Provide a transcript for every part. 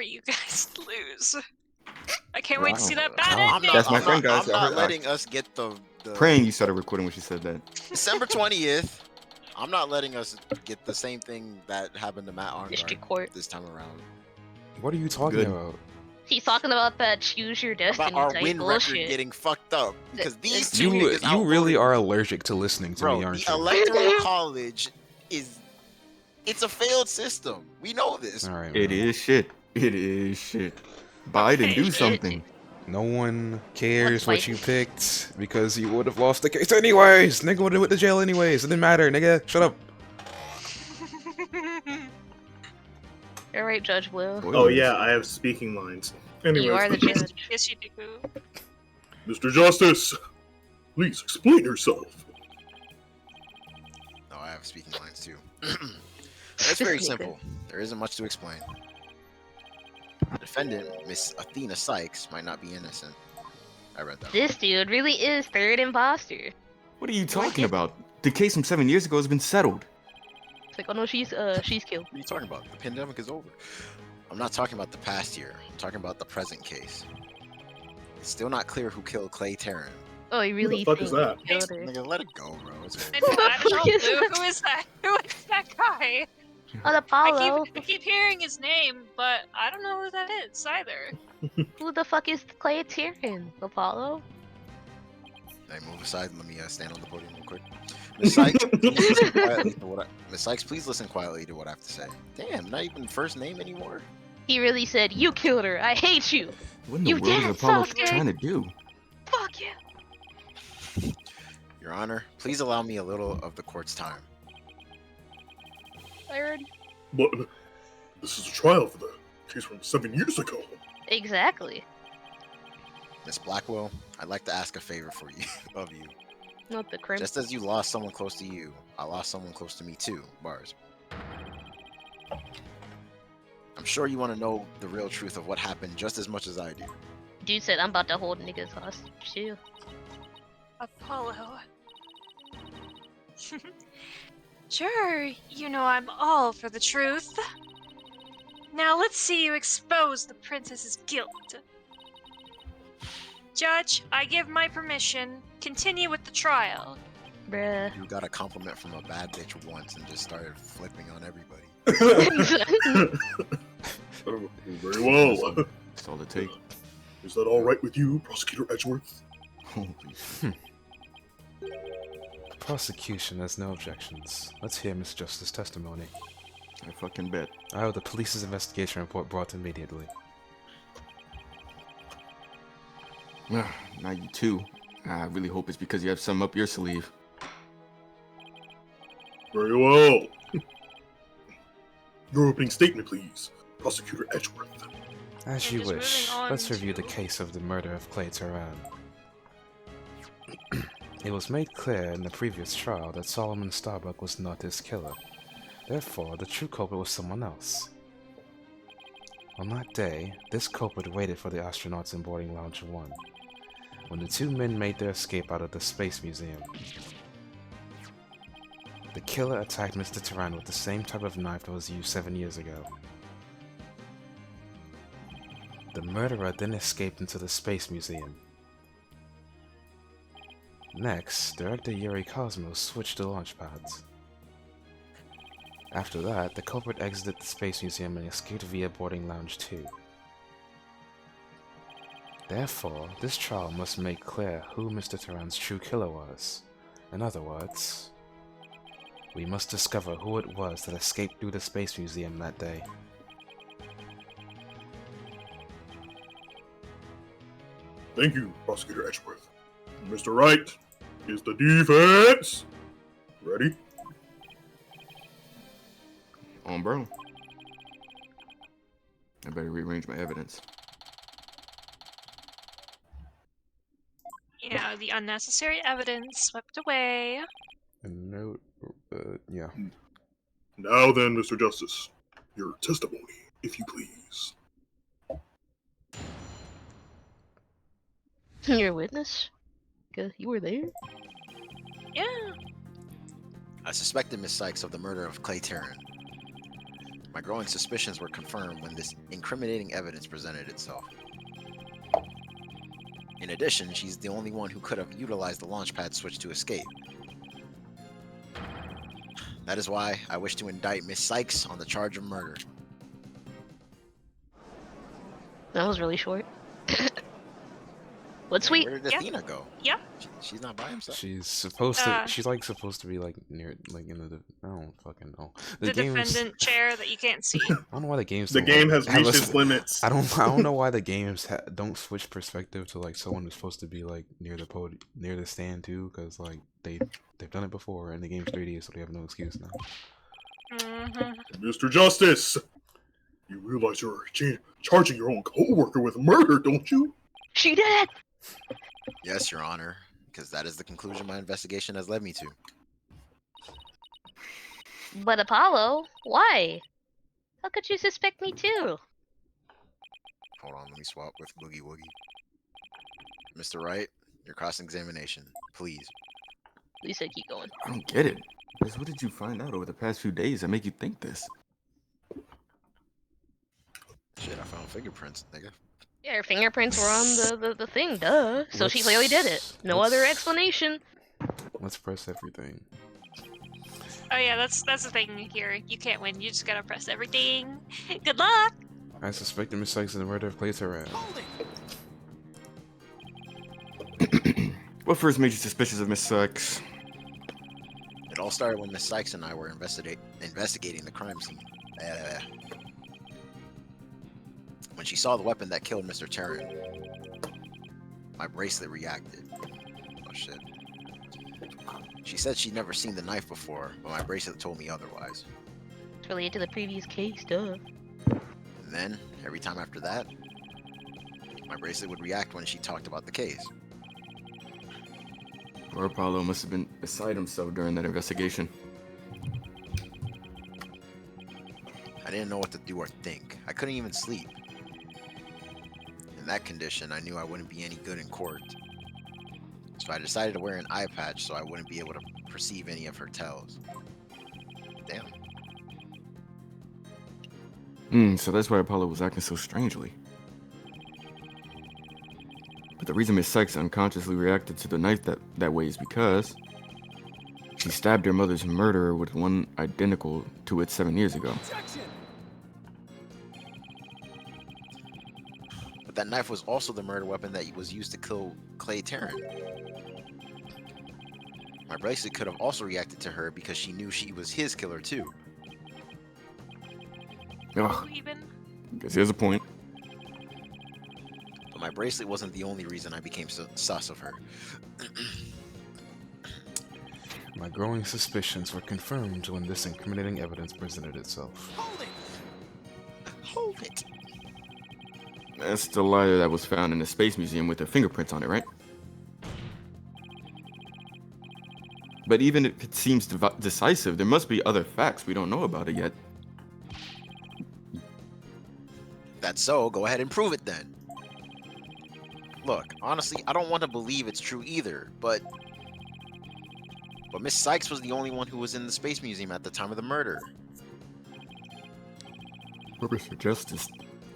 you guys to lose. I can't wait to see that bad I'm ending. not, That's my friend, guys. I'm not I- letting us get the Praying you started recording when she said that. December 20th. I'm not letting us get the same thing that happened to Matt District Arngard Court. this time around. What are you talking Good. about? He's talking about that choose your destiny About our type win bullshit. record getting fucked up because these two You niggas you really outvoted are me. allergic to listening to Bro, me, aren't the you? electoral college it's a failed system. We know this. All right, It man. is shit. It is shit. Biden, do Shit. something. No one cares What's what you picked because you would have lost the case anyways. Nigga would have went to jail anyways. It didn't matter, nigga. Shut up. Alright, Judge Blue. Oh yeah, I have speaking lines. Anyways, You are the judge. Yes, you do. Mr. Justice, please explain yourself. No, I have speaking lines too. It's very simple. There isn't much to explain. The defendant, Miss Athena Sykes, might not be innocent. I read that. This dude really is third imposter. What are you talking about? The case from 7 years ago has been settled. It's like, oh no, she's killed. What are you talking about? The pandemic is over. I'm not talking about the past year. I'm talking about the present case. It's still not clear who killed Clay Terran. Oh, he really fuck is that? killed her. Nigga, let it go, bro. It's I Who the don't fuck know, is Blue. that? Who is that? Who is that guy? Oh, Apollo. I keep hearing his name, but I don't know who that is either. Who the fuck is Clay Tyrion? Apollo? Hey, move aside and let me stand on the podium real quick. Miss Sykes, please listen quietly to what Miss Sykes, please listen quietly to what I have to say. Damn, not even first name anymore. He really said, you killed her. I hate you. What in the You world did is it, Apollo Sasuke. trying to do? Fuck you. Your Honor, please allow me a little of the court's time. Third. But this is a trial for the case from 7 years ago. Exactly. Miss Blackwell, I'd like to ask a favor for you, of you. Not the crimp. Just as you lost someone close to you, I lost someone close to me too. Bars. I'm sure you want to know the real truth of what happened just as much as I do. Dude said, I'm about to hold niggas hostage too. Apollo. Sure, you know I'm all for the truth. Now let's see you expose the princess's guilt. Judge, I give my permission. Continue with the trial. Bruh. You got a compliment from a bad bitch once and just started flipping on everybody. Oh, very well. That's all it takes. Is that all right with you, Prosecutor Edgeworth? Holy The prosecution has no objections. Let's hear Miss Justice's testimony. I fucking bet. I have the police's investigation report brought immediately. Not you too. I really hope it's because you have some up your sleeve. Very well. Your opening statement, please, Prosecutor Edgeworth. As Yeah, you just wish, moving on let's review the to- case of the murder of Clay Terran. It was made clear in the previous trial that Solomon Starbuck was not his killer. Therefore, the true culprit was someone else. On that day, this culprit waited for the astronauts in boarding lounge 1, when the two men made their escape out of the Space Museum. The killer attacked Mr. Terran with the same type of knife that was used 7 years ago. The murderer then escaped into the Space Museum. Next, Director Yuri Cosmos switched the launch pads. After that, the culprit exited the Space Museum and escaped via boarding lounge 2. Therefore, this trial must make clear who Mr. Terran's true killer was. In other words, we must discover who it was that escaped through the Space Museum that day. Thank you, Prosecutor Edgeworth. Mr. Wright, is the defense ready? On bro. I better rearrange my evidence. You know, the unnecessary evidence swept away. And note, yeah. Now then, Mr. Justice, your testimony, if you please. You're a witness? 'Cause you were there? Yeah. I suspected Miss Sykes of the murder of Clay Terran. My growing suspicions were confirmed when this incriminating evidence presented itself. In addition, she's the only one who could have utilized the launchpad switch to escape. That is why I wish to indict Miss Sykes on the charge of murder. That was really short. What's Hey, sweet? where did Yeah. Athena go? Yeah. She's not by himself. She's supposed to. Uh, She's like supposed to be like near, like in the. I don't fucking know. The game's- defendant chair that you can't see. I don't know why the games. The don't, game like, has have reached us- its limits. I don't know why the games don't switch perspective to like someone who's supposed to be like near the near the stand too, because like they've done it before and the game's 3D, so they have no excuse now. Mr. Justice, you realize you're charging your own co-worker with murder, don't you? She did! Yes, Your Honor, because that is the conclusion my investigation has led me to. But Apollo, why? How could you suspect me too? Hold on, let me swap with Boogie Woogie. Mr. Wright, your cross-examination, please. Lisa, keep going. I don't get it. Liz, what did you find out over the past few days that make you think this? Shit, I found fingerprints, nigga. Yeah, her fingerprints were on the thing, duh. So she clearly did it. No other explanation. Let's press everything. Oh yeah, that's the thing here. You can't win. You just gotta press everything. Good luck. I suspected Miss Sykes of the murder of Phaith around. What first made you suspicious of Miss Sykes? It all started when Miss Sykes and I were investigating the crime scene. When she saw the weapon that killed Mr. Terran, my bracelet reacted. Oh shit. She said she'd never seen the knife before, but my bracelet told me otherwise. It's related to the previous case, duh. And then, every time after that, my bracelet would react when she talked about the case. Or Apollo must have been beside himself during that investigation. I didn't know what to do or think. I couldn't even sleep. In that condition, I knew I wouldn't be any good in court. So I decided to wear an eye patch so I wouldn't be able to perceive any of her tells. Damn. So that's why Apollo was acting so strangely. But the reason Miss Sykes unconsciously reacted to the knife that way is because she stabbed her mother's murderer with one identical to it 7 years ago. But that knife was also the murder weapon that was used to kill Clay Terran. My bracelet could have also reacted to her because she knew she was his killer too. Ugh, Even. guess he has a point. But my bracelet wasn't the only reason I became sus of her. My growing suspicions were confirmed when this incriminating evidence presented itself. Hold it! That's the lighter that was found in the Space Museum with her fingerprints on it, right? But even if it seems decisive, there must be other facts we don't know about it yet. That's so, go ahead and prove it then. Look, honestly, I don't want to believe it's true either, but Miss Sykes was the only one who was in the Space Museum at the time of the murder. But Mr. Justice,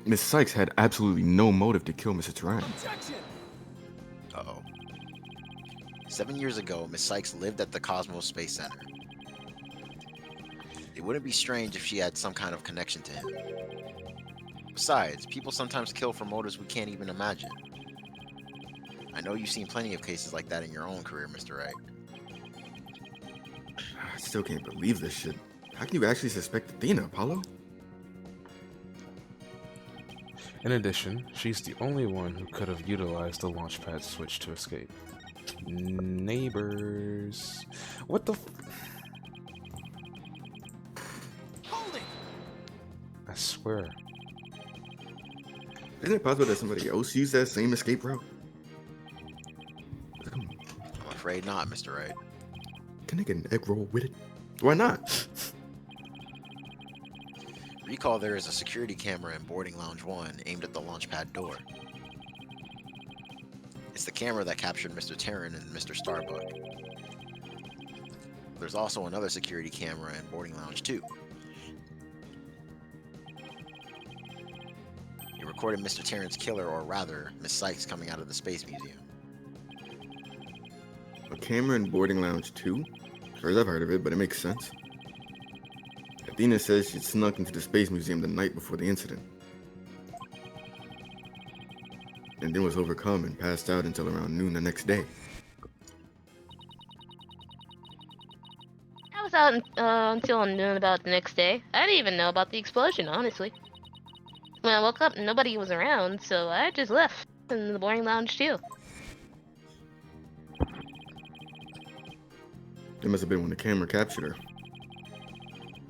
Miss Sykes had absolutely no motive to kill Mr. Terran. Uh-oh. 7 years ago, Miss Sykes lived at the Cosmos Space Center. It wouldn't be strange if she had some kind of connection to him. Besides, people sometimes kill for motives we can't even imagine. I know you've seen plenty of cases like that in your own career, Mr. Wright. I still can't believe this shit. How can you actually suspect Athena, Apollo? In addition, she's the only one who could have utilized the launchpad switch to escape. Neighbors. What the I swear. Isn't it possible that somebody else used that same escape route? I'm afraid not, Mr. Wright. Can I get an egg roll with it? Why not? Recall there is a security camera in boarding lounge 1 aimed at the launchpad door. It's the camera that captured Mr. Terran and Mr. Starbuck. There's also another security camera in boarding lounge 2. recorded Mr. Terran's killer, or rather, Miss Sykes coming out of the Space Museum. A camera in boarding lounge 2? First I've heard of it, but it makes sense. Athena says she snuck into the Space Museum the night before the incident. And then was overcome and passed out until around noon the next day. I was out until noon about the next day. I didn't even know about the explosion, honestly. When I woke up, nobody was around, so I just left in the boarding lounge too. It must have been when the camera captured her.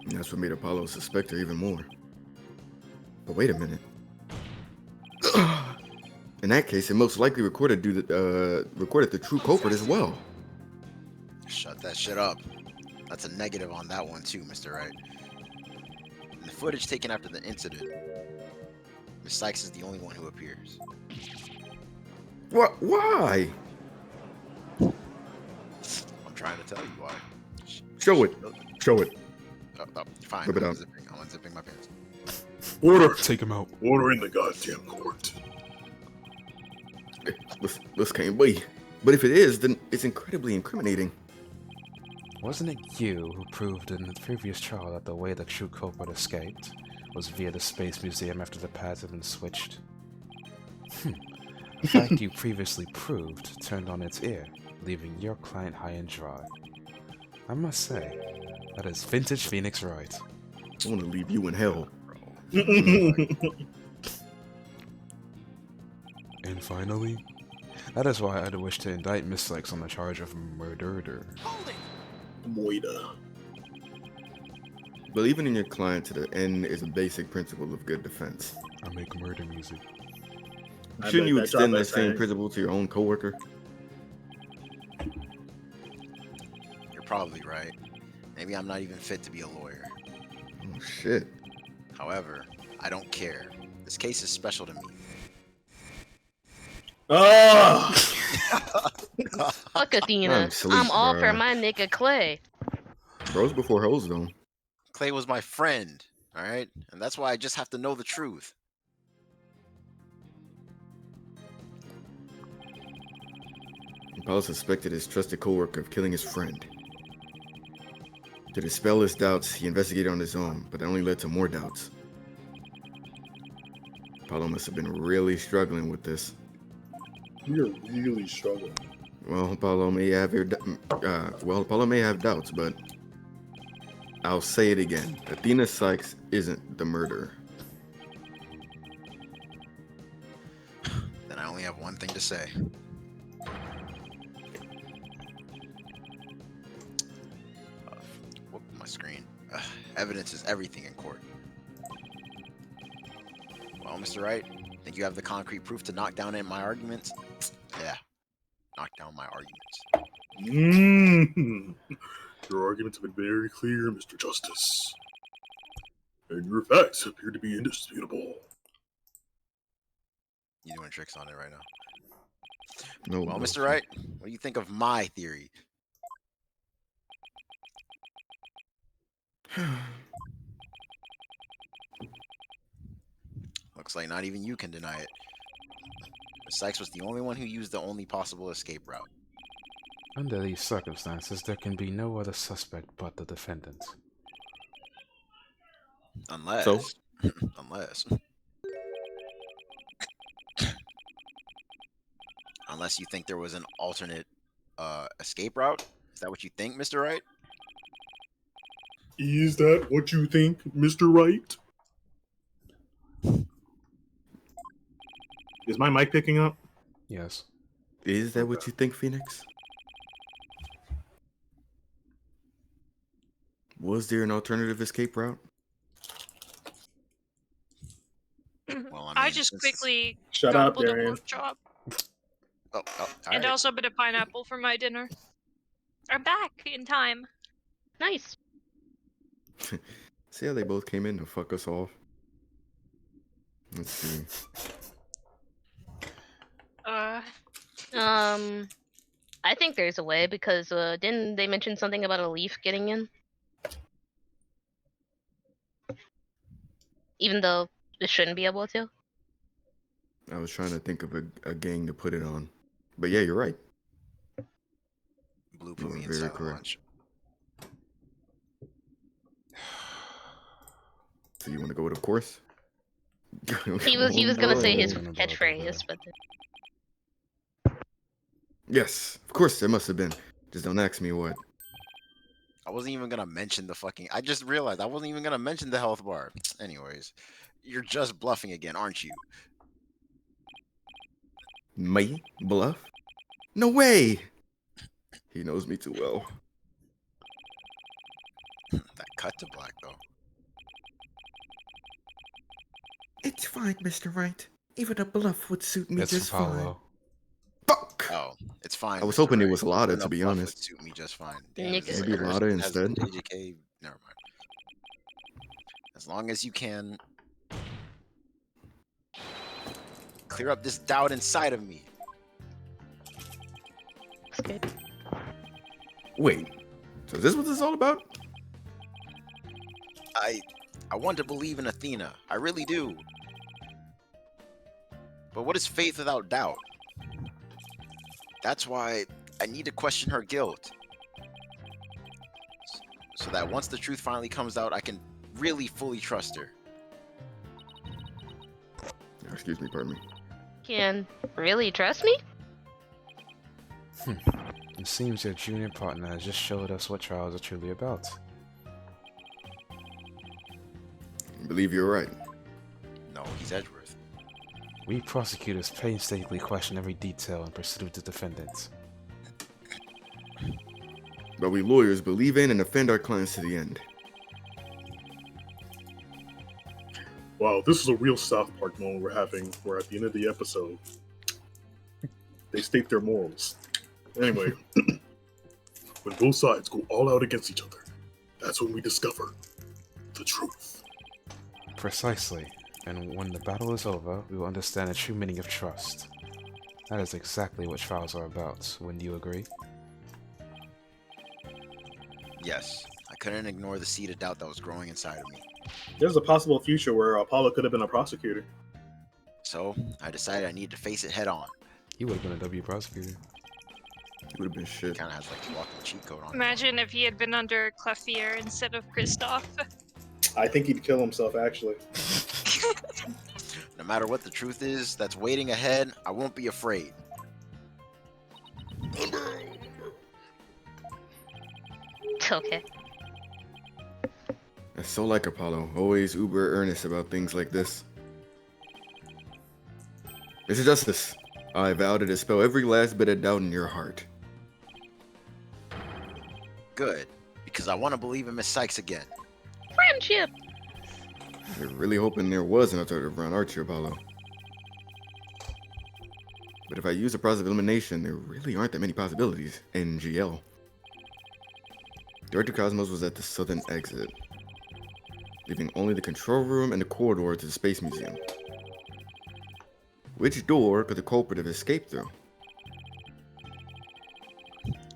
And that's what made Apollo suspect her even more. But wait a minute. In that case, it most likely recorded the true culprit as well. Shut that shit up. That's a negative on that one too, Mr. Wright. In the footage taken after the incident, Miss Sykes is the only one who appears. What? Why? I'm trying to tell you why. Show it. Show it. Fine. Whip it I'm out. unzipping my pants. Order! Take him out. Order in the goddamn court. This can't be. But if it is, then it's incredibly incriminating. Wasn't it you who proved in the previous trial that the way the true culprit escaped was via the Space Museum after the paths had been switched? The fact you previously proved turned on its ear, leaving your client high and dry. I must say, that is vintage Phoenix Wright. I want to leave you in hell. And finally, that is why I'd wish to indict Miss Sykes on the charge of murder. Moida. Believing in your client to the end is a basic principle of good defense. I make murder music. Shouldn't you extend that same principle to your own coworker? You're probably right. Maybe I'm not even fit to be a lawyer. Oh shit. However, I don't care. This case is special to me. Ah! Fuck Athena. I'm asleep, I'm all for bruh. my nigga Clay. Bros before hoes though. Clay was my friend, alright? And that's why I just have to know the truth. Apollo suspected his trusted coworker of killing his friend. To dispel his doubts, he investigated on his own, but that only led to more doubts. Apollo must have been really struggling with this. We are really struggling. Well, Apollo may have Apollo may have doubts, but I'll say it again. Athena Sykes isn't the murderer. Then I only have one thing to say. Whoop my screen. Evidence is everything in court. Well, Mr. Wright, think you have the concrete proof to knock down my arguments? Yeah, knock down my arguments. Your arguments have been very clear, Mr. Justice. And your facts appear to be indisputable. You doing tricks on it right now? No. Well, no. Mr. Wright, what do you think of my theory? Looks like not even you can deny it. Sykes was the only one who used the only possible escape route. Under these circumstances, there can be no other suspect but the defendant. Unless... So? unless... Unless you think there was an alternate escape route? Is that what you think, Mr. Wright? Is that what you think, Mr. Wright? Is my mic picking up? Yes. Is that what you think, Phoenix? Was there an alternative escape route? Well, I mean, just since- quickly Shut up, gobbled a Darian. pork chop Oh, and alright. also a bit of pineapple for my dinner. I'm back in time. Nice. See how they both came in to fuck us off? Let's see. I think there's a way because didn't they mention something about a leaf getting in? Even though this shouldn't be able to. I was trying to think of a gang to put it on. But yeah, you're right. Blue You put are me in very silent correct. lunch. So you want to go with of course? He was gonna say his Turn about catchphrase, the- but Yes, of course there must have been. Just don't ask me what. I wasn't even gonna mention the fucking. I just realized I wasn't even gonna mention the health bar. Anyways, you're just bluffing again, aren't you? Me? Bluff? No way! He knows me too well. That cut to black though. It's fine, Mr. Wright. Even a bluff would suit me It's just for fine. Paulo. Fuck! Oh, it's fine. I was Mr. hoping it Wright. was Lada, Even to a be bluff would honest. suit me just fine. Damn, Nigga. is this a Maybe curse? Lada It has instead. AJK. Never mind. As long as you can clear up this doubt inside of me. it's good. Wait, so is this what this is all about? I want to believe in Athena. I really do. But what is faith without doubt? That's why I need to question her guilt. So that once the truth finally comes out, I can really fully trust her. Excuse me, pardon me. Can really trust me? It seems your junior partner has just showed us what trials are truly about. I believe you're right. No, he's Edgeworth. We prosecutors painstakingly question every detail in pursuit of the defendant. But we lawyers believe in and defend our clients to the end. Wow, this is a real South Park moment we're having, where at the end of the episode, they state their morals. Anyway, when both sides go all out against each other, that's when we discover the truth. Precisely. And when the battle is over, we will understand the true meaning of trust. That is exactly what trials are about. Wouldn't you agree? Yes, I couldn't ignore the seed of doubt that was growing inside of me. There's a possible future where Apollo could have been a prosecutor. So, I decided I needed to face it head on. He would have been a W prosecutor. It would have been shit. Kind of has like a walking cheat code on it. Imagine if he had been under Clefairy instead of Kristoff. I think he'd kill himself, actually. No matter what the truth is that's waiting ahead, I won't be afraid. Okay. That's so like Apollo, always uber earnest about things like this. Mr. Justice, I vow to dispel every last bit of doubt in your heart. Good, because I want to believe in Miss Sykes again. Friendship! You're really hoping there was an alternative round, aren't you, Apollo? But if I use a process of elimination, there really aren't that many possibilities in GL. Director Cosmos was at the southern exit, leaving only the control room and the corridor to the Space Museum. Which door could the culprit have escaped through?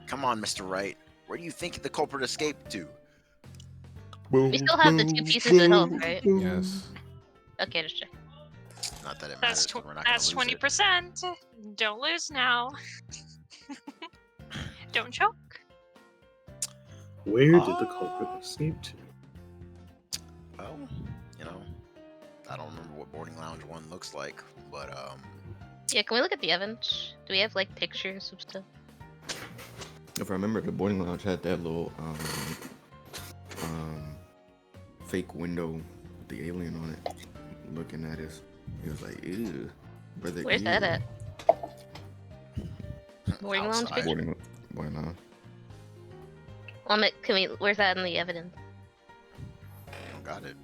Come on, Mr. Wright. Where do you think the culprit escaped to? We still have the 2 pieces of health, right? Yes. Okay, just check. Not that it matters, That's 'cause we're not gonna that's lose it. 20%. Don't lose now. Don't choke. Where did the culprit escape to? Well, you know, I don't remember what boarding lounge 1 looks like, but Yeah, can we look at the evidence? Do we have like pictures of stuff? If I remember, the boarding lounge had that little fake window with the alien on it, looking at us. He was like, "Ew, brother." Where's that at? Boarding lounge outside. picture? Boarding lounge. Can we? Where's that in the evidence? you don't got it.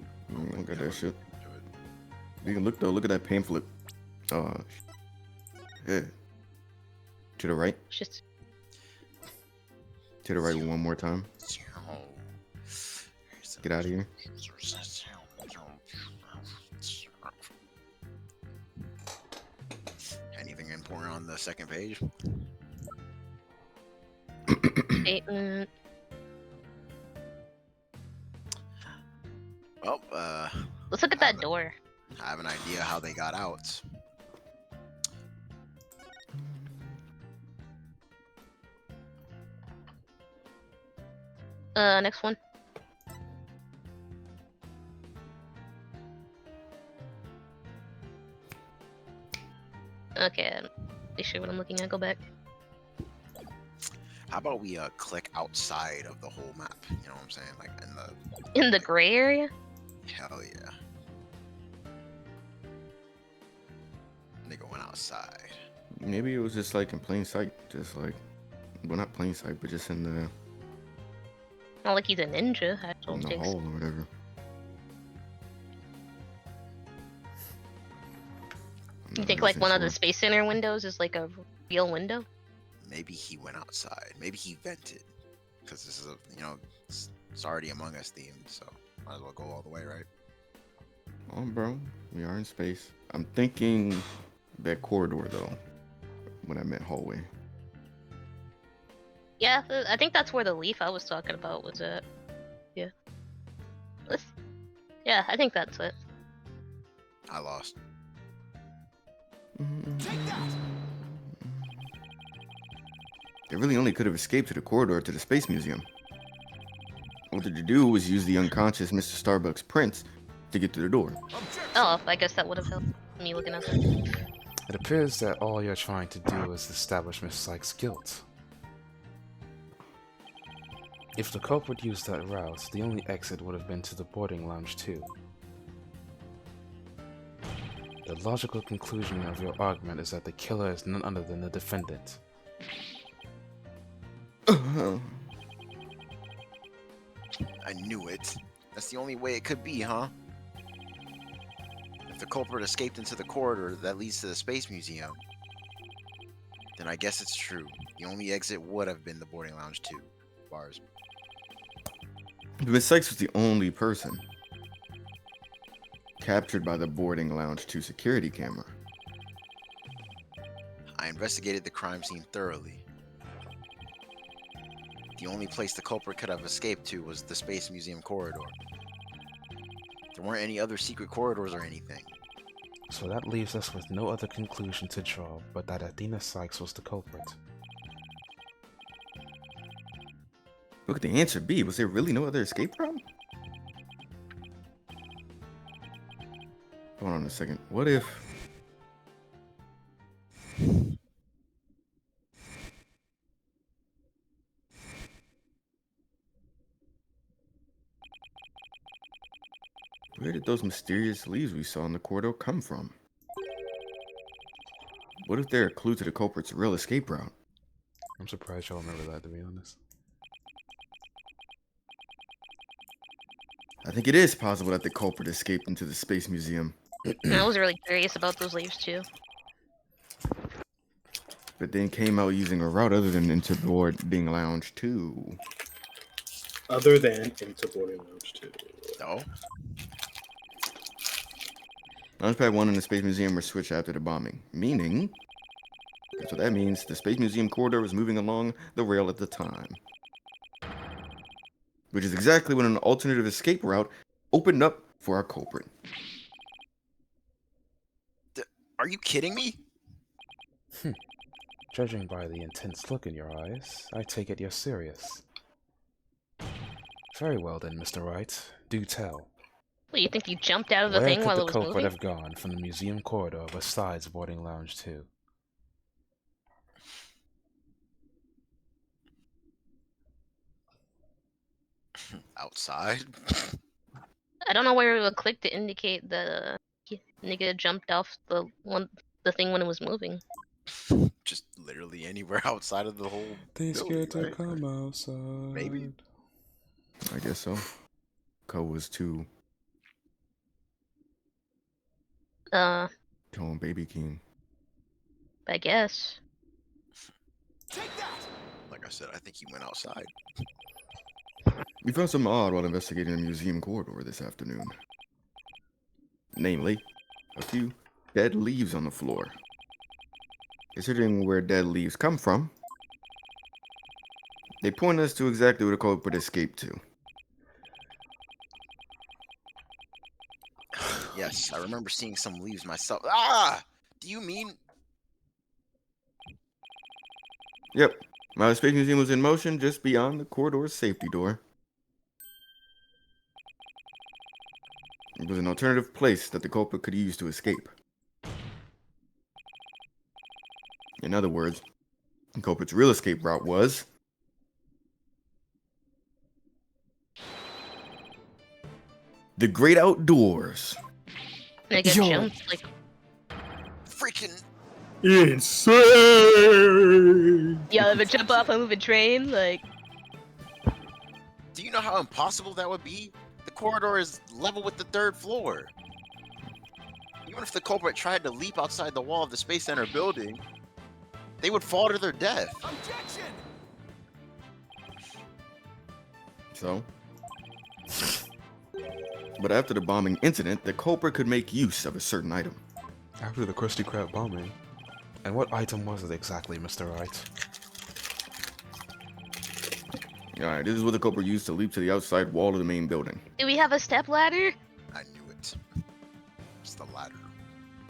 Look at that shit. Do it. You can look though. Look at that pamphlet. Yeah. To the right. Just To the right one more time. Get out of here. Anything important on the second page? statement. Well, Let's look at that door. I have an idea how they got out. Next one. Okay, I'm not sure what I'm looking at. Go back. How about we click outside of the whole map? You know what I'm saying? Like in the In the gray area? hell yeah. Nigga went outside. Maybe it was just like in plain sight, just like, well, not plain sight, but just in the Not like he's a ninja. I in don't the think hall so. or whatever. You think like one of the Space Center windows is like a real window? Maybe he went outside. Maybe he vented. Because this is a, you know, it's already Among Us themed, so might as well go all the way, right? Oh, bro, we are in space. I'm thinking that corridor though. When I meant hallway. Yeah, I think that's where the leaf I was talking about was at. Yeah. Yeah, I think that's it. I lost. They really only could have escaped to the corridor to the Space Museum. What did you do was use the unconscious Mr. Starbuck's prints to get to the door. Oh, I guess that would have helped me looking at that. It appears that all you're trying to do is establish Miss Sykes' guilt. If the culprit used that route, the only exit would have been to the boarding lounge too. The logical conclusion of your argument is that the killer is none other than the defendant. I knew it. That's the only way it could be, huh? If the culprit escaped into the corridor that leads to the Space Museum, then I guess it's true. The only exit would have been the boarding lounge too. Bars. Miss Sykes was the only person captured by the boarding lounge 2 security camera. I investigated the crime scene thoroughly. The only place the culprit could have escaped to was the Space Museum corridor. There weren't any other secret corridors or anything. So that leaves us with no other conclusion to draw but that Athena Sykes was the culprit. Look at the answer B. Was there really no other escape route? Hold on a second. What if... Where did those mysterious leaves we saw in the corridor come from? What if they're a clue to the culprit's real escape route? I'm surprised y'all remember that, to be honest. I think it is possible that the culprit escaped into the Space Museum, I was really curious about those leaves too. but then came out using a route other than into boarding lounge 2. Other than into boarding lounge 2. No? Launchpad 1 and the Space Museum were switched after the bombing, meaning... So that means the Space Museum corridor was moving along the rail at the time. Which is exactly when an alternative escape route opened up for our culprit. Are you kidding me? Judging by the intense look in your eyes, I take it you're serious. Very well then, Mr. Wright. Do tell. What, you think you jumped out of the Where thing could while the it was culprit moving? have gone from the museum corridor besides boarding lounge 2? Outside? I don't know where it would click to indicate that nigga jumped off the thing when it was moving. Just literally anywhere outside of the whole They building, scared to right? come outside. Maybe. I guess so. Co was too. Calling Baby King. I guess. Like I said, I think he went outside. We found something odd while investigating the museum corridor this afternoon. Namely, a few dead leaves on the floor. Considering where dead leaves come from, they point us to exactly where the culprit escaped to. Yes, I remember seeing some leaves myself. Ah! Do you mean... Yep, while the Space Museum was in motion just beyond the corridor's safety door, It was an alternative place that the culprit could use to escape. In other words, the culprit's real escape route was the great outdoors. Nigga Yo. jumped like Freaking insane. yeah, if it jump off a moving train, like Do you know how impossible that would be? The corridor is level with the 3rd floor. Even if the culprit tried to leap outside the wall of the Space Center building, they would fall to their death. Objection! So, but after the bombing incident, the culprit could make use of a certain item. After the Krusty Krab bombing. And what item was it exactly, Mr. Wright? Alright, this is what the culprit used to leap to the outside wall of the main building. do we have a step ladder? I knew it. It's the ladder.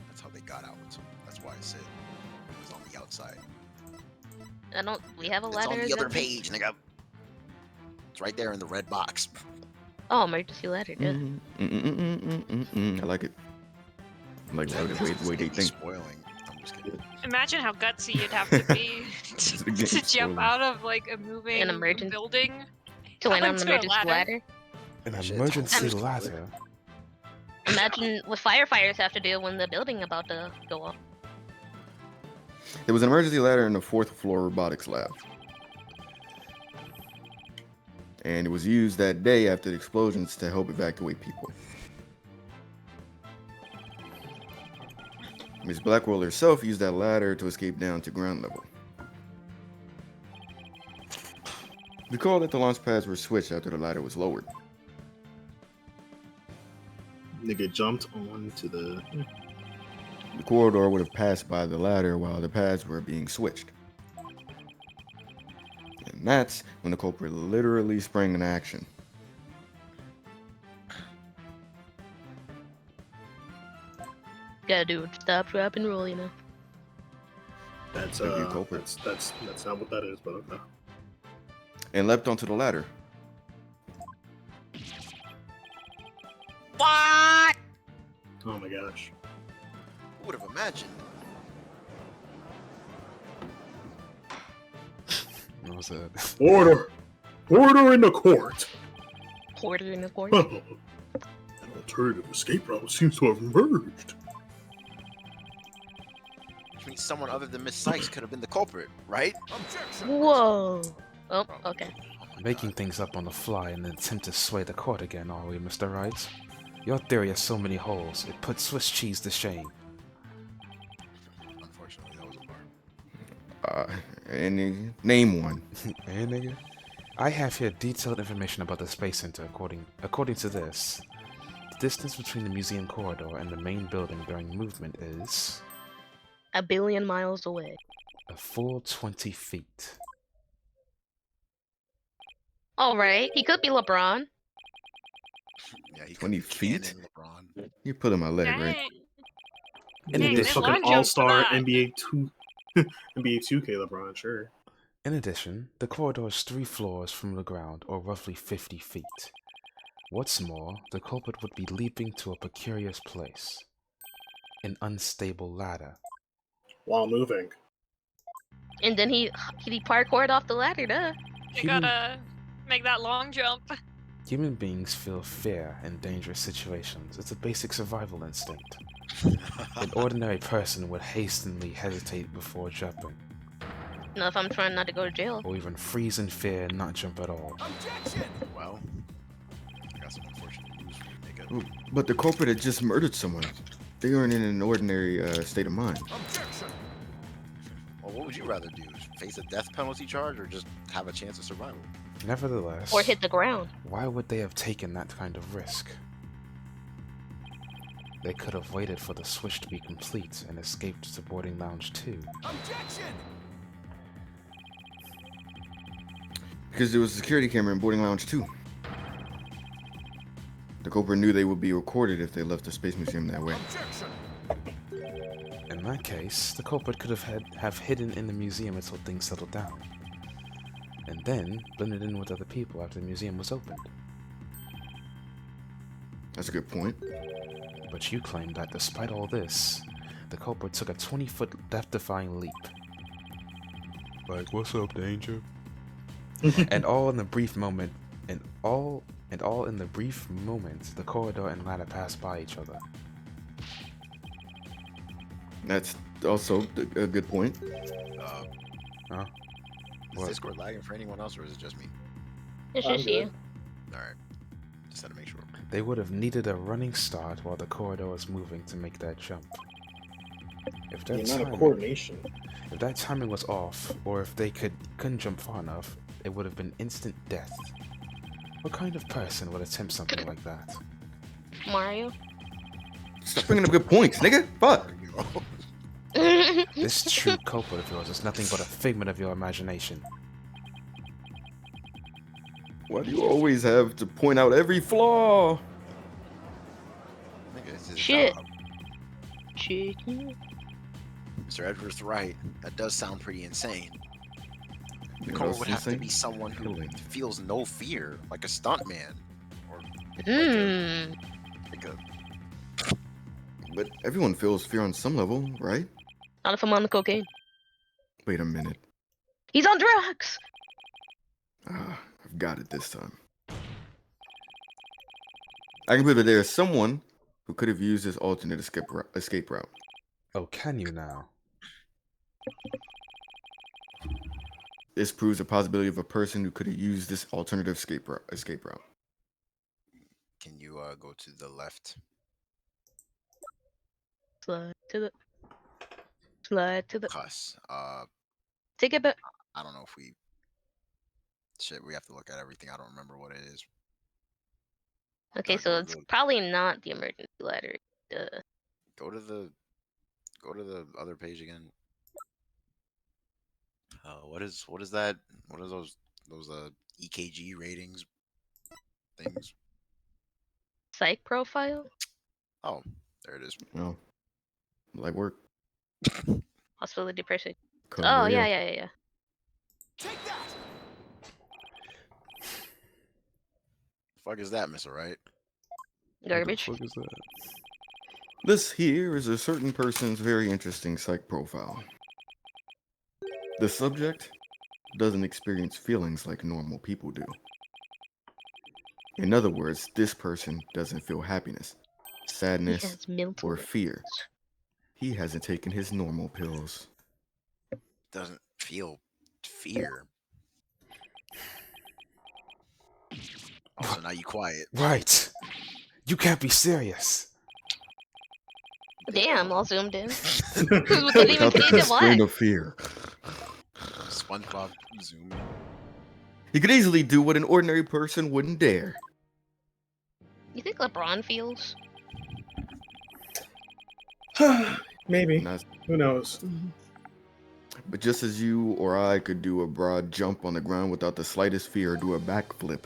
That's how they got out. That's why I said it was on the outside. We have a It's ladder. on the is other that- page, nigga. It's right there in the red box. Oh, emergency ladder, duh. I like it. I like the way they It's think. spoiling. I'm just kidding. Imagine how gutsy you'd have to be It's to, the game to jump spoiling. out of like a moving An emergency- building. To land on an Onto a emergency ladder. An Shit, emergency it's ladder. Imagine what firefighters have to do when the building about to go off. There was an emergency ladder in the 4th floor robotics lab. And it was used that day after the explosions to help evacuate people. Miss Blackwell herself used that ladder to escape down to ground level. Recall that the launch pads were switched after the ladder was lowered. Nigga jumped onto the. The corridor would have passed by the ladder while the pads were being switched. And that's when the culprit literally sprang into action. Gotta do it. Stop, drop, and roll, you know. That's Could be a culprit. that's not what that is, but okay. And leapt onto the ladder. What? Oh my gosh. Who would have imagined? What was that? Order! Order in the court! Quarter in the court. An alternative escape route seems to have emerged. Which means someone other than Miss Sykes could have been the culprit, right? Objection! Whoa. Oh, okay. Making things up on the fly in an attempt to sway the court again, are we, Mr. Wright? Your theory has so many holes, it puts Swiss cheese to shame. Unfortunately, that was a bar. And name one. Eh, nigga? I have here detailed information about the Space Center according to this. The distance between the museum corridor and the main building during movement is 1 billion miles away. a full 20 feet. Alright, he could be LeBron. Yeah, he 20 could be feet? Cannon LeBron. You put in my leg, right? Dang. And Dang, then they fucking long jumped all-star for that. NBA 2K LeBron, sure. In addition, the corridor is 3 floors from the ground, or roughly 50 feet. What's more, the culprit would be leaping to a precarious place. An unstable ladder. While moving. And then he parkoured off the ladder, duh. You Human- gotta make that long jump. Human beings feel fear in dangerous situations. It's a basic survival instinct. An ordinary person would hastily hesitate before jumping, You know, if I'm trying not to go to jail. or even freeze in fear and not jump at all. Objection! Well, I got some unfortunate news for you, nigga. Ooh, but the culprit had just murdered someone. They weren't in an ordinary state of mind. Objection! Well, what would you rather do? Face a death penalty charge or just have a chance of survival? Nevertheless, Or hit the ground. why would they have taken that kind of risk? They could have waited for the switch to be complete and escaped to boarding lounge 2. Objection! Because there was a security camera in boarding lounge 2. The culprit knew they would be recorded if they left the Space Museum that way. Objection! In that case, the culprit could have hidden in the museum until things settled down, and then blended in with other people after the museum was opened. That's a good point. But you claim that despite all this, the culprit took a 20-foot death-defying leap. Like, what's up, danger? And all in the brief moment, and all in the brief moment, the corridor and ladder passed by each other. That's also a good point. Huh? Is What? Discord lagging for anyone else, or is it just me? It's I'm just good. you. All right, just had to make sure. They would have needed a running start while the corridor was moving to make that jump. If The that amount of timing, coordination. if that timing was off, or if they couldn't jump far enough, it would have been instant death. What kind of person would attempt something like that? Mario. Stop bringing up good points, nigga. Fuck. This true culprit of yours is nothing but a figment of your imagination. Why do you always have to point out every flaw? Nigga, it's his Shit. job. Chicken. Mr. Edwards Wright. That does sound pretty insane. The You know culprit what's would have to insane? be someone who Killing. feels no fear, like a stuntman, or Hmm. like a But everyone feels fear on some level, right? Not if I'm on the cocaine. Wait a minute. He's on drugs. Ah, I've got it this time. I can believe that there is someone who could have used this alternate escape route. Oh, can you now? This proves the possibility of a person who could have used this alternative escape route. Can you go to the left? Slide to the. Slide to the. Cuss. Take it back. I don't know if we. Shit, we have to look at everything. I don't remember what it is. Okay, Gotta so go it's to the- probably not the emergency ladder. Duh. Go to the other page again. What is that? What are those EKG ratings things? Psych profile. Oh, there it is. Oh, like work. Hospital depression. Come Oh on, yeah. Fuck is that, Mr. Wright? Garbage. What the fuck is that? This here is a certain person's very interesting psych profile. The subject doesn't experience feelings like normal people do. In other words, this person doesn't feel happiness, He sadness, has mental. or fear. He hasn't taken his normal pills. Doesn't feel fear. Oh, so now you quiet. Right! You can't be serious! Damn, all zoomed in. Didn't even Without the see the constraint line. of fear. SpongeBob zoom. He could easily do what an ordinary person wouldn't dare. You think LeBron feels? Maybe. Not- Who knows? But just as you or I could do a broad jump on the ground without the slightest fear or do a backflip,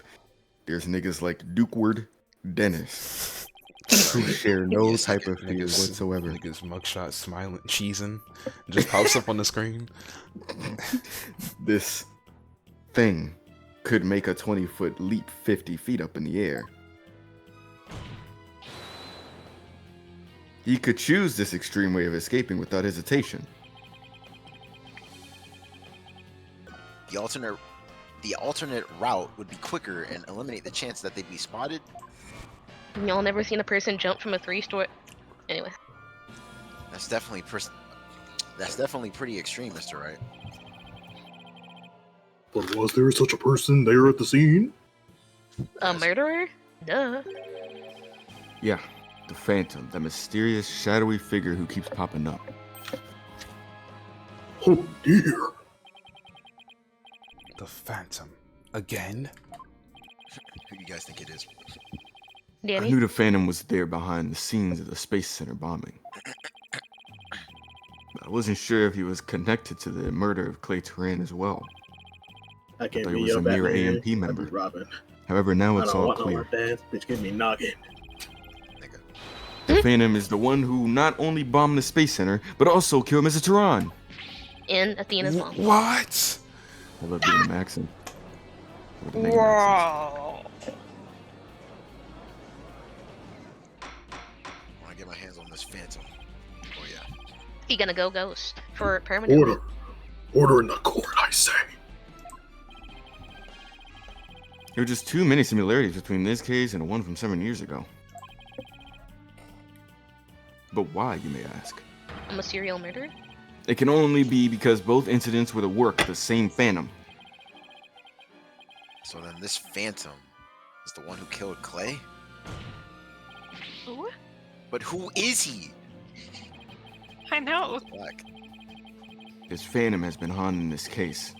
there's niggas like Dukeward Dennis who share no Yes, type of fear Niggas- whatsoever. Niggas mugshot smiling, cheesing, just pops up on the screen. This thing could make a 20-foot leap 50 feet up in the air. He could choose this extreme way of escaping without hesitation. The alternate route would be quicker and eliminate the chance that they'd be spotted. Y'all never seen a person jump from a 3-story. Anyway, That's definitely pretty extreme, Mr. Wright. But was there such a person there at the scene? a murderer? Duh. Yeah, the Phantom, that mysterious, shadowy figure who keeps popping up. Oh dear. The Phantom. Again? Who do you guys think it is? I Danny. knew the Phantom was there behind the scenes of the Space Center bombing. I wasn't sure if he was connected to the murder of Clay Turan as well. I can't thought he be was a a mere Batman. AMP I'd member. be Robin. However, now I it's don't all want no clear. more dance. Bitch, give me noggin. Nigga. The Phantom is the one who not only bombed the Space Center, but also killed Mr. Turan. In Athena's mom. What? I love being an accent. Or the name accents. He gonna go ghost for permanently. Order in the court, I say. There are just too many similarities between this case and the one from 7 years ago. But why, you may ask? I'm a serial murderer? It can only be because both incidents were the work of the same phantom. So then this phantom is the one who killed Clay? Who? But who is he? I know. Black. This phantom has been haunting this case,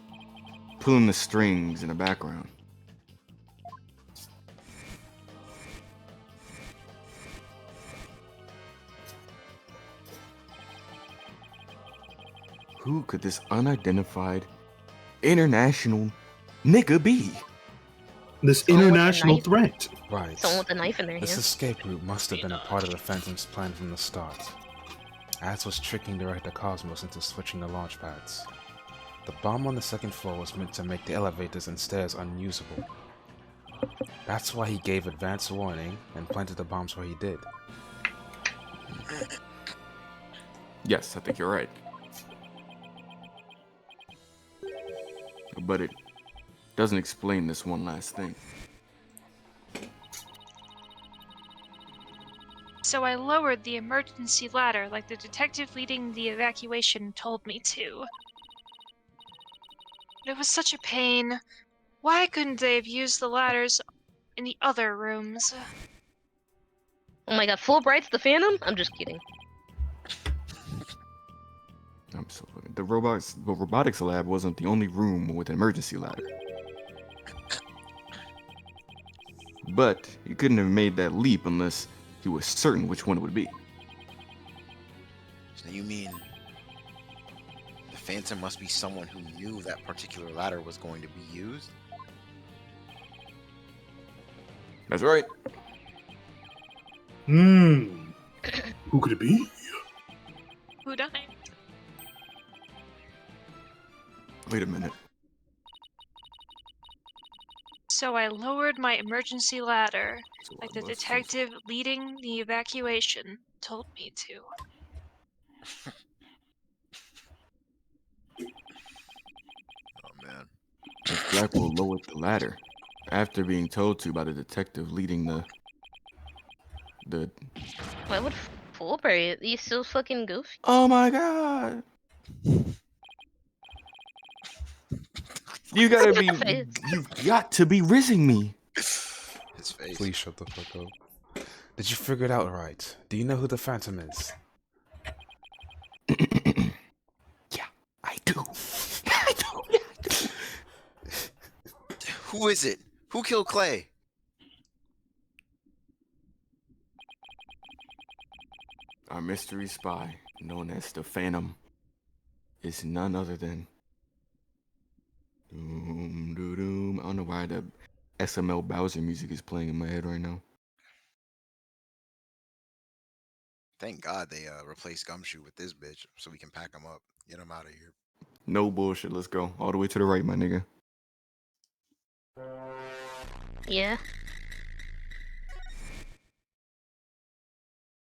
pulling the strings in the background. Who could this unidentified international nigga be? This Someone with a international knife. threat. Right. Someone with a knife in their This hand. escape route must have been a part of the Phantom's plan from the start. As was tricking Director Cosmos into switching the launch pads. The bomb on the second floor was meant to make the elevators and stairs unusable. That's why he gave advance warning and planted the bombs where he did. Yes, I think you're right. But it doesn't explain this one last thing. So I lowered the emergency ladder like the detective leading the evacuation told me to. It was such a pain. Why couldn't they have used the ladders in the other rooms? Oh my god, Fulbright's the Phantom? I'm just kidding. Absolutely. The robotics lab wasn't the only room with an emergency ladder. But he couldn't have made that leap unless he was certain which one it would be. So you mean the phantom must be someone who knew that particular ladder was going to be used? That's right. Who could it be? Who'd I? Wait a minute. So I lowered my emergency ladder So like I the must detective leading the evacuation told me to. Oh man. If Blackwell lowered the ladder after being told to by the detective leading the Why would Fulbright? He's so fucking goofy. Oh my god. You gotta be Face. you've got to be rizzing me. His face. Please shut the fuck up. Did you figure it out right? Do you know who the Phantom is? Yeah, I do. I do. Who is it? Who killed Clay? Our mystery spy, known as the Phantom, is none other than Doom, doo, doom. I don't know why the SML Bowser music is playing in my head right now. Thank God they replaced Gumshoe with this bitch so we can pack him up. Get him out of here. No bullshit, let's go. All the way to the right, my nigga. Yeah.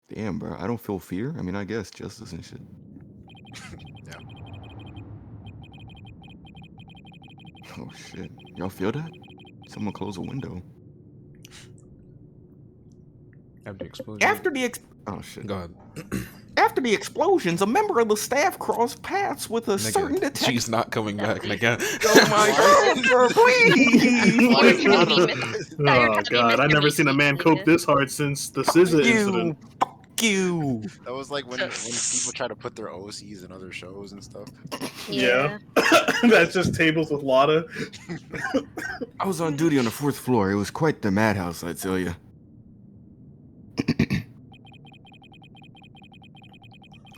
Damn, bro, I don't feel fear. I mean, I guess justice and shit. Yeah. Oh shit. Y'all feel that? Someone close a window. After the explosion. Oh shit. Go ahead. After the explosions, a member of the staff crossed paths with a certain Nigga, detective. she's not coming back, nigga. Oh my god, bro, please! Why Please. is Fuck Oh god, I never seen a man cope this hard since the scissor incident. Fuck you! That was like when people try to put their OCs in other shows and stuff. Yeah. That's just tables with Lotta. I was on duty on the 4th floor. It was quite the madhouse, I tell you.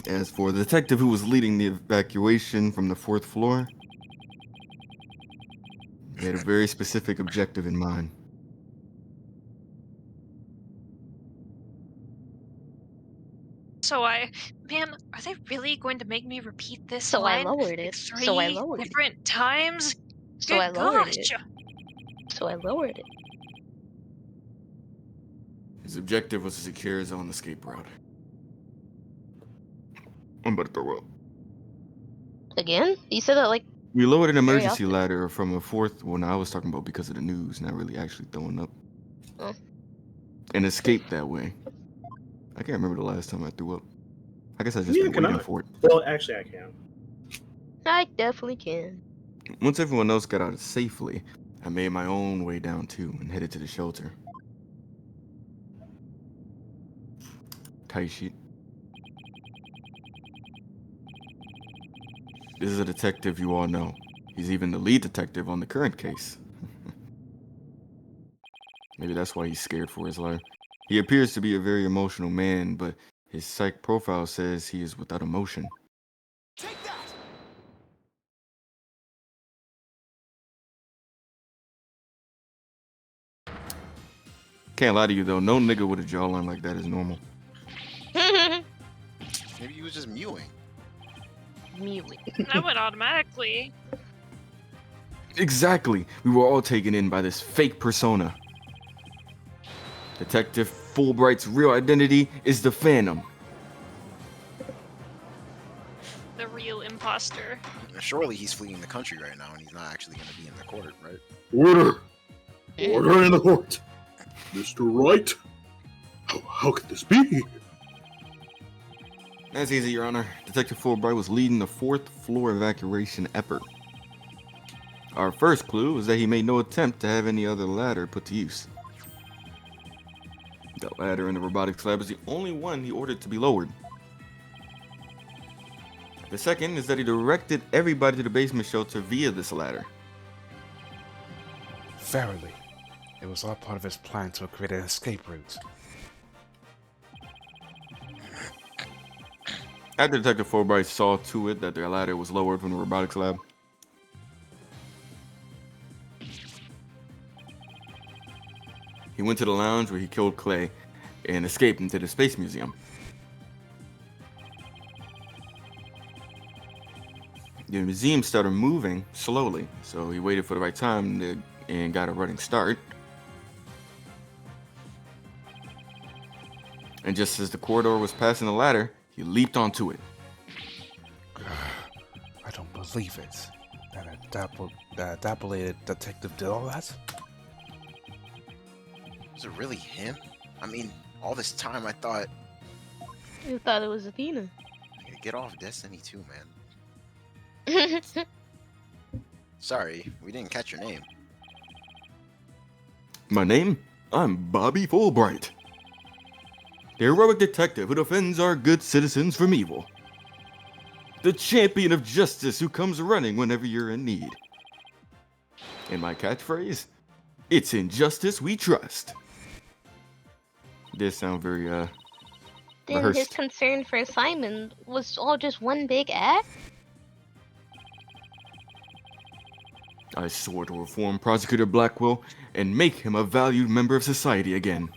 As for the detective who was leading the evacuation from the 4th floor, he had a very specific objective in mind. So man, are they really going to make me repeat this So I line lowered like it. 3 So I lowered it. different times? So I Good lowered gosh. it. So I lowered it. His objective was to secure his own escape route. I'm about to throw up. Again? You said that like We lowered an very emergency often. ladder from a fourth. Well, now I was talking about because of the news, not really actually throwing up. Oh. And escaped that way. I can't remember the last time I threw up. I guess I just Yeah, been can waiting I? for it. Well, actually, I can. I definitely can. Once everyone else got out safely, I made my own way down too and headed to the shelter. Tight sheet. This is a detective you all know. He's even the lead detective on the current case. Maybe that's why he's scared for his life. He appears to be a very emotional man, but his psych profile says he is without emotion. Take that! Can't lie to you though, no nigga with a jawline like that is normal. Maybe he was just mewing. Mewing. I would automatically. Exactly. We were all taken in by this fake persona. Detective Fulbright's real identity is the Phantom. The real imposter. Surely he's fleeing the country right now, and he's not actually going to be in the court, right? Order! Order in the court! Mr. Wright? How could this be? That's easy, Your Honor. Detective Fulbright was leading the 4th floor evacuation effort. Our first clue was that he made no attempt to have any other ladder put to use. The ladder in the robotics lab is the only one he ordered to be lowered. The second is that he directed everybody to the basement shelter via this ladder. Verily, it was all part of his plan to create an escape route. After Detective Fulbright saw to it that their ladder was lowered from the robotics lab, he went to the lounge where he killed Clay and escaped into the Space Museum. The museum started moving slowly, so he waited for the right time and got a running start. And just as the corridor was passing the ladder, he leaped onto it. I don't believe it. That dappelated detective did all that? Was it really him? I mean, all this time I thought, You thought it was Athena. get off Destiny 2, man. Sorry, we didn't catch your name. My name? I'm Bobby Fulbright, the heroic detective who defends our good citizens from evil. The champion of justice who comes running whenever you're in need. And my catchphrase? It's in justice we trust. This sound very, Then his rehearsed. concern for Simon was all just one big act? I swore to reform Prosecutor Blackwell and make him a valued member of society again.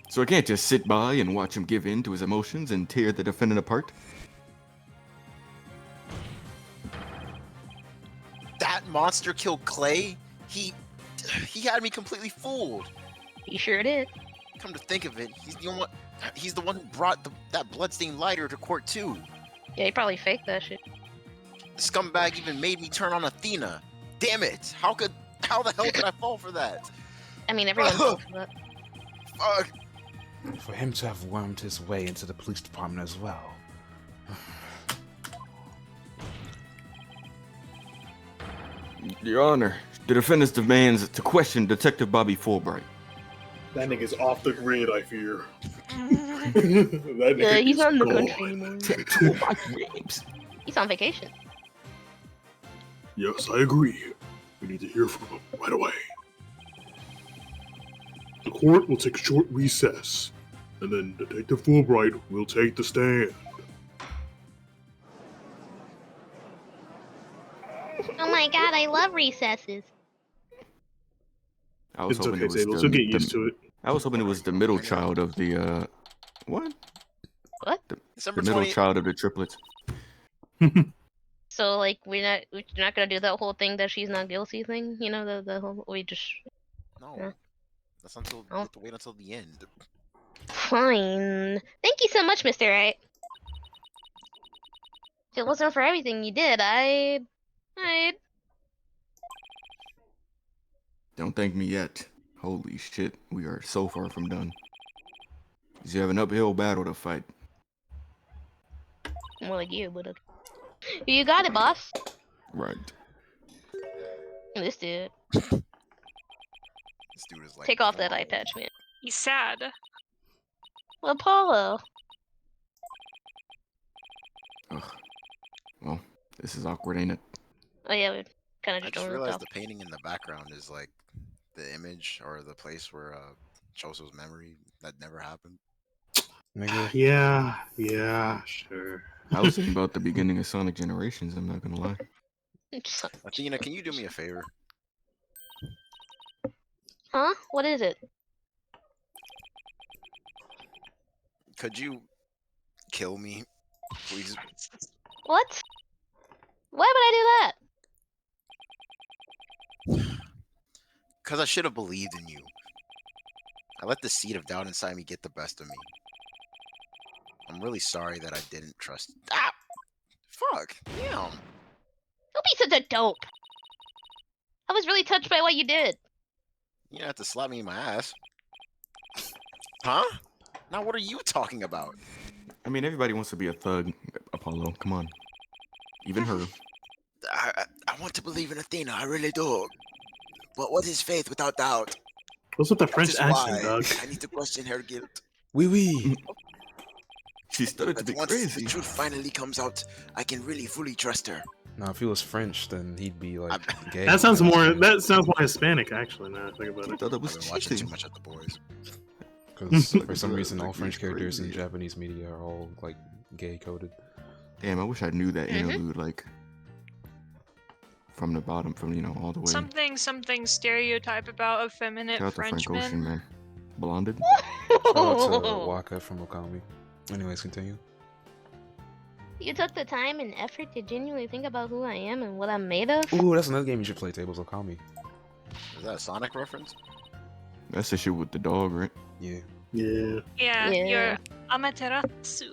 So I can't just sit by and watch him give in to his emotions and tear the defendant apart. That monster killed Clay? He had me completely fooled. He sure did. Come to think of it, he's the one who brought that bloodstained lighter to court too. Yeah, he probably faked that shit. The scumbag even made me turn on Athena. Damn it! How the hell did I fall for that? I mean, everyone falls for that. Fuck. For him to have wormed his way into the police department as well. Your Honor, the defendant demands to question Detective Bobby Fulbright. That nigga's off the grid, I fear. That Yeah, nigga he's is not in the gone. country anymore. Tattoo of my ribs. He's on vacation. Yes, I agree. We need to hear from him right away. The court will take a short recess, and then Detective Fulbright will take the stand. Oh my god, I love recesses. I was It's hoping okay, it was Tablez. You'll get used to it. I was hoping it was the middle child of the what? What? December The middle 20th. child of the triplets. So like we're not gonna do that whole thing that she's not guilty thing, you know, the whole we just No, Yeah. that's until Oh. you have to wait until the end. fine. Thank you so much, Mr. Wright. If it wasn't for everything you did, I'd... Don't thank me yet. Holy shit, we are so far from done. You have an uphill battle to fight. More like you, but okay. You got it, boss. Right. This dude. This dude is like. Take off that whoa. eye patch, man. He's sad. Apollo. Ugh. Well, this is awkward, ain't it? Oh yeah, we kind of I just just don't realized look the painting in the background is like the image or the place where Choso's memory that never happened. Nigga. Yeah, sure. I was thinking about the beginning of Sonic Generations, I'm not gonna lie. Athena, can you do me a favor? Huh? What is it? Could you kill me, please? What? Why would I do that? Because I should have believed in you. I let the seed of doubt inside me get the best of me. I'm really sorry that I didn't trust. Ah! Fuck! Damn! Don't be such a dope. I was really touched by what you did. You don't have to slap me in my ass. Huh? Now what are you talking about? I mean, everybody wants to be a thug, Apollo. Come on. Even her. I want to believe in Athena, I really do. But what is faith without doubt? What's with the That French is accent, why dog? I need to question her guilt. Wee wee. She started to But be once crazy. the truth finally comes out, I can really fully trust her. Now, if he was French, then he'd be like gay. That sounds more Hispanic, actually. Now I think about I it. thought that I've was been watching cheating. too much at the boys. Because for some Yeah, reason, all like, French he's characters in crazy. Japanese media are all like gay coded. Damn, I wish I knew that Mhm. interlude, like, from the bottom, from, you know, all the way. Something stereotype about effeminate Shout out to Frank Ocean, Frenchmen. man. Blonded? Shout out to Waka from Okami. Anyways, continue. You took the time and effort to genuinely think about who I am and what I'm made of? Ooh, that's another game you should play, Tablez Okami. Is that a Sonic reference? That's the shit with the dog, right? Yeah. Yeah. Yeah, Yeah. you're Amaterasu.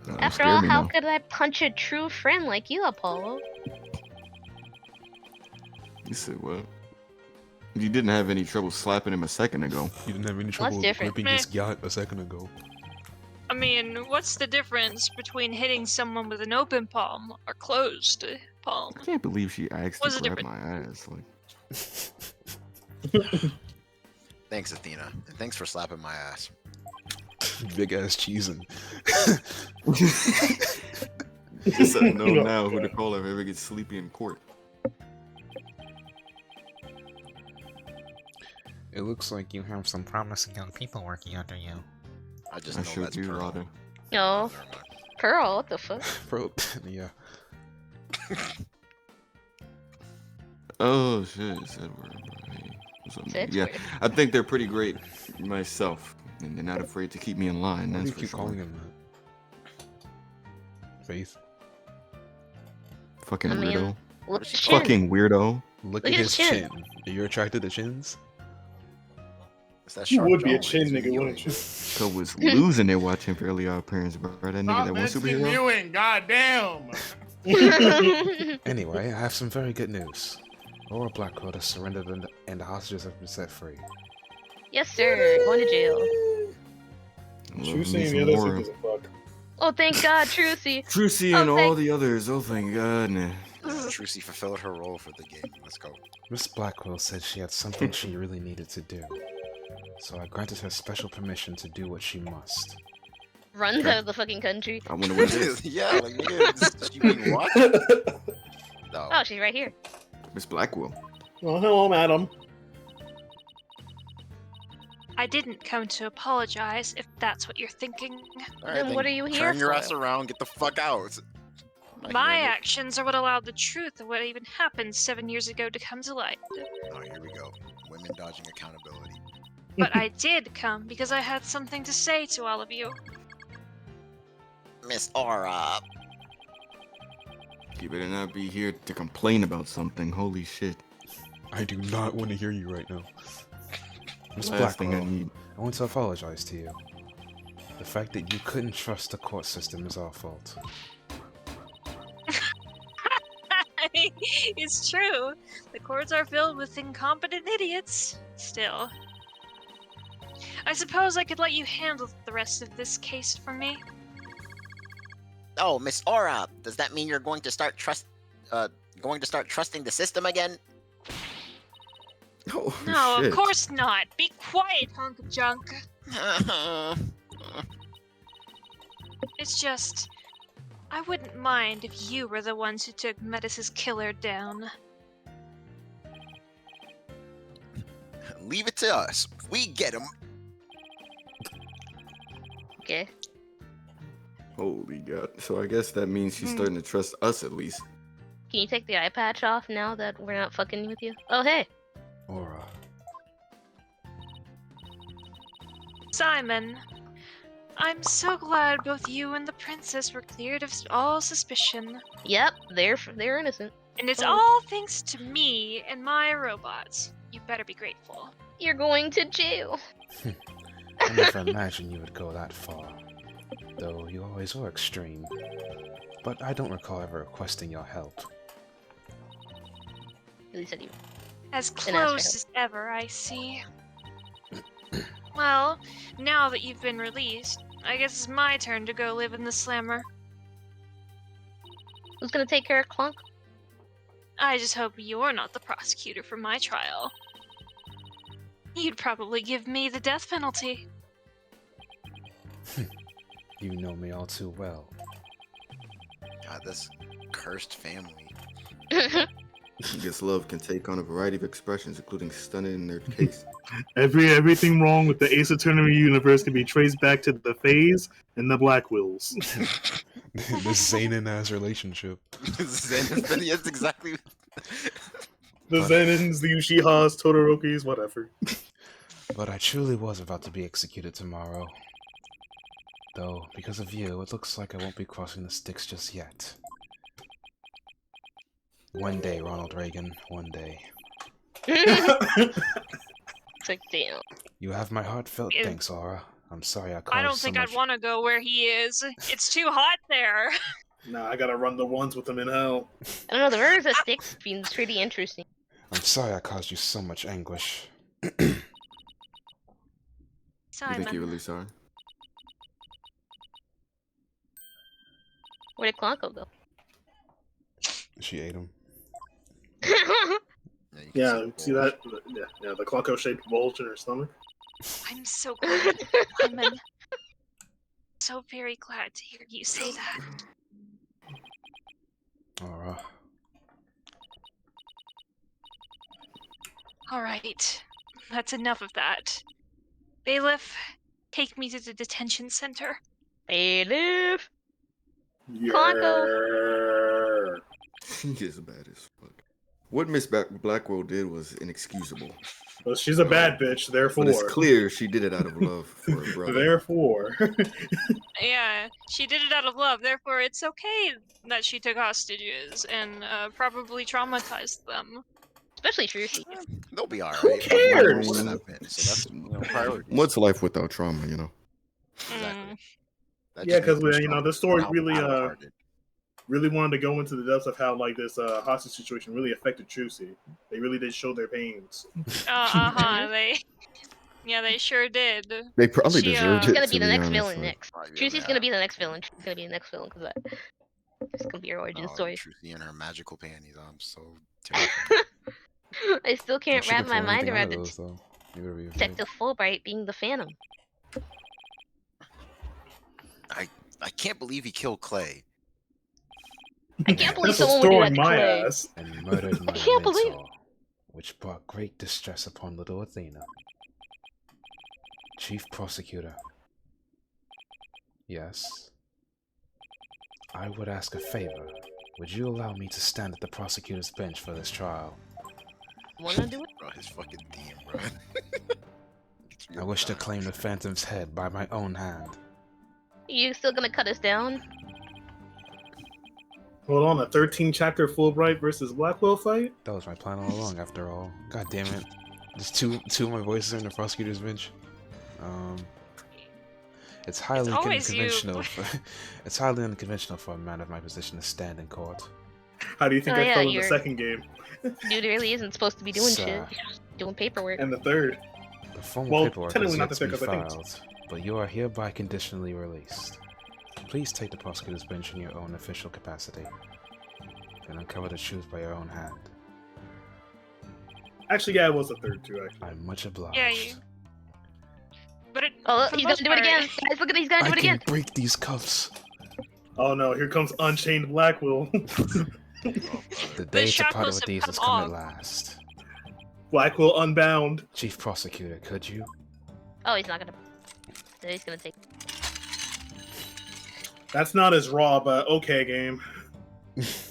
Don't After scare all, me how now. could I punch a true friend like you, Apollo? You said what? You didn't have any trouble slapping him a second ago. You didn't have any trouble different? gripping his yacht a second ago. I mean, what's the difference between hitting someone with an open palm or closed palm? I can't believe she asked What's to the grab my ass. Like, Thanks, Athena. And thanks for slapping my ass. Big ass cheesing. just I know now who to call if I ever get sleepy in court. It looks like you have some promising young people working under you. I just I know sure that's do, Pearl. Rada. No. Never mind. Pearl, what the fuck? Bro, yeah. Oh shit, it's Edward. Hey, what's up, man? It's Yeah, Edward. I think they're pretty great myself, and they're not afraid to keep me in line. Why do That's you for keep sure. calling him that? Phaith? Fucking I mean, weirdo. Look at Fuck. the chin. Fucking weirdo. Look Look at at his his chin. chin. Are you attracted to chins? It's that You sharp would be a jaw, chin man. nigga, wouldn't you? Cause was losing it watching Fairly Odd Parents, bro. That nigga that one superhero. mewing, goddamn. Anyway, I have some very good news. Laura Blackwood has surrendered and the hostages have been set free. Yes, sir. Going to jail. Love True me seeing some the other more. gives a fuck. Oh, thank God, Trucy. Trucy Oh, and all thank- the others. Oh, thank God. Nah. Trucy fulfilled her role for the game. Let's go. Miss Blackwell said she had something she really needed to do. So I granted her special permission to do what she must. Runs out of the fucking country. I wonder what it is. Yeah, like nigga, you mean what? No. Oh, she's right here. Miss Blackwell. Well, hello, madam. I didn't come to apologize, if that's what you're thinking. All Then what are you here Turn your for? ass around. Get the fuck out. I'm not My hearing it. actions are what allowed the truth of what even happened 7 years ago to come to light. Oh, here we go. Women dodging accountability. But I did come because I had something to say to all of you. Miss Aura. You better not be here to complain about something. Holy shit. I do not want to hear you right now. Miss Last thing I Blackwell, need. I want to apologize to you. The fact that you couldn't trust the court system is our fault. It's true. The courts are filled with incompetent idiots. Still. I suppose I could let you handle the rest of this case for me. Oh, Miss Aura, does that mean you're going to start trusting the system again? Oh, No, shit. of course not. Be quiet, hunk of junk. It's just, I wouldn't mind if you were the ones who took Metis' killer down. Leave it to us. We get him. Okay. Holy God. So I guess that means she's starting to trust us at least. Can you take the eye patch off now that we're not fucking with you? Oh, hey. Aura. Simon, I'm so glad both you and the princess were cleared of all suspicion. Yep, they're innocent. And it's Oh. all thanks to me and my robots. You better be grateful. You're going to jail. I never imagined you would go that far. Though you always were extreme. But I don't recall ever requesting your help. At least I do. As Then ask for close as ever, I see. Well, now that you've been released, I guess it's my turn to go live in the slammer. Who's gonna take care of Clunk? I just hope you're not the prosecutor for my trial. You'd probably give me the death penalty. You know me all too well. God, this cursed family. I guess love can take on a variety of expressions, including stunning in their case. Everything wrong with the Ace Attorney universe can be traced back to the Phaiths and the Blackwills. This Zanin-ass relationship. That's exactly. The Zenins, the Uchihas, Todorokis, whatever. But I truly was about to be executed tomorrow. Though, because of you, it looks like I won't be crossing the sticks just yet. One day, Ronald Reagan, one day. It's like, damn. You have my heartfelt Ew. thanks, Aura. I'm sorry I caused I don't so think much... I'd want to go where he is. It's too hot there. Nah, I gotta run the ones with them in hell. I don't know, the Rivers of Sticks seems pretty interesting. I'm sorry I caused you so much anguish. You think you're Simon, really sorry? Where did Clonko go? She ate him. Yeah, see that? Yeah, the Clonko-shaped bulge in her stomach. I'm so glad. Simon, so very glad to hear you say that. Aura. All right, that's enough of that. Bailiff, take me to the detention center. Bailiff! Yeah. She is bad as fuck. What Miss Blackwell did was inexcusable. Well, she's a bad bitch, therefore. But it's clear she did it out of love for her brother. Therefore. Yeah, she did it out of love, therefore it's okay that she took hostages and probably traumatized them. Especially Trucy. They'll be alright. Who cares? So that's priority. What's life without trauma, you know? Exactly. That Yeah, just makes because them you know strong. this story How really battle-hardened. really wanted to go into the depths of how like this hostage situation really affected Trucy. They really did show their pains. They sure did. They probably She, deserved She's it. gonna to be the next honest, villain like- next. Oh, yeah, Trucy's gonna be the next villain. She's gonna be the next villain because it's gonna be her origin Oh, story. Trucy and her magical panties. I'm so terrified. I still can't She wrap could my pull mind anything around out of the those, though. You better be afraid. Detective Fulbright being the Phantom. I can't believe he killed Clay. I can't believe That's someone would do that throwing to my Clay. ass. And murdered my can't believe- mentor, which brought great distress upon little Athena. Chief Prosecutor. Yes. I would ask a favor. Would you allow me to stand at the prosecutor's bench for this trial? Wanna do it? Bro, his fucking theme, bro. I wish to claim the Phantom's head by my own hand. You still gonna cut us down? Hold on, a 13-chapter Fulbright versus Blackwell fight? That was my plan all along, after all. God damn it. Just two of my voices are in the prosecutor's bench. It's highly always you. unconventional. It's highly unconventional for a man of my position to stand in court. How do you think Oh, I yeah, felt in the you're- second game? Dude really isn't supposed to be doing Sir. shit. He's just doing paperwork. And the third? The formal Well, paperwork technically has not yet the to be third, 'cause I think filed, but you are hereby conditionally released. Please take the prosecutor's bench in your own official capacity, and uncover the truth by your own hand. Actually, yeah, it was the third too. Actually, I'm much obliged. Yeah, you. But it. Oh, for the he's gonna most do it part- again. Guys, look at he's gonna do I it again. can break these cuffs. oh no, here comes Unchained Blackwell. The day to part shackles with have these has come come at off. last. Blackwell Unbound. Chief Prosecutor, could you? Oh, he's not gonna. He's gonna take. That's not as raw, but okay, game.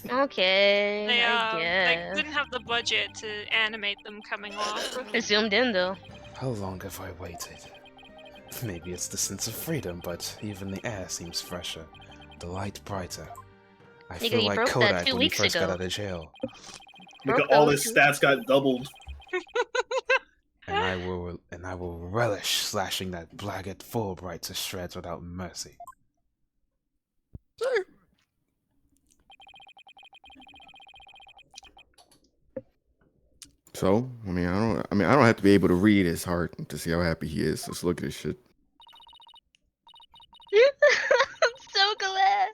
Okay, They, I they guess. didn't have the budget to animate them coming off. It's zoomed in though. How long have I waited? Maybe it's the sense of freedom, but even the air seems fresher, the light brighter. I Nigga, feel you like broke that Kodak 2 when he weeks first got ago. out of jail, Look Broke at all those his two. stats got doubled. and I will relish slashing that blackguard Fulbright to shreds without mercy. So, I mean, I don't have to be able to read his heart to see how happy he is. Let's look at this shit. I'm so glad.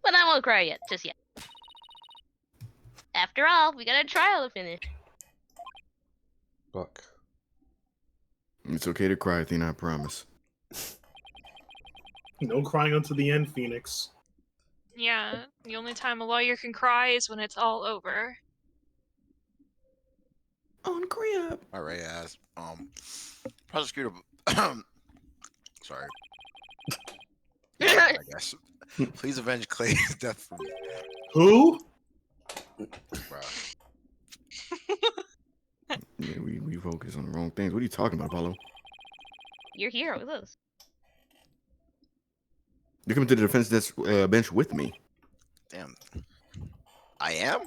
But I won't cry yet, just yet. After all, we got a trial to finish. Look, It's okay to cry, Athena, I promise. No crying until the end, Phoenix. Yeah, the only time a lawyer can cry is when it's all over. On crib. All right, ass. Prosecutor. Sorry, I guess. Please avenge Clay's death for me, Who? bruh. Yeah, we focus on the wrong things. What are you talking about, Apollo? You're here with us. You're coming to the defense desk bench with me. Damn. I am?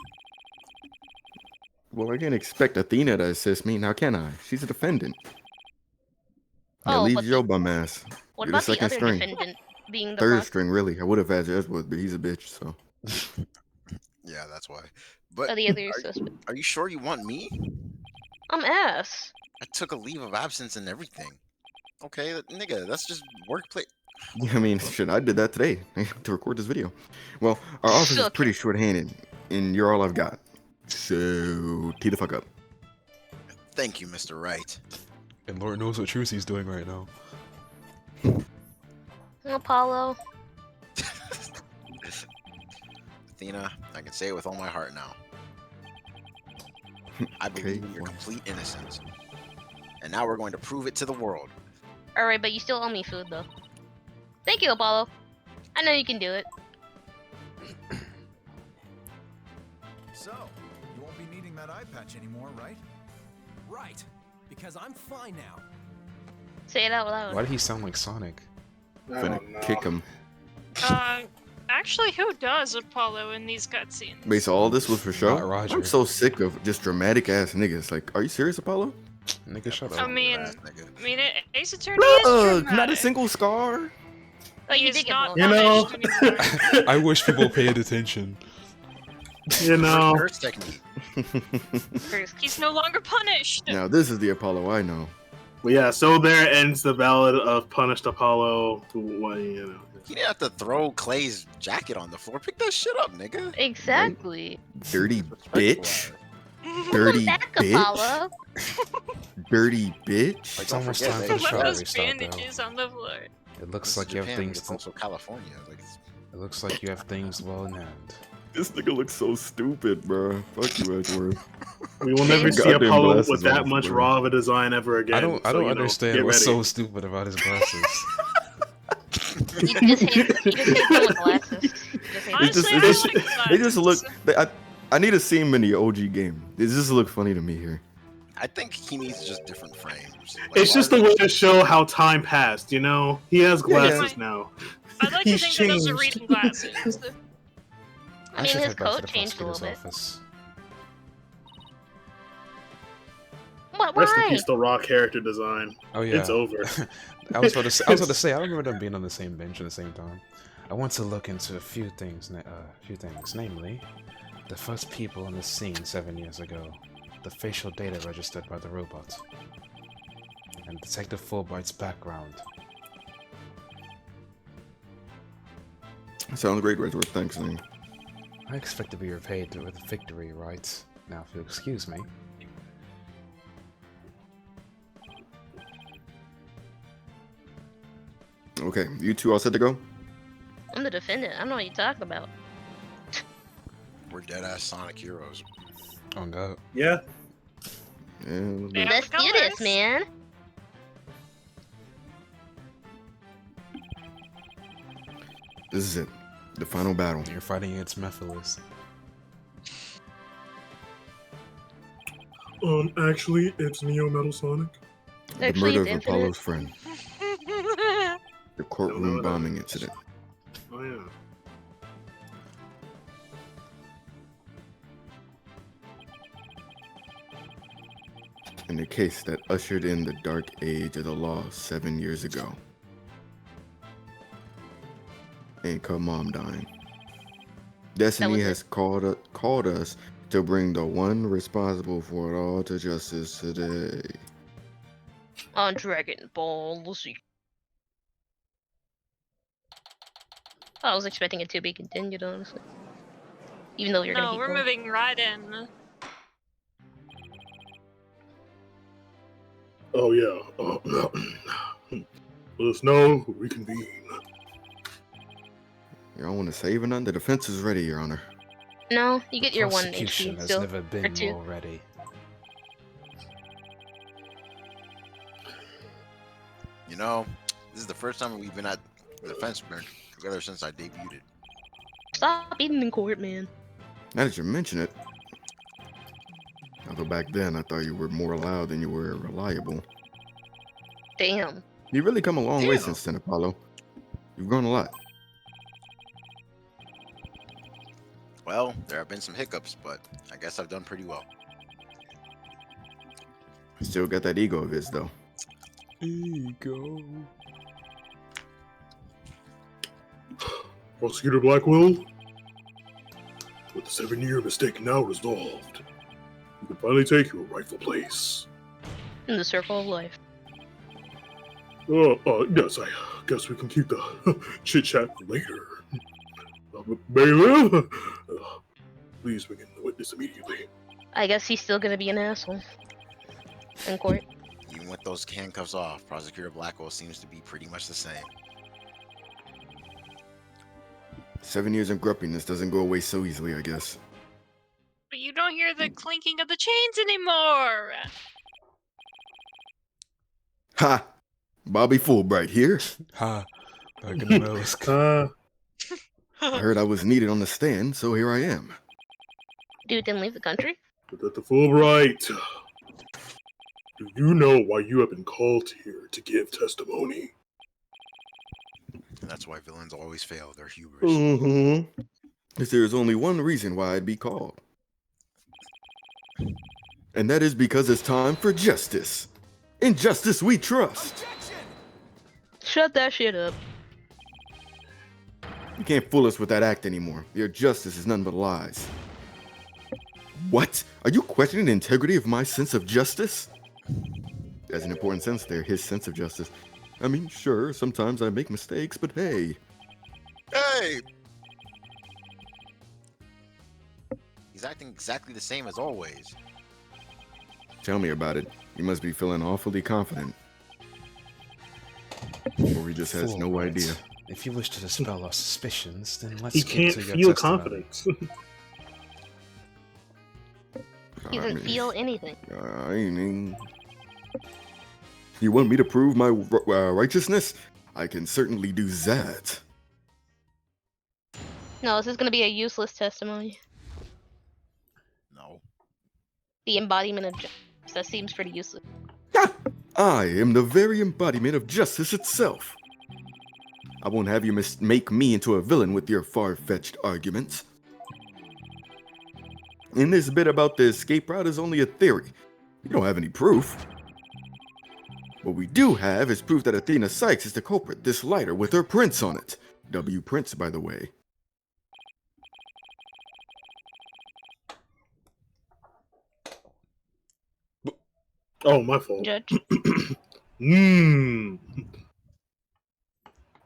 Well, I can't expect Athena to assist me, now can I? She's a defendant. That Oh, leaves but your bum ass. What You're the about the second other string. defendant being the Third prosecutor? string, really. I would have had Jeswood, but he's a bitch, so. Yeah, that's why. But Oh, the other are, suspect. are you sure you want me? I'm ass. I took a leave of absence and everything. Okay, nigga, that's just workplace. I mean, shit, I did that today to record this video. Well, our office is Okay. pretty short-handed, and you're all I've got. So, tee the fuck up. Thank you, Mr. Wright. and Lord knows what Trucy's doing right now. Apollo. Athena, I can say it with all my heart now. I believe in your well. complete innocence. And now we're going to prove it to the world. Alright, but you still owe me food, though. Thank you, Apollo. I know you can do it. So, you won't be needing that eye patch anymore, right? Right, because I'm fine now. Say it out loud. Why did he sound like Sonic? I Finna don't know. kick him. Actually, who does Apollo in these cutscenes? Wait, so all this was for show? Not Roger. I'm so sick of just dramatic ass niggas. Like, are you serious, Apollo? Nigga, shut I up. mean, Ass nigga. Ace Attorney is Look, not a dramatic. single scar. But He you is did get not blown. You know- punished anymore. I wish people paid attention. You know, Curse technique. First. He's no longer punished. Now this is the Apollo I know. but yeah. So there ends the ballad of punished Apollo. What you know? He didn't have to throw Clay's jacket on the floor. Pick that shit up, nigga. Exactly. Dirty Respectful bitch. ass. Dirty Back, bitch. Apollo. Dirty bitch. Like, It's don't almost forget time that for the it's- show Let to those restart, though. bandages on the floor. It looks this like is you have Japan, but things. it's also California. Like, it's- It looks like you have things well in hand. This nigga looks so stupid, bro. Fuck you, Edgeworth. We will never see Goddamn Apollo glasses with that on, much bro. raw of a design ever again. I don't so, you know, understand get what's ready. so stupid about his glasses. You just hate them with glasses. You just hate It's them. just, Honestly, it I just, like they just look. glasses. I need to see him in the OG game. It just look funny to me here. I think he needs just different frames. Like, It's just a why- way to show how time passed. You know, he has glasses Yeah. now. I'd like to He's think that those are changed. reading glasses. I mean, should his head back to coat the changed a little prosecutor's bit. office. What? Rest in Why? peace, the raw character design. Oh yeah. It's over. I was about to say. I don't remember them being on the same bench at the same time. I want to look into a few things, namely, the first people on the scene 7 years ago, the facial data registered by the robot, and Detective Fulbright's background. Sounds great, Redworth. Thanks, man. I expect to be repaid with victory, right? Now, if you'll excuse me. Okay, you two all set to go? I'm the defendant. I don't know what you're talking about. We're dead-ass Sonic heroes. Oh no. Yeah. Yeah, let's do Yeah. it. Let's do this, man. This is it. The final battle. You're fighting against Mephiles. Actually, it's Neo Metal Sonic. The Actually, murder it's of infinite. Apollo's friend. The courtroom No. bombing incident. Oh yeah. In the case that ushered in the dark age of the law 7 years ago. And Mom dying. Destiny was has called us to bring the one responsible for it all to justice today. On Dragon Ball Z. I was expecting it to be continued, honestly. Even though you're gonna No, keep we're going. moving right in. Oh yeah. Let us know. Reconvene. Y'all want to save or none? The defense is ready, Your Honor. No, you get your 1 Prosecution HP has still. never Or been 2. more ready. You know, this is the first time we've been at the defense together since I debuted it. Stop eating in court, man. Now that you mention it. Although back then I thought you were more loud than you were reliable. Damn. You've really come a long way Damn. since then, Apollo. You've grown a lot. Well, there have been some hiccups, but I guess I've done pretty well. Still got that ego of his, though. Ego. Prosecutor Blackwell, with the 7-year mistake now resolved, you can finally take your rightful place. In the circle of life. Yes, I guess we can keep the chit-chat for later. Bailiff, please begin the witness immediately. I guess he's still gonna be an asshole. In court. Even with those handcuffs off, Prosecutor Blackwell seems to be pretty much the same. 7 years of grumpiness doesn't go away so easily, I guess. But you don't hear the clinking of the chains anymore. Ha! Bobby Fulbright here. Ha. Back in the nose. I heard I was needed on the stand, so here I am. Dude didn't leave the country? But at the Fulbright, do you know why you have been called here to give testimony? And that's why villains always fail. They're hubris. Mm-hmm. Because there's only one reason why I'd be called. And that is because it's time for justice. In justice we trust. Objection! Shut that shit up. You can't fool us with that act anymore. Your justice is none but lies. What? Are you questioning the integrity of my sense of justice? There's an important sense there, his sense of justice. I mean, sure, sometimes I make mistakes, but hey. Hey! He's acting exactly the same as always. Tell me about it. You must be feeling awfully confident. Or he just has no Fulbright, idea. If you wish to dispel our suspicions, then let's He get can't to your feel testimony. confidence. He doesn't I mean, feel anything. I mean, you want me to prove my righteousness? I can certainly do that. No, this is gonna be a useless testimony. No. The embodiment of justice. That seems pretty useless. I am the very embodiment of justice itself. I won't have you make me into a villain with your far-fetched arguments. And this bit about the escape route is only a theory. You don't have any proof. What we do have is proof that Athena Sykes is the culprit, this lighter with her prints on it. W. Prince, by the way. Oh, my fault. Judge.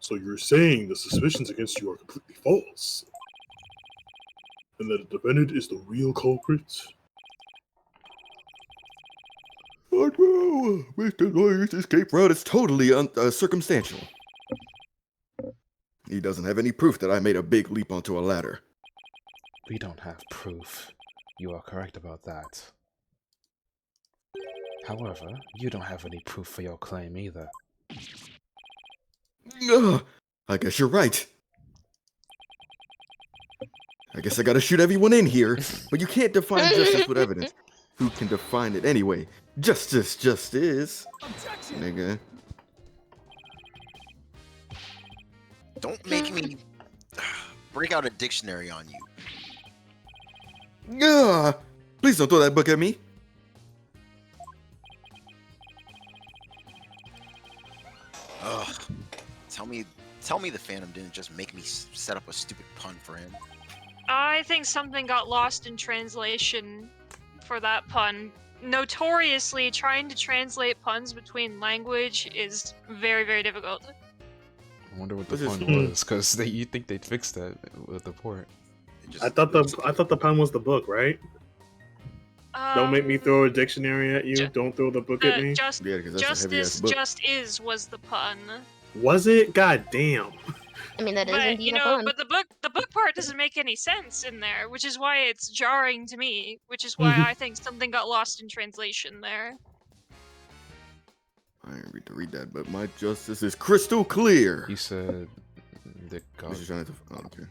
So you're saying the suspicions against you are completely false? And that the defendant is the real culprit? But, well, Mr. Lawyer's escape route is totally circumstantial. He doesn't have any proof that I made a big leap onto a ladder. We don't have proof. You are correct about that. However, you don't have any proof for your claim either. I guess you're right. I guess I gotta shoot everyone in here, but you can't define justice with evidence. Who can define it anyway? Justice just is. Nigga. Don't make me break out a dictionary on you. Please don't throw that book at me. Ugh. Tell me the Phantom didn't just make me set up a stupid pun for him. I think something got lost in translation for that pun. Notoriously, trying to translate puns between language is very, very difficult. I wonder what the pun was, because you think they'd fix that with the port. I thought the pun was the book, right? Don't make me throw a dictionary at you. Don't throw the book at me. Justice just is was the pun. Was it? God damn. I mean, that is But indeed a pun. but the book part doesn't make any sense in there, which is why it's jarring to me. Which is why I think something got lost in translation there. I didn't read to read that, but my justice is crystal clear. You said the God. Okay.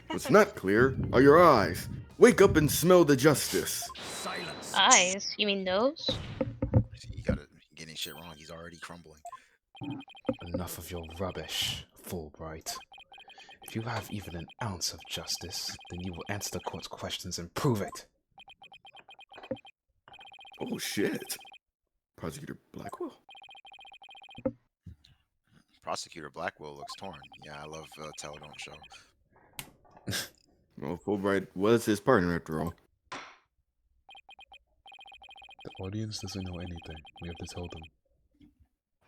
What's not clear are your eyes. Wake up and smell the justice. Silence. Eyes? You mean nose? You gotta getting shit wrong. He's already crumbling. Enough of your rubbish, Fulbright. If you have even an ounce of justice, then you will answer the court's questions and prove it. Oh shit. Prosecutor Blackwell. Prosecutor Blackwell looks torn. Yeah, I love Tell Don't Show. Well, Fulbright was his partner after all. The audience doesn't know anything. We have to tell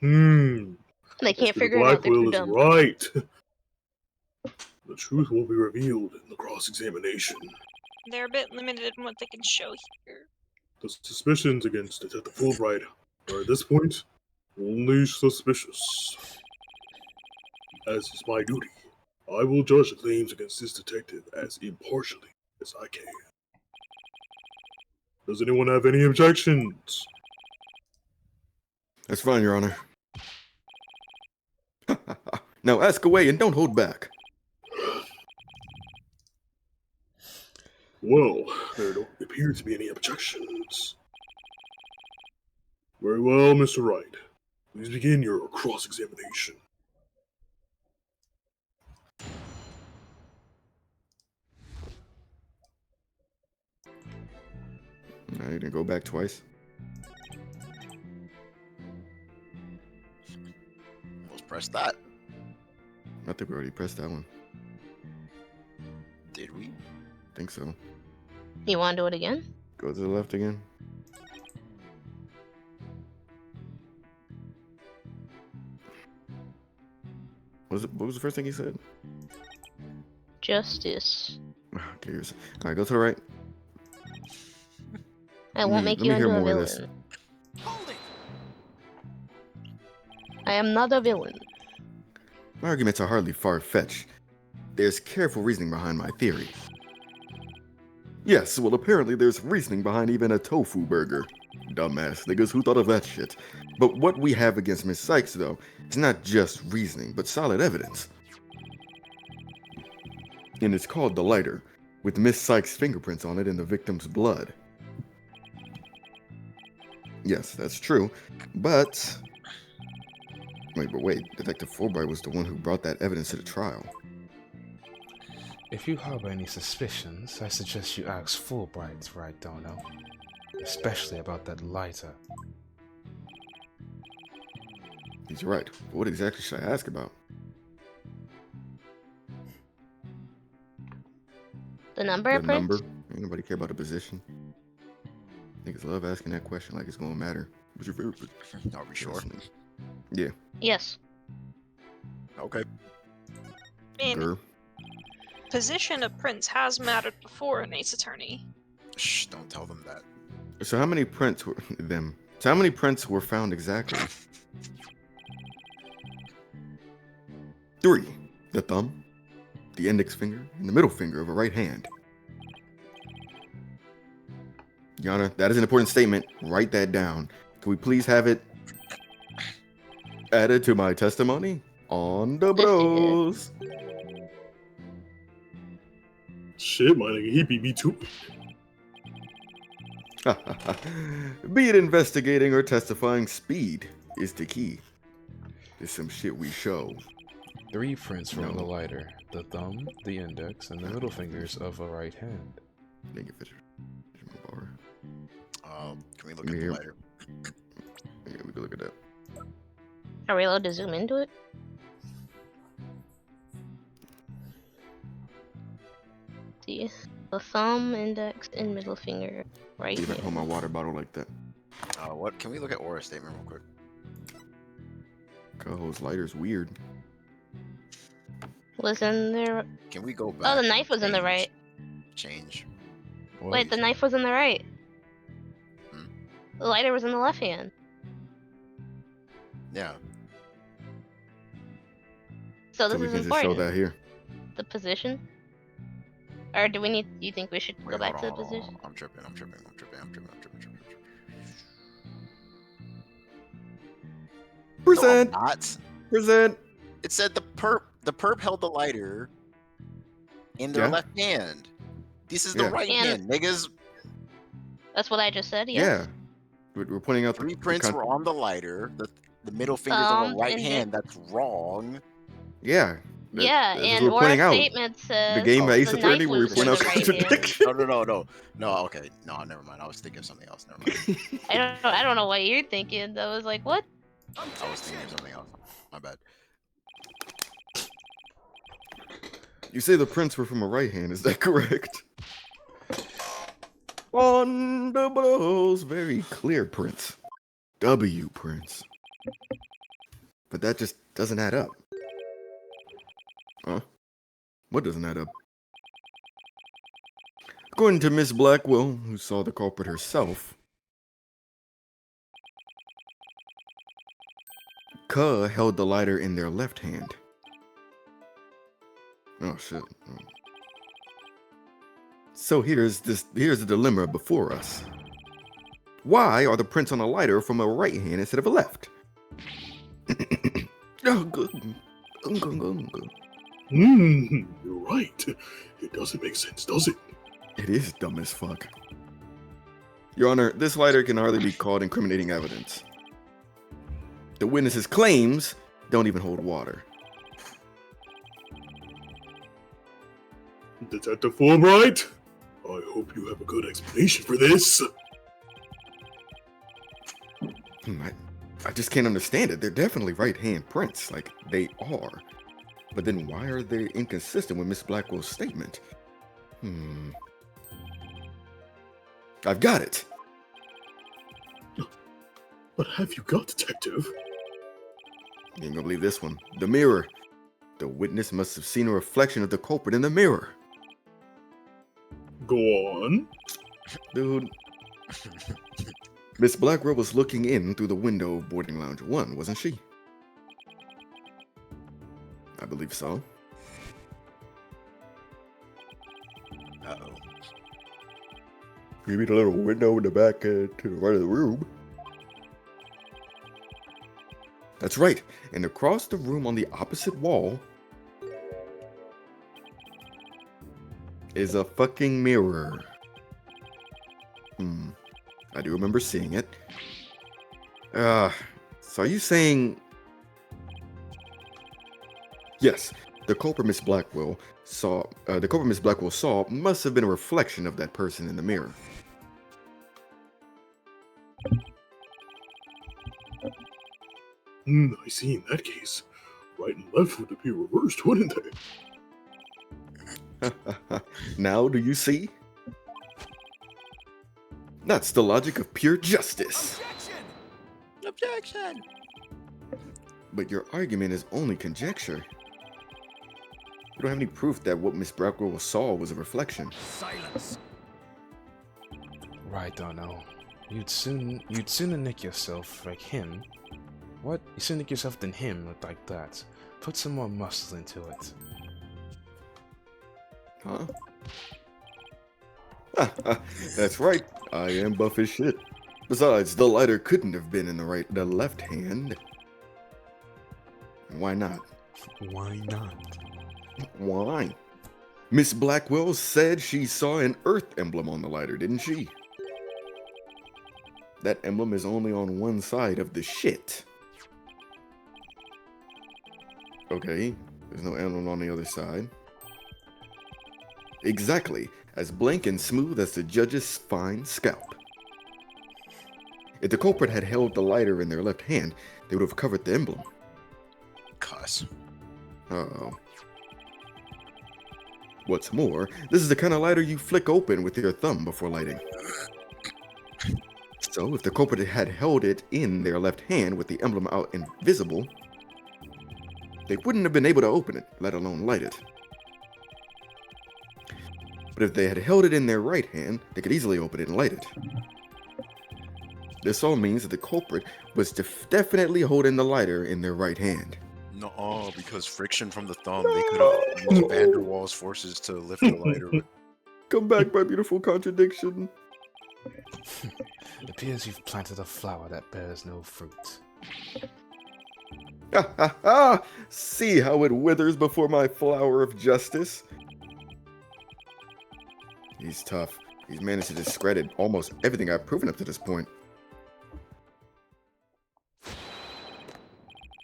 them. They can't Mr. figure it out. They're Blackwell too is dumb. right. The truth will be revealed in the cross-examination. They're a bit limited in what they can show here. The suspicions against Detective Fulbright are at this point only suspicious. As is my duty, I will judge the claims against this detective as impartially as I can. Does anyone have any objections? That's fine, Your Honor. Now ask away and don't hold back. Well, there don't appear to be any objections. Very well, Mr. Wright. Please begin your cross-examination. Now you didn't go back twice. Let's press that. I think we already pressed that one. Did we? Think so. You want to do it again? Go to the left again. What was the first thing he said? Justice. Okay, alright, go to the right. I won't make let you me hear into a more of this. villain. Hold it. I am not a villain. My arguments are hardly far-fetched. There's careful reasoning behind my theory. Yes, well apparently there's reasoning behind even a tofu burger. Dumbass niggas, who thought of that shit? But what we have against Miss Sykes, though, is not just reasoning, but solid evidence. And it's called the lighter, with Miss Sykes' fingerprints on it and the victim's blood. Yes, that's true, but... Wait, Detective Fulbright was the one who brought that evidence to the trial. If you harbor any suspicions, I suggest you ask Fulbright, right, Dono? Especially about that lighter. He's right. But what exactly should I ask about? The number, The Prince? number? Ain't nobody care about the position. Niggas love asking that question like it's gonna matter. What's your favorite position? Are we sure? Yeah. Yes. Okay. I mean, Grr. position of prince has mattered before in Ace Attorney. Shh, don't tell them that. So how many prints were them? So how many prints were found exactly? 3. The thumb, the index finger, and the middle finger of a right hand. Your Honor, that is an important statement. Write that down. Can we please have it added to my testimony on the bros? Shit, my nigga, he beat me too. Be it investigating or testifying, speed is the key. There's some shit we show. 3 prints from No. the lighter, the thumb, the index, and the middle fingers of a right hand. Nigga, Fisher. Can we look at the Here. lighter? Yeah, we can look at that. Are we allowed to zoom into it? See, the thumb, index, and middle finger, right Even hold hand. my water bottle like that. What? Can we look at Aura statement real quick? Coho's lighter's weird. Was in there. Can we go back? Oh, the and knife was in the change- right. Change. Wait, the knife was in the right. Hmm? The lighter was in the left hand. Yeah. So So this we is can just show important. that here. The position. Or do we need? Do you think we should go Wait, back to hold the on, hold on, position? hold on. I'm tripping. Present! No, I'm not. Present! It said the perp held the lighter in their Yeah. left hand. This is the Yeah. right And- hand, niggas. That's what I just said. Yeah. Yes. We're pointing out 3 the prints con- were on the lighter. The middle fingers of Thumb, the right index. hand. That's wrong. Yeah. Yeah, that's and what we're Aura's pointing out. statement says The game Oh, Ace the Attorney knife where we was point in out the right hand. contradiction. No. Okay. No, never mind. I was thinking of something else. Never mind. I don't know what you're thinking. I was like, what? I was thinking of something else. My bad. You say the prints were from a right hand, is that correct? On the bros, very clear prints. W prints. But that just doesn't add up. Huh? What doesn't add up? According to Miss Blackwell, who saw the culprit herself, Ka held the lighter in their left hand. Oh shit. So here's the dilemma before us. Why are the prints on a lighter from a right hand instead of a left? You're right. It doesn't make sense, does it? It is dumb as fuck. Your Honor, this lighter can hardly be called incriminating evidence. The witness's claims don't even hold water. Detective Fulbright, I hope you have a good explanation for this. I just can't understand it. They're definitely right-hand prints, like they are. But then why are they inconsistent with Miss Blackwell's statement? I've got it. What have you got, Detective? You ain't gonna believe this one. The mirror. The witness must have seen a reflection of the culprit in the mirror. Go on. Dude. Miss Blackwell was looking in through the window of boarding lounge 1, wasn't she? I believe so. Uh-oh. Maybe the little window in the back to the right of the room. That's right. And across the room on the opposite wall is a fucking mirror. I do remember seeing it. So are you saying... Yes, the culprit Miss Blackwell saw must have been a reflection of that person in the mirror. I see. In that case, right and left would be reversed, wouldn't they? Now do you see? That's the logic of pure justice. Objection! Objection! But your argument is only conjecture. You don't have any proof that what Miss Brackwell saw was a reflection. Silence. Right, Darno. You'd sooner nick yourself like him. What? You sooner nick yourself than him like that. Put some more muscle into it. Huh? That's right. I am buff as shit. Besides, the lighter couldn't have been in the left hand. Why not? Why not? Why? Miss Blackwell said she saw an Earth emblem on the lighter, didn't she? That emblem is only on one side of the shit. Okay, there's no emblem on the other side. Exactly, as blank and smooth as the judge's fine scalp. If the culprit had held the lighter in their left hand, they would have covered the emblem. Cuss. Uh-oh. What's more, this is the kind of lighter you flick open with your thumb before lighting. So, if the culprit had held it in their left hand with the emblem out and visible, they wouldn't have been able to open it, let alone light it. But if they had held it in their right hand, they could easily open it and light it. This all means that the culprit was definitely holding the lighter in their right hand. No, because friction from the thumb, they could have used Van der Waals forces to lift the lighter. Come back, my beautiful contradiction. It appears you've planted a flower that bears no fruit. Ha ha ha! See how it withers before my flower of justice. He's tough. He's managed to discredit almost everything I've proven up to this point.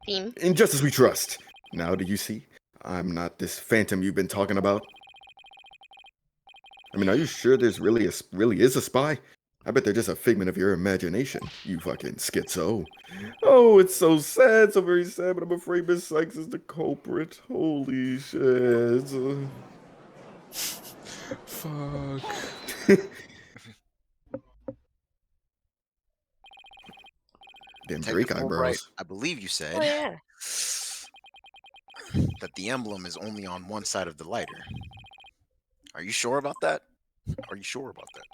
Team. In justice we trust. Now do you see? I'm not this phantom you've been talking about. I mean, are you sure there's really is a spy? I bet they're just a figment of your imagination, you fucking schizo. Oh, it's so sad, so very sad, but I'm afraid Miss Sykes is the culprit. Holy shit. Fuck. Damn Detective Drake Fulbright, eyebrows. I believe you said Oh yeah. that the emblem is only on one side of the lighter. Are you sure about that? Are you sure about that?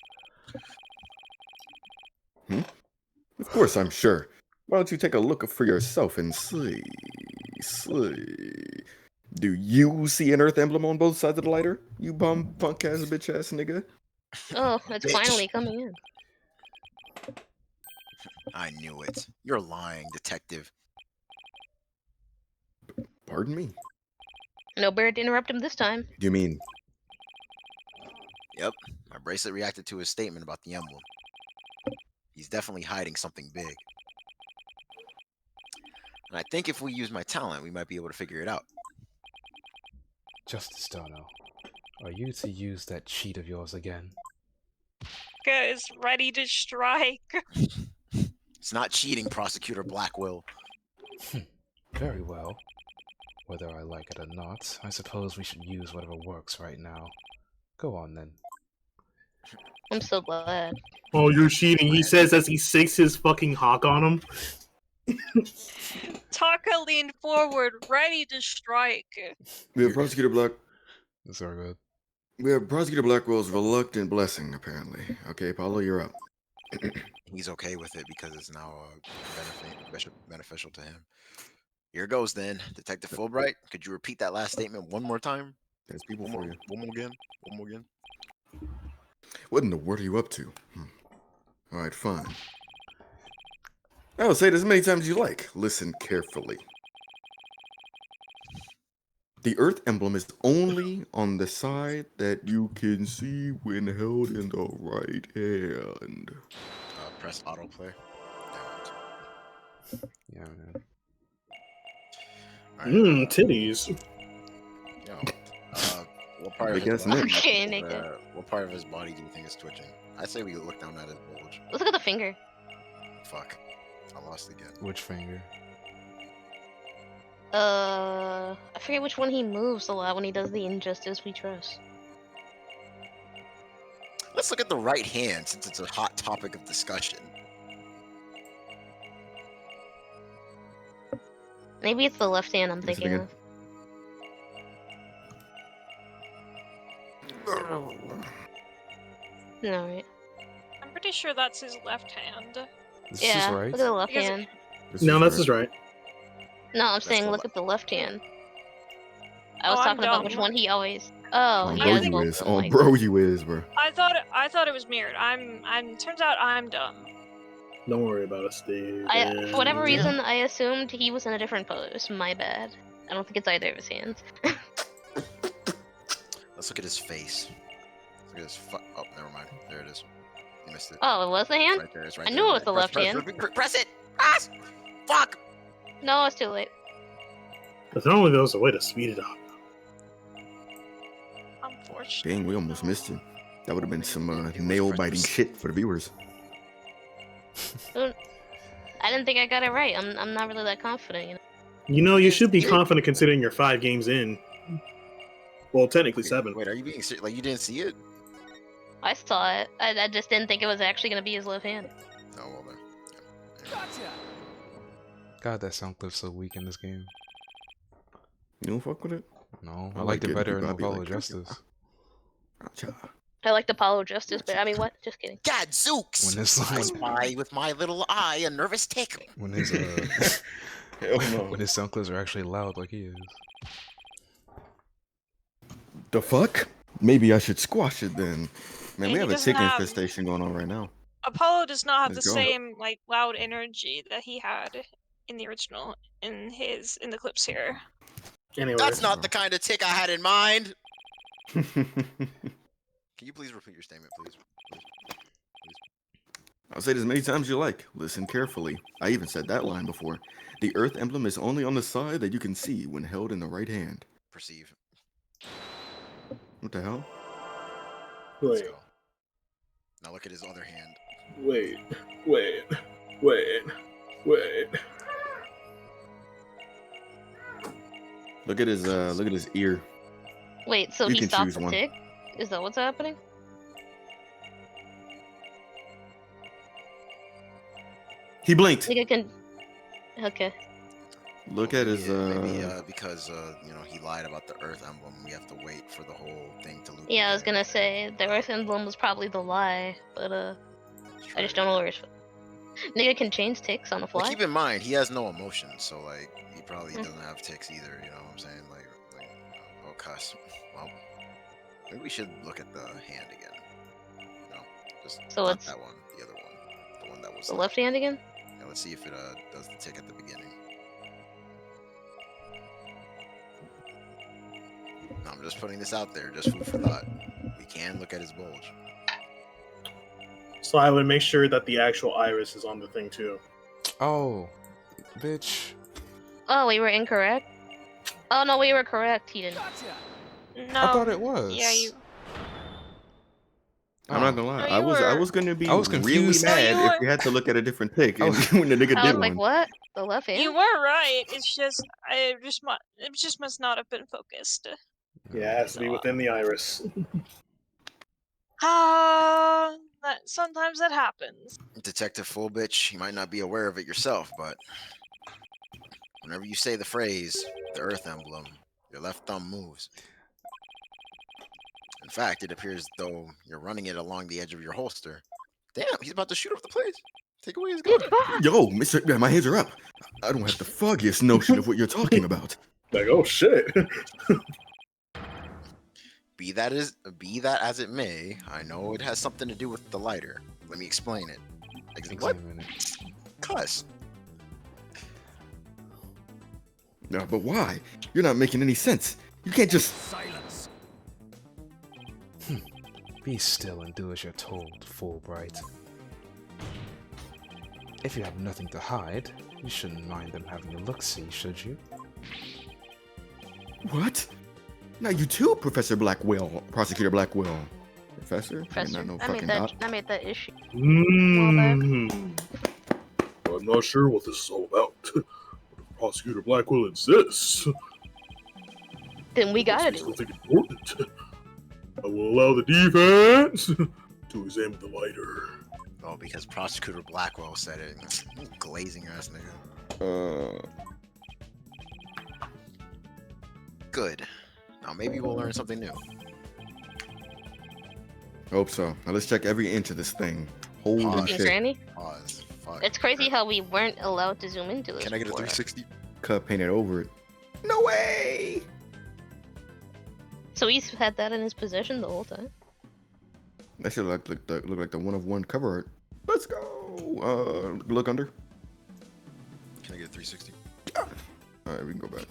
Of course I'm sure. Why don't you take a look for yourself and see? Do you see an Earth emblem on both sides of the lighter? You bum punk ass bitch ass nigga? Oh, it's Bitch. finally coming in. I knew it. You're lying, detective. Pardon me? No bird to interrupt him this time. You mean Yep, my bracelet reacted to his statement about the emblem. He's definitely hiding something big. And I think if we use my talent, we might be able to figure it out. Justice Darno, are you to use that cheat of yours again? Is ready to strike. It's not cheating, Prosecutor Blackwell. Very well. Whether I like it or not, I suppose we should use whatever works right now. Go on then. I'm so glad. Oh, you're cheating. He says as he sinks his fucking hawk on him. Taka leaned forward, ready to strike. we have Prosecutor Sorry, good. We have Prosecutor Blackwell's reluctant blessing, apparently. Okay, Paulo, you're up. He's okay with it because it's now beneficial to him. Here goes then. Detective Fulbright, could you repeat that last statement one more time? There's people for you. One more again. One more again. What in the world are you up to? Alright, fine. I'll say it as many times as you like. Listen carefully. The Earth emblem is only on the side that you can see when held in the right hand. Press autoplay. Yeah, man. Titties. Yo, what part of Big his ass body? neck. Okay, nigga. What part of his body do you think is twitching? I say we look down at his bulge. Let's look at the finger. Fuck, I lost again. Which finger? I forget which one he moves a lot when he does the Injustice We Trust. Let's look at the right hand since it's a hot topic of discussion. Maybe it's the left hand I'm Is it thinking again? of. No, right? I'm pretty sure that's his left hand. This Yeah, is right. look at the left Because- hand. This No, is that's right. just right. No, I'm That's saying the look le- at the left hand. I was Oh, I'm talking about which dumb. one he always. Oh, On he I bro has think- you both is. of them, On like- bro you is, bro. I thought it was mirrored. Turns out I'm dumb. Don't worry about it, Steve. For whatever reason, I assumed he was in a different pose. My bad. I don't think it's either of his hands. Let's look at his face. Look at his oh, never mind. There it is. You missed it. Oh, it was the hand? Right there. It's right I there. knew it was the Press- left press- hand. Press it! Ah! Fuck! No, it's too late. If only there was a way to speed it up. Unfortunately. Dang, we almost missed it. That would have been some It was nail-biting Frens. shit for the viewers. I didn't think I got it right. I'm not really that confident, you know. You know, you should be confident considering you're 5 games in. Well, technically 7. Wait, are you being serious? Like, you didn't see it? I saw it. I just didn't think it was actually gonna be his left hand. Oh, well then. Gotcha. God, that sound clip's so weak in this game. You don't fuck with it? No, I I like liked it it. better in People be Apollo like, Justice. Gotcha. I liked Apollo Justice, but I mean, what? Just kidding. God, Zooks! When this- I spy with my little eye a nervous tick. When his Hell no. when his sound clips are actually loud like he is. The fuck? Maybe I should squash it then. Man, Yeah, we he have a doesn't tick have- infestation going on right now. Apollo does not have Let's the go. same like loud energy that he had in the original in the clips here. Anyway, That's not the kind of tick I had in mind. Can you please repeat your statement, please? I'll say it as many times as you like. Listen carefully. I even said that line before. The Earth emblem is only on the side that you can see when held in the right hand. Perceive. What the hell? Let's wait, go. Now look at his other hand. wait. Look at his ear. Wait, so You he can stopped choose the one. tick? Is that what's happening? He blinked. Think I can. Okay. Look at his Maybe because you know, he lied about the Earth emblem. We have to wait for the whole thing to loop. Yeah, I was again. gonna say the Earth emblem was probably the lie, but I just don't know where it's. Nigga can change ticks on the Well, fly. keep in mind, he has no emotions, so like he probably doesn't have ticks either. You know what I'm saying? Like oh cuss. Well, maybe we should look at the hand again. No, just So not it's- that one, the other one, the one that was The left hand again? Yeah, let's see if it does the tick at the beginning. No, I'm just putting this out there, just food for thought. We can look at his bulge. So I would make sure that the actual iris is on the thing too. Oh, bitch. Oh, we were incorrect. Oh no, we were correct. He didn't. Gotcha. No. I thought it was. Yeah, you. I'm not gonna lie. No, I you I were- was gonna be I was really confused. No, mad you if were- we had to look at a different tick I and was- when the nigga I did was like, one. what? The left hand? You were right. It's just it just must not have been focused. Yeah, it has to be within the iris. Sometimes that happens. Detective Full Bitch, you might not be aware of it yourself, but whenever you say the phrase, the Earth emblem, your left thumb moves. In fact, it appears though you're running it along the edge of your holster. Damn, he's about to shoot off the place. Take away his gun. Yo, Mister, my hands are up. I don't have the foggiest notion of what you're talking about. Like, oh shit. Be that as it may, I know it has something to do with the lighter. Let me explain it. What? Examine it. Cuss. No, but why? You're not making any sense. You can't just. Silence. Be still and do as you're told, Fulbright. If you have nothing to hide, you shouldn't mind them having a look-see, should you? What? Now you too, Professor Blackwell, Prosecutor Blackwell. Professor? I Professor, did not know I made fucking that. dot. I made that issue. I'm not sure what this is all about. Prosecutor Blackwell insists, Then we gotta it's do it. something important. I will allow the defense to examine the lighter. Oh, because Prosecutor Blackwell said it. You glazing ass nigga. Good. Now maybe we'll learn something new. Hope so. Now let's check every inch of this thing. Holy Pause. Mr. shit. Randy, Pause. Fuck. it's crazy how we weren't allowed to zoom into this. Can I get a before. 360? Cut painted over it. No way! So he's had that in his possession the whole time. That should look like the one of one cover art. Let's go. Look under. Can I get a 360? All right, we can go back.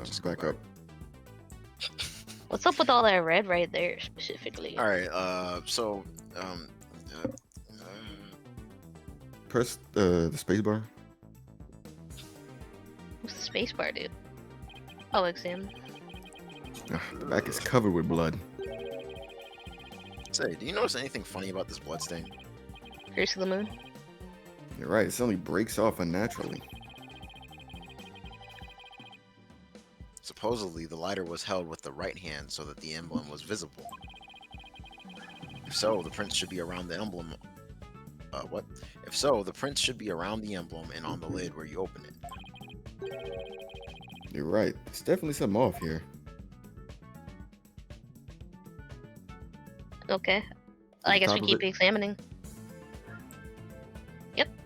Just go Back back. up. What's up with all that red right there specifically? All right. Press the space bar. What's the space bar do? Oh, examine. The back is covered with blood. Say, do you notice anything funny about this blood stain? Curse of the moon. You're right. It suddenly breaks off unnaturally. Supposedly, the lighter was held with the right hand so that the emblem was visible. If so, the prints should be around the emblem. What? If so, the prints should be around the emblem and on the lid where you open it. You're right. There's definitely something off here. Okay. I guess we Top of keep it. examining.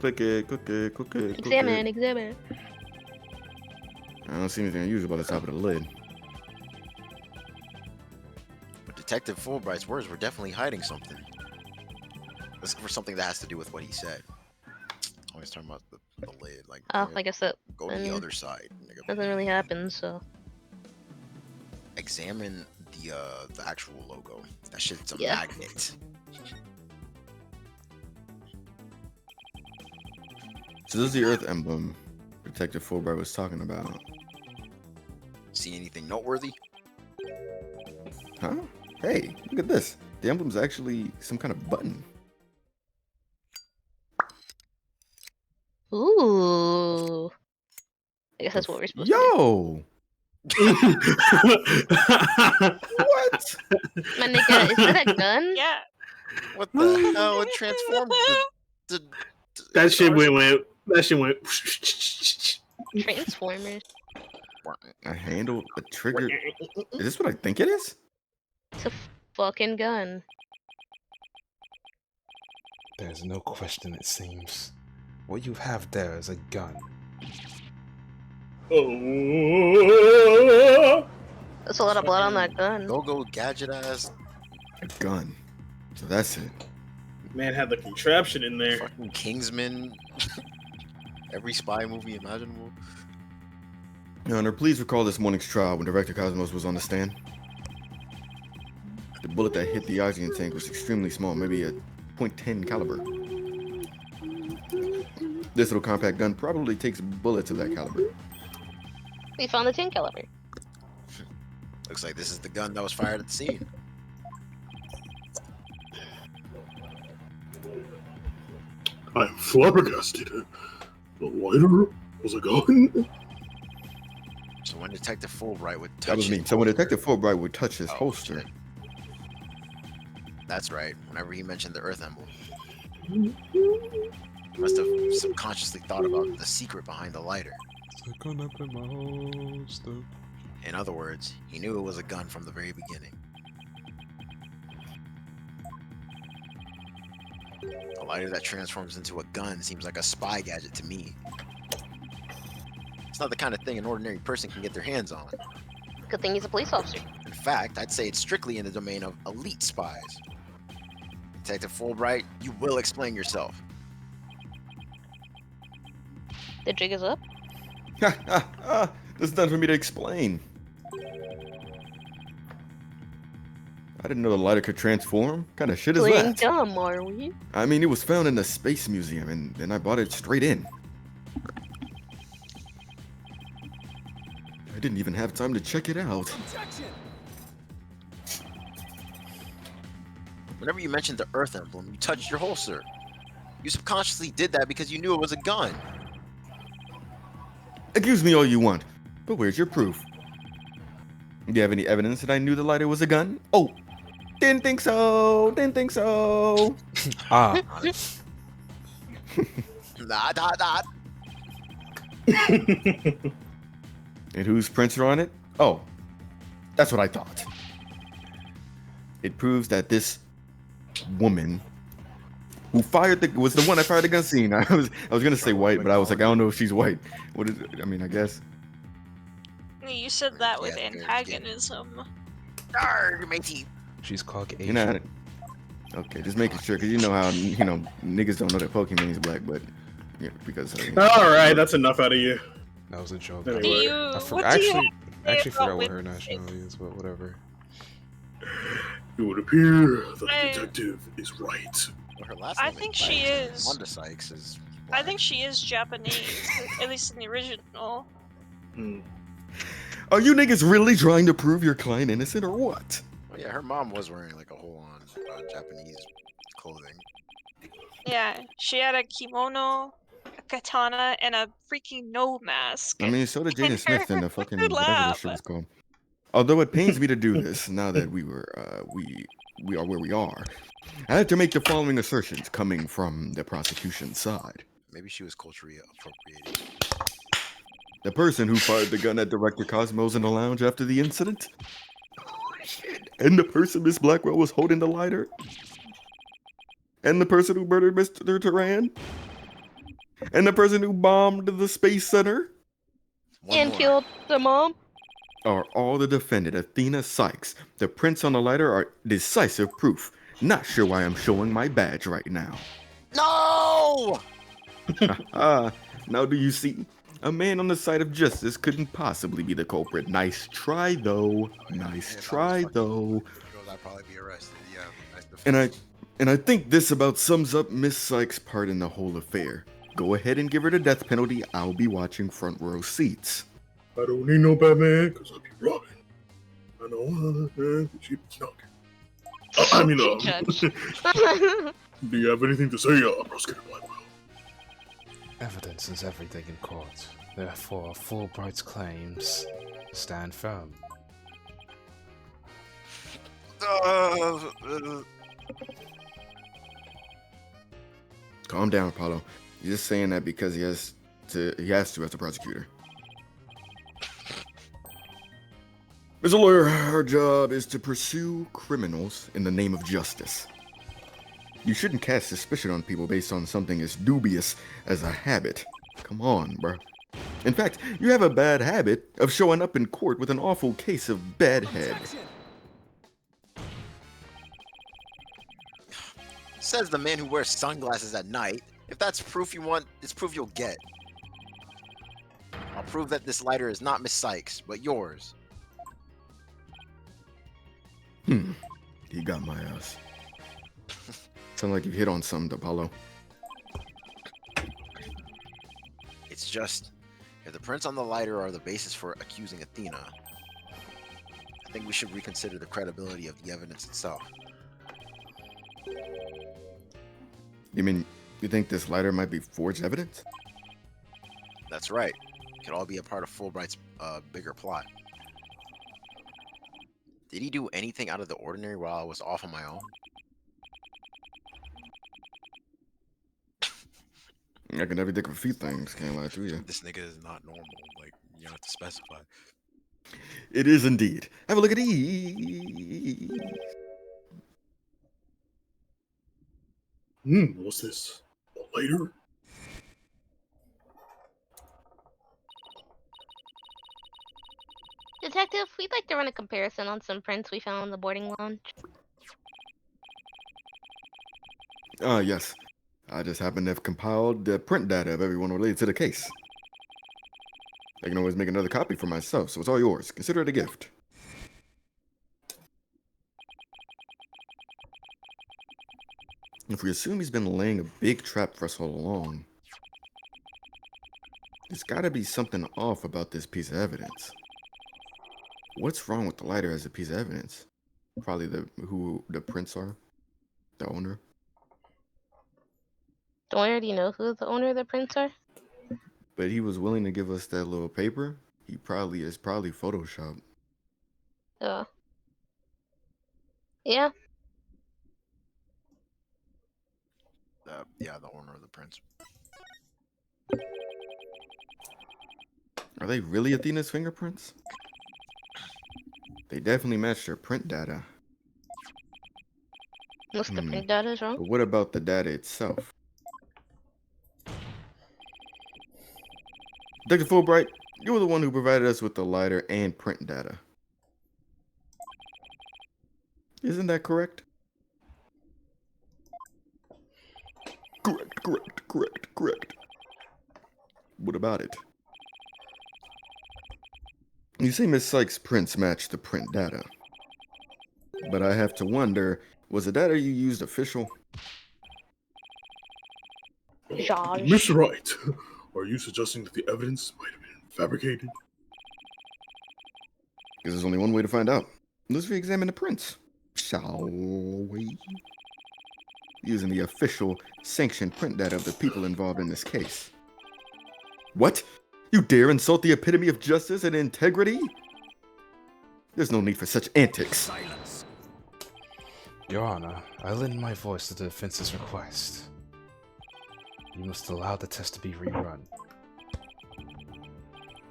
Click it, click it, click it. Examine, examine. I don't see anything unusual about the top of the lid. But Detective Fulbright's words were definitely hiding something. Let's look for something that has to do with what he said. Always talking about the lid, like Oh, nigga, I guess that go to the other side. Nigga. doesn't really happen, so. Examine the actual logo. That shit's a Yeah. magnet. So this is the Earth emblem Detective Fulbright was talking about. See anything noteworthy? Huh? Hey, look at this. The emblem's actually some kind of button. Ooh. I guess that's what we're supposed to Yo! What? do. My nigga, is that a gun? Yeah. What the hell? It transformed the That shit went. That shit went. Transformers. A handle, a trigger. Is this what I think it is? It's a fucking gun. There's no question, it seems. What you have there is a gun. Oh. That's a lot of blood on that gun. Go gadget ass A gun. So that's it. Man had the contraption in there. fucking Kingsman. Every spy movie imaginable. Your Honor, please recall this morning's trial when Director Cosmos was on the stand. The bullet that hit the oxygen tank was extremely small, maybe a .10 caliber. This little compact gun probably takes bullets of that caliber. We found the 10 caliber. Looks like this is the gun that was fired at the scene. I'm flabbergasted. The lighter was a gun? So when Detective Fulbright would touch That was me. So when Detective Fulbright would touch his holster, shit. That's right. Whenever he mentioned the Earth emblem, he must have subconsciously thought about the secret behind the lighter. In other words, he knew it was a gun from the very beginning. A lighter that transforms into a gun seems like a spy gadget to me. It's not the kind of thing an ordinary person can get their hands on. Good thing he's a police officer. In fact, I'd say it's strictly in the domain of elite spies. Detective Fulbright, you will explain yourself. The jig is up. this is nothing for me to explain. I didn't know the lighter could transform. What kind of shit is Playing that? dumb, are we? I mean, it was found in the Space Museum, and I bought it straight in. I didn't even have time to check it out. Objection! Whenever you mentioned the Earth emblem, you touched your holster. You subconsciously did that because you knew it was a gun. Accuse me all you want, but where's your proof? Do you have any evidence that I knew the lighter was a gun? Oh, didn't think so. Didn't think so. Ah, Nah, nah, nah. And whose prints are on it? Oh, that's what I thought. It proves that this woman who fired the was the one that fired the gun scene. I was gonna say white, but I was like, I don't know if she's white. What is it? I mean, I guess. You said that with Yeah, very antagonism. Arr, matey. she's Caucasian. You know. Okay, just making sure, because you know how niggas don't know that Pokemon is black, but yeah, because All right, that's enough out of you. That was a joke. Anyway. Do you? I What do you? I actually about forgot what women? her nationality is, but whatever. It would appear that the I- detective is right. Well, her last I name think is she Sykes, is. Wanda Sykes is. I black. think she is Japanese, at least in the original. Hmm. Are you niggas really trying to prove your client innocent or what? Well, yeah, her mom was wearing like a whole-on Japanese clothing. Yeah, she had a kimono, a katana, and a freaking no mask. I mean, so did Jaden And Smith in her the fucking good whatever this laugh. shit was called. Although it pains me to do this, now that we are where we are, I have to make the following assertions coming from the prosecution side. Maybe she was culturally appropriated. The person who fired the gun at Director Cosmos in the lounge after the incident, and the person Miss Blackwell was holding the lighter, and the person who murdered Mr. Turan, and the person who bombed the space center, One And more. killed the mom. are all the defendant Athena Sykes. The prints on the lighter are decisive proof. Not sure why I'm showing my badge right now. No! Ah, now do you see? A man on the side of justice couldn't possibly be the culprit. Nice try, though. Nice try, though. I'd probably be arrested. Yeah. Nice And I think this about sums up Miss Sykes' part in the whole affair. Go ahead and give her the death penalty. I'll be watching front row seats. I don't need no Batman, because I'll be Robin. I know she's not. I mean, Judge. do you have anything to say, Prosecutor Blackwell? Evidence is everything in court. Therefore, Fulbright's claims stand firm. Calm down, Apollo. You're just saying that because he has to as a prosecutor. As a lawyer, our job is to pursue criminals in the name of justice. You shouldn't cast suspicion on people based on something as dubious as a habit. Come on, bruh. In fact, you have a bad habit of showing up in court with an awful case of bad head. Says the man who wears sunglasses at night. If that's proof you want, it's proof you'll get. I'll prove that this lighter is not Miss Sykes, but yours. He got my ass. Sound like you hit on something, Apollo. It's just, if the prints on the lighter are the basis for accusing Athena, I think we should reconsider the credibility of the evidence itself. You mean, you think this lighter might be forged evidence? That's right. It could all be a part of Fulbright's bigger plot. Did he do anything out of the ordinary while I was off on my own? I can never think of a few things, can't lie to you. This nigga is not normal. Like, you don't have to specify. It is indeed. Have a look at these. What's this? A lighter? Detective, we'd like to run a comparison on some prints we found on the boarding lounge. Yes. I just happen to have compiled the print data of everyone related to the case. I can always make another copy for myself, so it's all yours. Consider it a gift. If we assume he's been laying a big trap for us all along, there's gotta be something off about this piece of evidence. What's wrong with the lighter as a piece of evidence? Probably who the prints are, the owner. Don't we already know who the owner of the prints are? But he was willing to give us that little paper. He probably is Photoshopped. Yeah. Yeah, the owner of the prints. Are they really Athena's fingerprints? They definitely match her print data. What's the print data is wrong? But what about the data itself? Dr. Fulbright, you were the one who provided us with the lighter and print data. Isn't that correct? Correct. What about it? You say Miss Sykes' prints match the print data. But I have to wonder, was the data you used official? Josh. Mr. Wright, are you suggesting that the evidence might have been fabricated? Because there's only one way to find out. Let's re-examine the prints, shall we? Using the official, sanctioned print data of the people involved in this case. What? You dare insult the epitome of justice and integrity? There's no need for such antics. Silence. Your Honor, I lend my voice to the defense's request. You must allow the test to be rerun.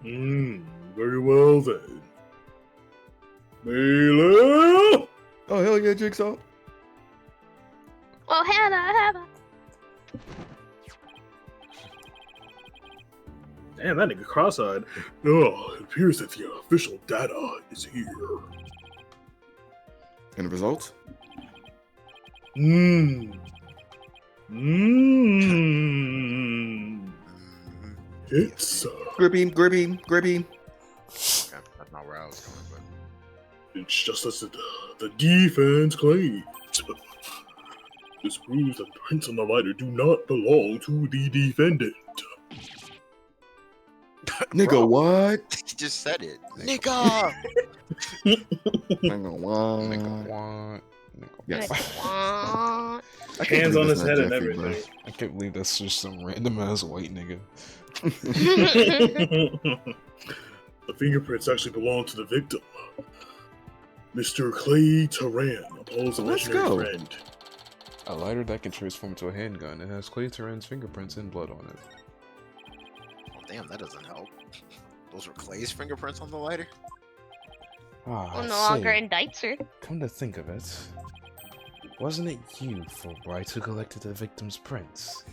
Very well then. Bailiff! Oh, hell yeah, Jigsaw. Oh, Hannah. Damn, that nigga cross-eyed. Oh, it appears that the official data is here. And the results? It's, Grippy. Okay, that's not where I was going, but it's just as the defense claims. This proves that the prints on the lighter do not belong to the defendant. Nigga, what? he just said it. Nigga! Nigga, what? Nigga, what? Yes. What? I can't Hands believe on that's his not head and Jeffrey, bro. everything. I can't believe that's just some random ass white nigga. The fingerprints actually belong to the victim. Mr. Clay Turan, Apollo's Let's imaginary go. friend. A lighter that can transform to a handgun and has Clay Turan's fingerprints and blood on it. Oh, damn, that doesn't help. Those were Clay's fingerprints on the lighter? Ah, Well, no I longer see. indicts her. Come to think of it, wasn't it you, Fulbright, who collected the victim's prints?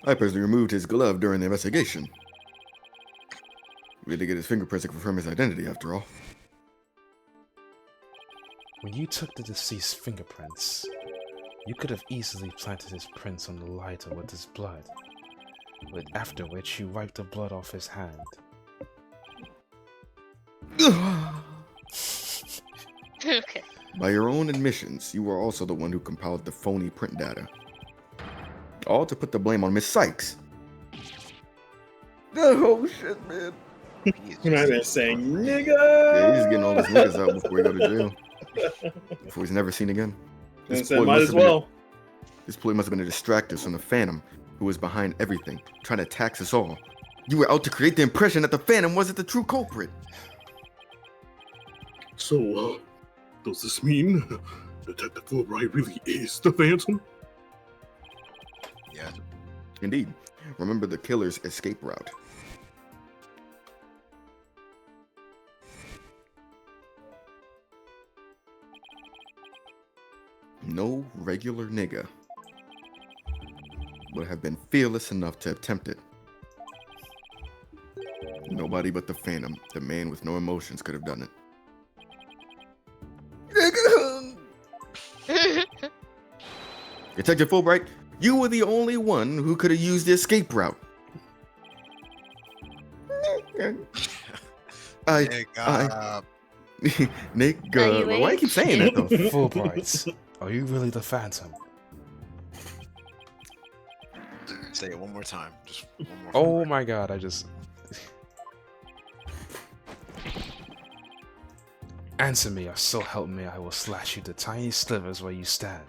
I personally removed his glove during the investigation. We had to get his fingerprints to confirm his identity, after all. When you took the deceased's fingerprints, you could have easily planted his prints on the lighter with his blood, but after which you wiped the blood off his hand. Okay. By your own admissions, you were also the one who compiled the phony print data. All to put the blame on Miss Sykes. Oh shit, man. You're not even saying nigga. Yeah, he's getting all his niggas out before he go to jail. Before he's never seen again. And said, might as well. This ploy must have been a distractor from the Phantom, who was behind everything, trying to tax us all. You were out to create the impression that the Phantom wasn't the true culprit. So, does this mean Detective Fulbright really is the Phantom? Yeah. Indeed. Remember the killer's escape route. No regular nigga would have been fearless enough to attempt it. Nobody but the Phantom, the man with no emotions, could have done it. Detective Fulbright, you were the only one who could have used the escape route. Nigga, why do you keep saying that though? Fulbright, are you really the Phantom? Say it one more time. Just one more. Oh my god, I just... Answer me, or so help me, I will slash you to tiny slivers where you stand.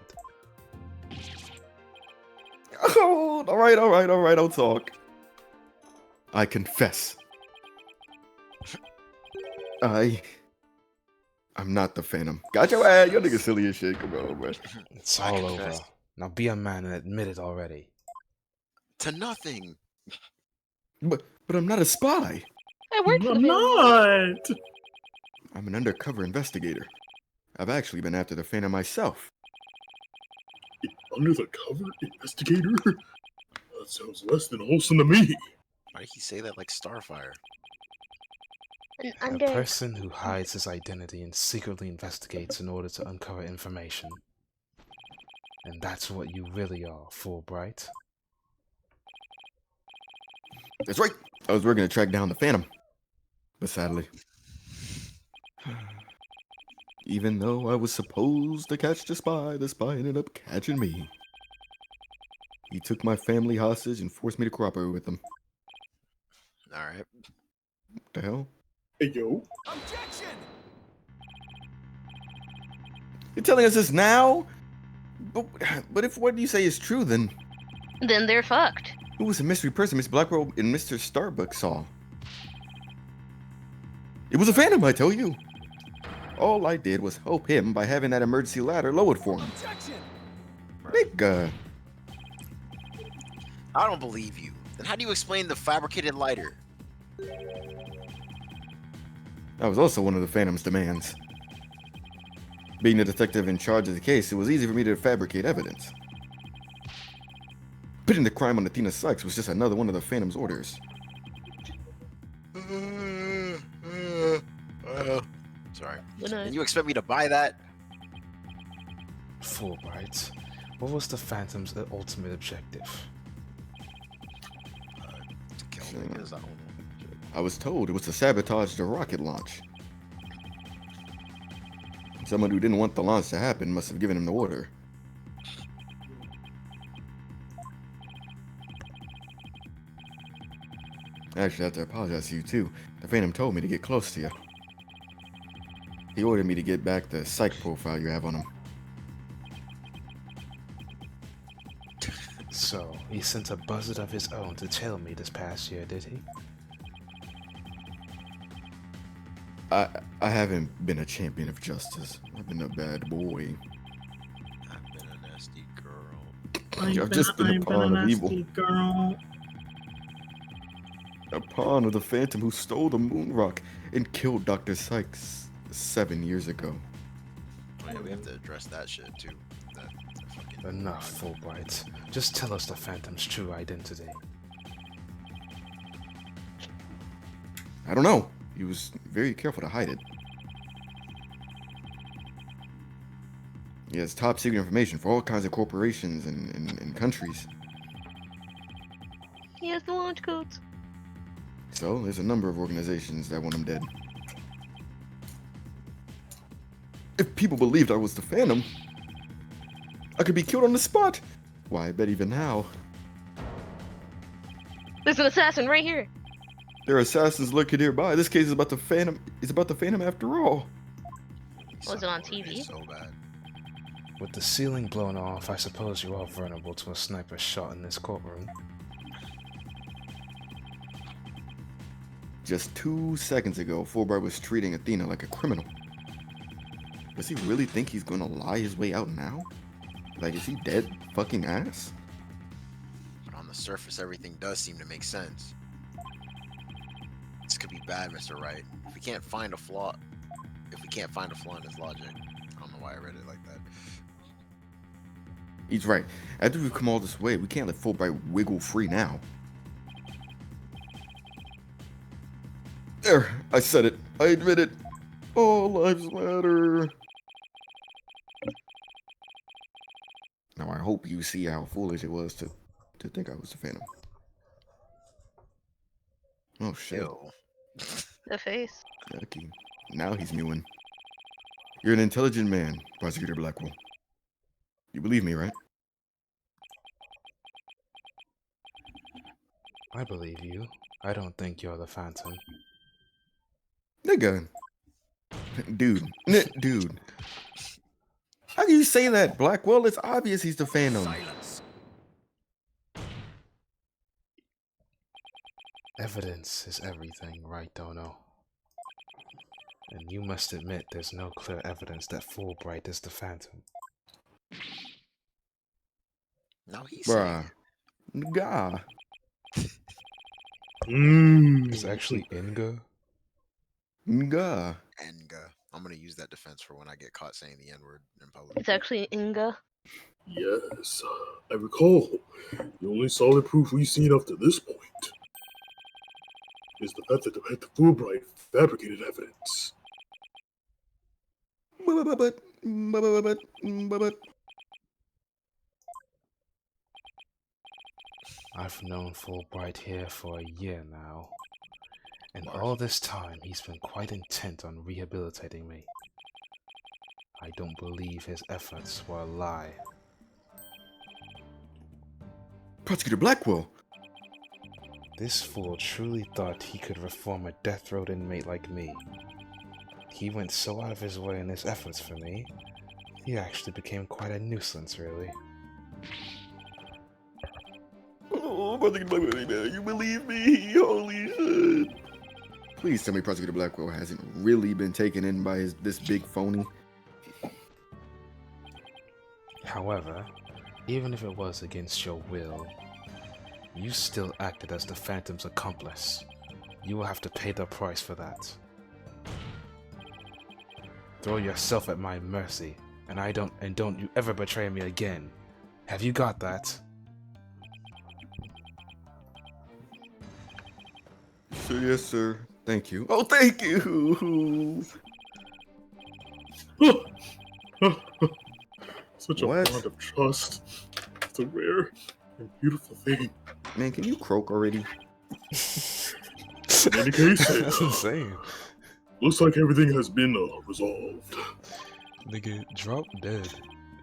Oh, all right, I'll talk. I confess. I'm not the Phantom. Got your ass. Your nigga silly as shit. Come on, man. It's I all over. confess. Now be a man and admit it already. To nothing. But I'm not a spy. I work for the I'm family. not. I'm an undercover investigator. I've actually been after the Phantom myself. Under the cover investigator? That sounds less than wholesome to me. Why did he say that like Starfire? An A under. person who hides his identity and secretly investigates in order to uncover information. And that's what you really are, Fulbright. That's right. I was working to track down the Phantom. But sadly, even though I was supposed to catch the spy ended up catching me. He took my family hostage and forced me to cooperate with him. Alright. What the hell? Hey, yo. Objection! You're telling us this now? But if what you say is true, then Then they're fucked. who was the mystery person Miss Blackwell and Mr. Starbuck saw? It was a Phantom, I tell you. All I did was help him by having that emergency ladder lowered for him. Objection! Nigga. I don't believe you. Then how do you explain the fabricated lighter? That was also one of the Phantom's demands. Being the detective in charge of the case, it was easy for me to fabricate evidence. Putting the crime on Athena Sykes was just another one of the Phantom's orders. Sorry. Good night. And you expect me to buy that? Fulbright, what was the Phantom's ultimate objective? To kill niggas, I don't know. I was told it was to sabotage the rocket launch. Someone who didn't want the launch to happen must have given him the order. Actually, I have to apologize to you too. The Phantom told me to get close to you. He ordered me to get back the psych profile you have on him. So, he sent a buzzard of his own to tail me this past year, did he? I haven't been a champion of justice. I've been a bad boy. I've been a nasty girl. I've just been a pawn of evil. Girl. A pawn of the Phantom who stole the moon rock and killed Dr. Sykes 7 years ago. Oh yeah, we have to address that shit too. That fucking... Enough, Fulbright. Just tell us the Phantom's true identity. I don't know. He was very careful to hide it. He has top secret information for all kinds of corporations and countries. He has the launch codes. So, there's a number of organizations that want him dead. If people believed I was the Phantom, I could be killed on the spot. Why, I bet even now. There's an assassin right here. There are assassins lurking nearby. This case is about the Phantom. It's about the Phantom after all. Was it on TV? So bad. With the ceiling blown off, I suppose you are vulnerable to a sniper shot in this courtroom. Just 2 seconds ago, Fulbright was treating Athena like a criminal. Does he really think he's gonna lie his way out now? Like, is he dead fucking ass? But on the surface, everything does seem to make sense. This could be bad, Mr. Wright. If we can't find a flaw in his logic, I don't know why I read it like that. He's right. After we've come all this way, we can't let Fulbright wiggle free now. There, I said it. I admit it. All lives matter. Now I hope you see how foolish it was to think I was the Phantom. Oh shit. Ew. The face. Lucky. Now he's mewing. You're an intelligent man, Prosecutor Blackwell. You believe me, right? I believe you. I don't think you're the Phantom. Nigga. Dude. Dude. How can you say that, Blackwell? It's obvious he's the Phantom. Silence! Evidence is everything, right, Dono? And you must admit there's no clear evidence that Fulbright is the Phantom. No, he's saying Bruh. Nigga. It's actually Inga. Nigga. and I'm gonna use that defense for when I get caught saying the N-word in public. It's actually Inga. Yes, I recall. The only solid proof we've seen up to this point is the fact that the Fulbright fabricated evidence. I've known Fulbright here for a year now, and Bars. all this time he's been quite intent on rehabilitating me. I don't believe his efforts were a lie. Prosecutor Blackwell. This fool truly thought he could reform a death row inmate like me. He went so out of his way in his efforts for me, he actually became quite a nuisance, really. Oh, Prosecutor Blackwell, you believe me? Holy shit. Please tell me Prosecutor Blackwell hasn't really been taken in by this big phony. However, even if it was against your will, you still acted as the Phantom's accomplice. You will have to pay the price for that. Throw yourself at my mercy, and don't you ever betray me again. Have you got that? Sir, yes, sir. Thank you. Oh, thank you. Such a What? bond of trust. It's a rare and beautiful thing. Man, can you croak already? In any case, That's insane. looks like everything has been resolved. Nigga, drop dead.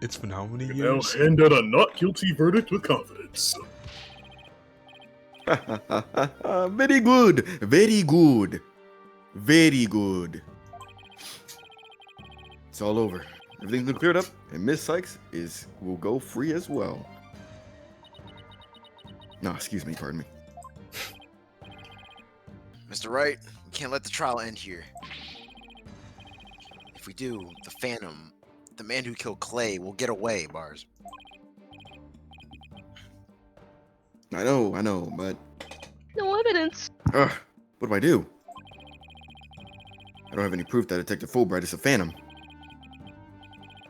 It's been how many You can now years? hand out a not guilty verdict with confidence. Very good. Very good. Very good. It's all over. Everything's been cleared up, and Miss Sykes will go free as well. No, excuse me, pardon me. Mr. Wright, we can't let the trial end here. If we do, the Phantom, the man who killed Clay, will get away, Bars. I know, but No evidence. what do I do? I don't have any proof that Detective Fulbright is a Phantom.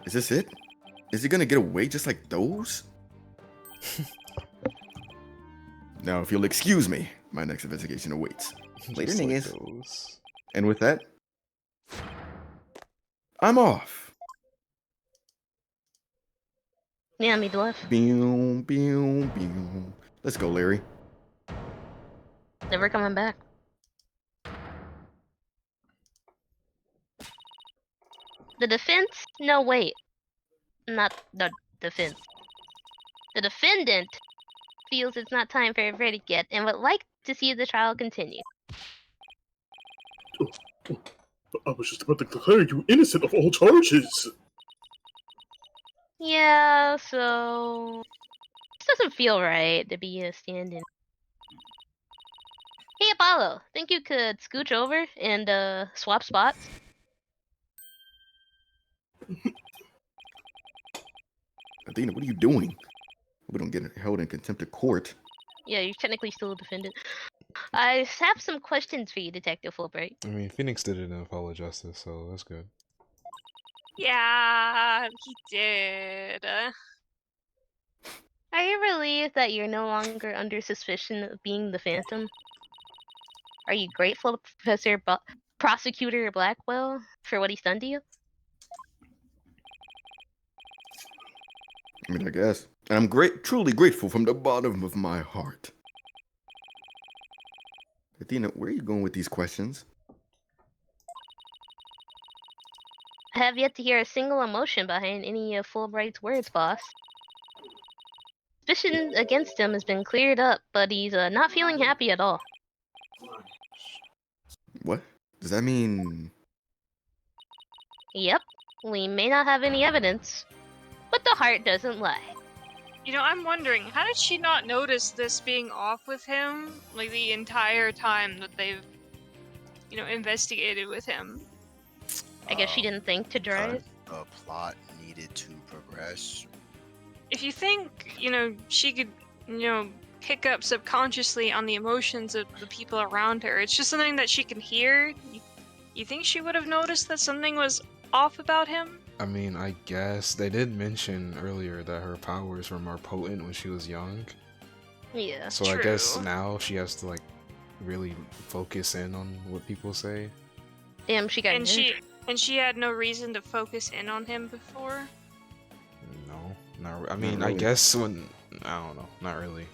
Is this it? Is he gonna get away just like those? Now, if you'll excuse me, my next investigation awaits. Later, Just like niggas. those. And with that, I'm off. Yeah, me left. Boom, boom, boom. Let's go, Larry. Never coming back. The defense? No, wait. Not the defense. The defendant feels it's not time for a verdict yet and would like to see the trial continue. I was just about to declare you innocent of all charges. Yeah, so... This doesn't feel right to be a stand-in. Hey, Apollo, think you could scooch over and swap spots? Athena, what are you doing? We don't get held in contempt of court. Yeah, you're technically still a defendant. I have some questions for you, Detective Fulbright. I mean, Phoenix did it in Apollo Justice, so that's good. Yeah, he did. Are you relieved that you're no longer under suspicion of being the Phantom? Are you grateful to Prosecutor Blackwell for what he's done to you? I mean, I guess. And I'm truly grateful from the bottom of my heart. Athena, where are you going with these questions? I have yet to hear a single emotion behind any of Fulbright's words, boss. Suspicion against him has been cleared up, but he's not feeling happy at all. What? Does that mean... Yep, we may not have any evidence, but the heart doesn't lie. I'm wondering, how did she not notice this being off with him, like, the entire time that they've, investigated with him? I guess she didn't think to drive. The plot needed to progress. If you think, she could, pick up subconsciously on the emotions of the people around her, it's just something that she can hear. You think she would have noticed that something was off about him? I mean, I guess they did mention earlier that her powers were more potent when she was young. Yeah. So True. I guess now she has to, like, really focus in on what people say. Damn, she got And ninja. she had no reason to focus in on him before? No, not. I mean, I really. guess when I don't know, not really.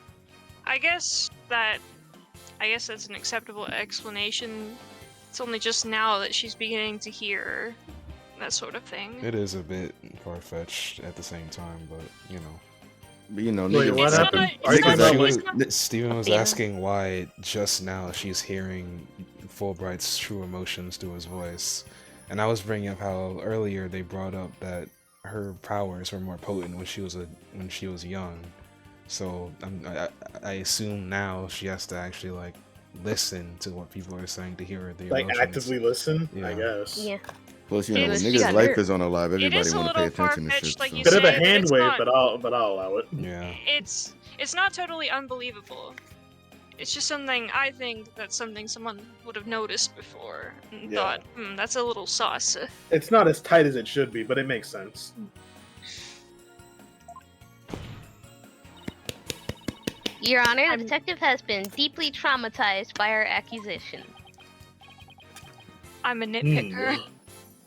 I guess that's an acceptable explanation. It's only just now that she's beginning to hear that sort of thing. It is a bit far-fetched at the same time, but But you know, Wait, niggas, what It's not- happened? it's Are you not- talking about it's like? not- Steven was Athena. asking why just now she's hearing Fulbright's true emotions through his voice, and I was bringing up how earlier they brought up that her powers were more potent when she was young. So I assume now she has to actually like listen to what people are saying to hear the Like emotions. actively listen, I Yeah. guess. Yeah. plus, you know, when It's- niggas' got life hurt. is on a live, It is everybody a want to pay little attention to shit. far-fetched, like so. you Bit of a say, but hand it's wave, not- but I'll allow it. Yeah. It's not totally unbelievable. It's just something I think that's something someone would have noticed before and Yeah. thought, that's a little sauce. It's not as tight as it should be, but it makes sense. Your Honor, the I'm- detective has been deeply traumatized by our accusation. I'm a nitpicker.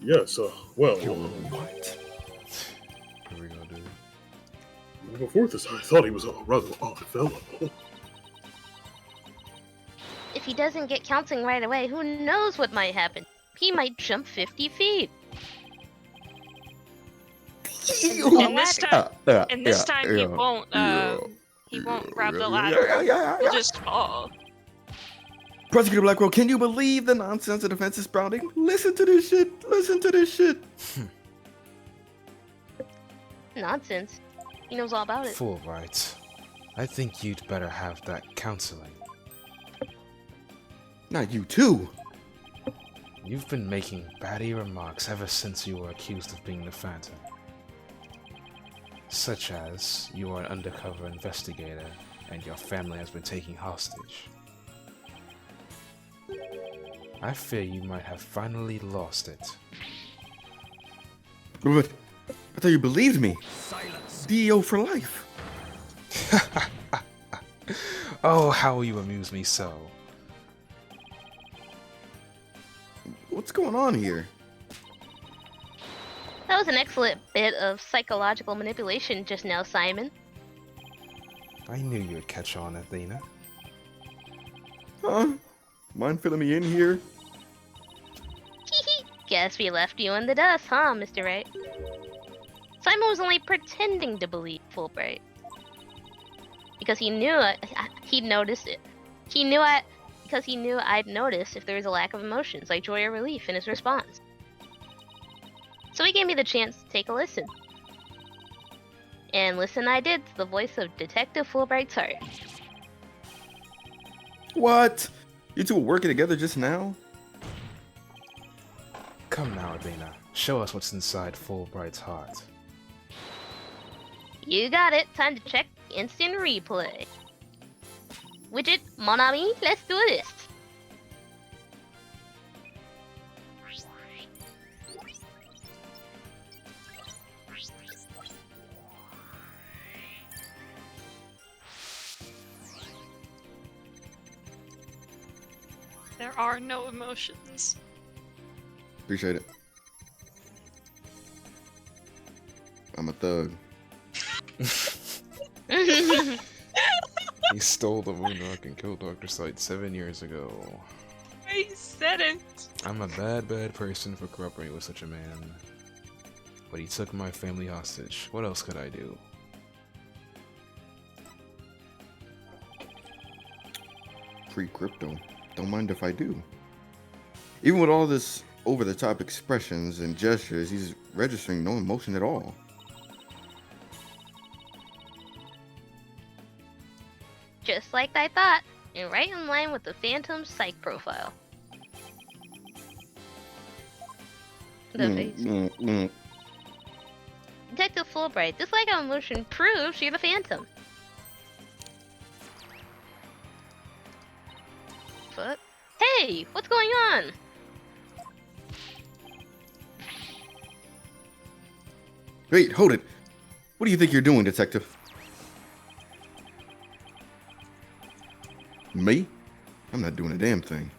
Yes. Well, What? What are we gonna do? before this, I thought he was a rather odd fellow. If he doesn't get counseling right away, who knows what might happen? He might jump 50 feet. And this time he won't. He won't grab the ladder. He'll just fall. Prosecutor Blackwell, can you believe the nonsense the defense is sprouting? Listen to this shit. Listen to this shit. Nonsense. He knows all about it. Fulbright, I think you'd better have that counseling. Not you too. You've been making batty remarks ever since you were accused of being the Phantom. Such as, you are an undercover investigator, and your family has been taken hostage. I fear you might have finally lost it. But I thought you believed me. Silence. DEO for life. Oh, how you amuse me so. What's going on here? That was an excellent bit of psychological manipulation just now, Simon. I knew you would catch on, Athena. Huh? Mind filling me in here? Hehe. Guess we left you in the dust, huh, Mr. Wright? Simon was only pretending to believe Fulbright. Because he knew he'd noticed it. Because he knew I'd notice if there was a lack of emotions, like joy or relief, in his response. So he gave me the chance to take a listen. And listen I did to the voice of Detective Fulbright's heart. What? You two were working together just now? Come now, Athena. Show us what's inside Fulbright's heart. You got it. Time to check instant replay. Widget, mon ami, let's do this. There are no emotions. Appreciate it. I'm a thug. He stole the moon rock and killed Dr. Sight 7 years ago. I said it. I'm a bad, bad person for cooperating with such a man. But he took my family hostage. What else could I do? Free crypto. Don't mind if I do. Even with all this over-the-top expressions and gestures, he's registering no emotion at all. Just like I thought, and right in line with the Phantom's psych profile. The face. Detective Fulbright, this lack of emotion proves you're the Phantom. Fuck. Hey, what's going on? Wait, hold it. What do you think you're doing, Detective? Me? I'm not doing a damn thing.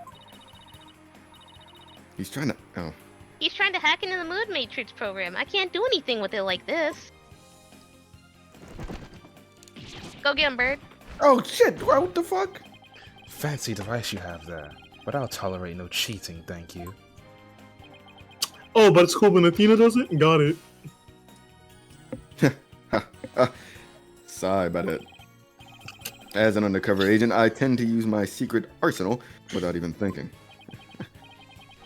He's trying to... Oh. He's trying to hack into the Mood Matrix program. I can't do anything with it like this. Go get him, Bird. Oh, shit! What the fuck? Fancy device you have there, but I'll tolerate no cheating, thank you. Oh, but it's cool when Athena does it? Got it. Sorry about it. As an undercover agent, I tend to use my secret arsenal without even thinking.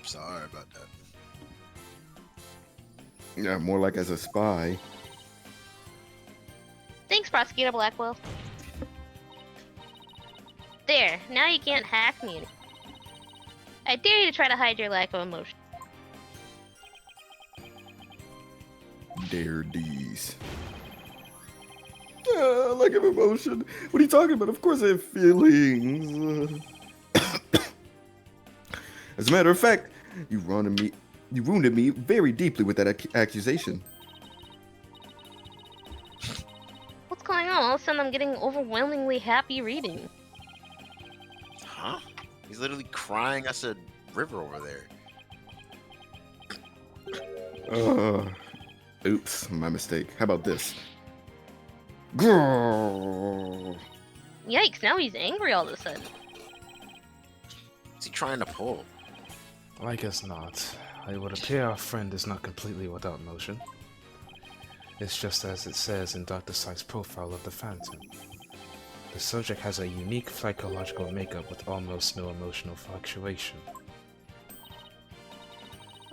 Sorry about that. Yeah, more like as a spy. Thanks, Prosecutor Blackwell. There, now you can't hack me. I dare you to try to hide your lack of emotion. Dare D's. Lack of emotion. What are you talking about? Of course I have feelings. As a matter of fact, you wounded me very deeply with that accusation. What's going on? All of a sudden I'm getting overwhelmingly happy reading. Huh? He's literally crying us a river over there. Oops, my mistake. How about this? Grrr. Yikes, now he's angry all of a sudden. What's he trying to pull? I guess not. It would appear our friend is not completely without motion. It's just as it says in Dr. Sykes' profile of the Phantom. The subject has a unique psychological makeup with almost no emotional fluctuation.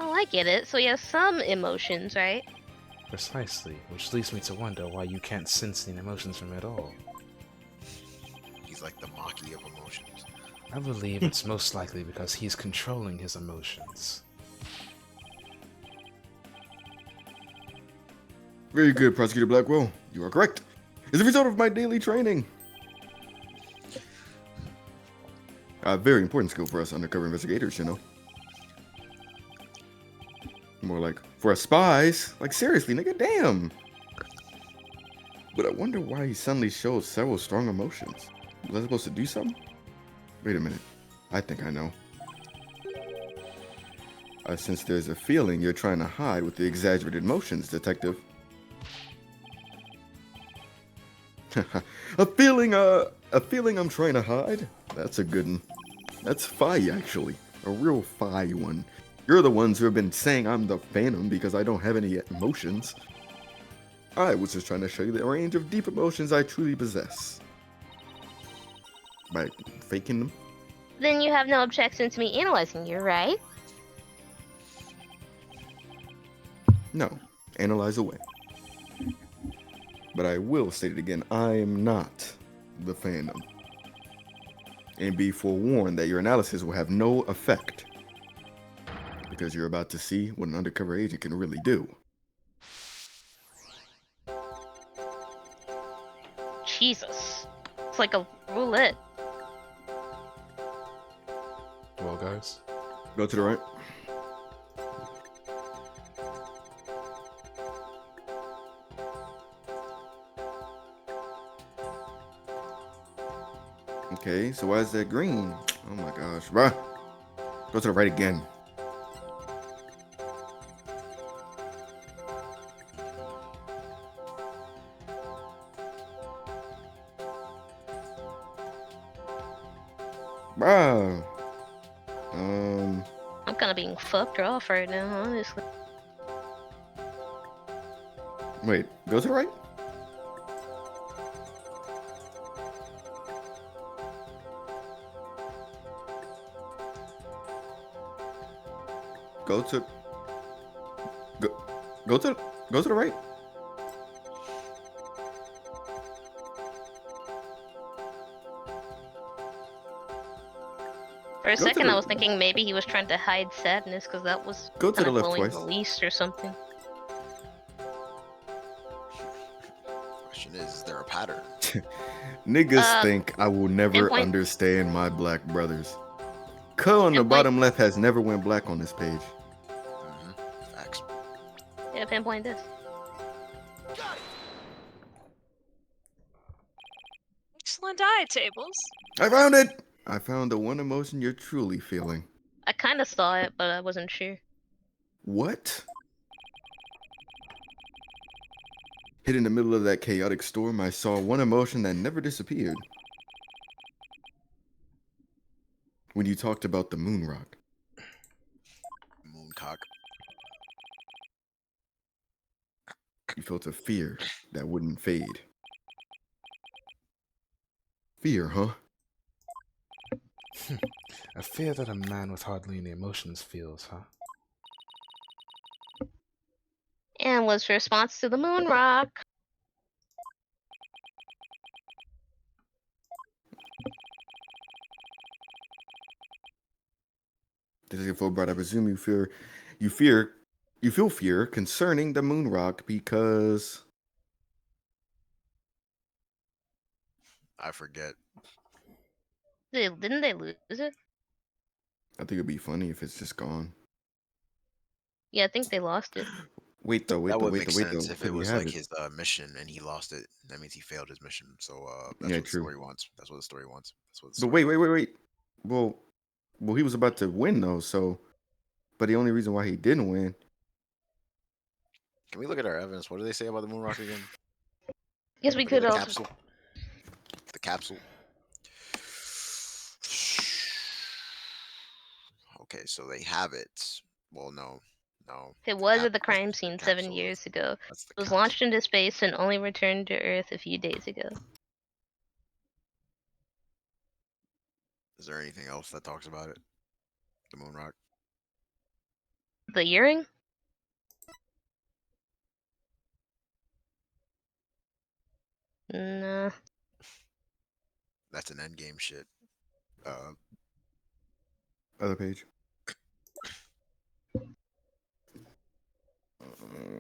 Oh, I get it. So he has some emotions, right? Precisely, which leads me to wonder why you can't sense any emotions from him at all. He's like the Maki of emotions. I believe it's most likely because he's controlling his emotions. Very good, Prosecutor Blackwell. You are correct. It's a result of my daily training. A very important skill for us undercover investigators, you know. More like, for us spies. Like, seriously, nigga, damn. But I wonder why he suddenly shows several strong emotions. Was I supposed to do something? Wait a minute. I think I know. Since there's a feeling you're trying to hide with the exaggerated emotions, Detective. a feeling I'm trying to hide? That's a good one. That's Phi, actually. A real Phi one. You're the ones who have been saying I'm the Phantom because I don't have any emotions. I was just trying to show you the range of deep emotions I truly possess. By faking them? Then you have no objection to me analyzing you, right? No. Analyze away. But I will state it again, I am not the Phantom. And be forewarned that your analysis will have no effect. Because you're about to see what an undercover agent can really do. Jesus. It's like a roulette. Well, guys, Go to the right. Okay, so why is that green? Oh my gosh. Bruh. Go to the right again. Bruh. I'm kind of being fucked off right now, honestly. Wait, go to the right? Go to the right. For a Go to second, I the- was thinking maybe he was trying to hide sadness because that was Go to kind the of left glowing twice. release or something. Question is there a pattern? Niggas think I will never pinpoint. understand my black brothers. Cuh on the Pinpoint. bottom left has never went black on this page. Facts. Yeah, pinpoint this. Excellent eye, Tables. I found it! I found the one emotion you're truly feeling. I kind of saw it, but I wasn't sure. What? Hid in the middle of that chaotic storm, I saw one emotion that never disappeared. When you talked about the moon rock. Mooncock. You felt a fear that wouldn't fade. Fear, huh? A fear that a man with hardly any emotions feels, huh? And was response to the moon rock. This is Fulbright. I presume you feel fear concerning the moon rock because I forget. Didn't they lose it? I think it'd be funny if it's just gone. Yeah, I think they lost it. Wait though, That would make wait sense though. if it Couldn't you was have like it? his mission and he lost it. That means he failed his mission. So that's Yeah, what the true. story wants. That's what the story wants. That's what the But story wait. Well, he was about to win though, so. But the only reason why he didn't win. Can we look at our evidence? What do they say about the moon rock again? Guess we Look at could the also. capsule. The capsule. Okay, so they have it. Well, no. It was cap- at the crime that's the scene 7 capsule. years ago. That's the It was capsule. launched into space and only returned to Earth a few days ago. Is there anything else that talks about it? The moon rock. The earring? No. That's an endgame shit. Other page.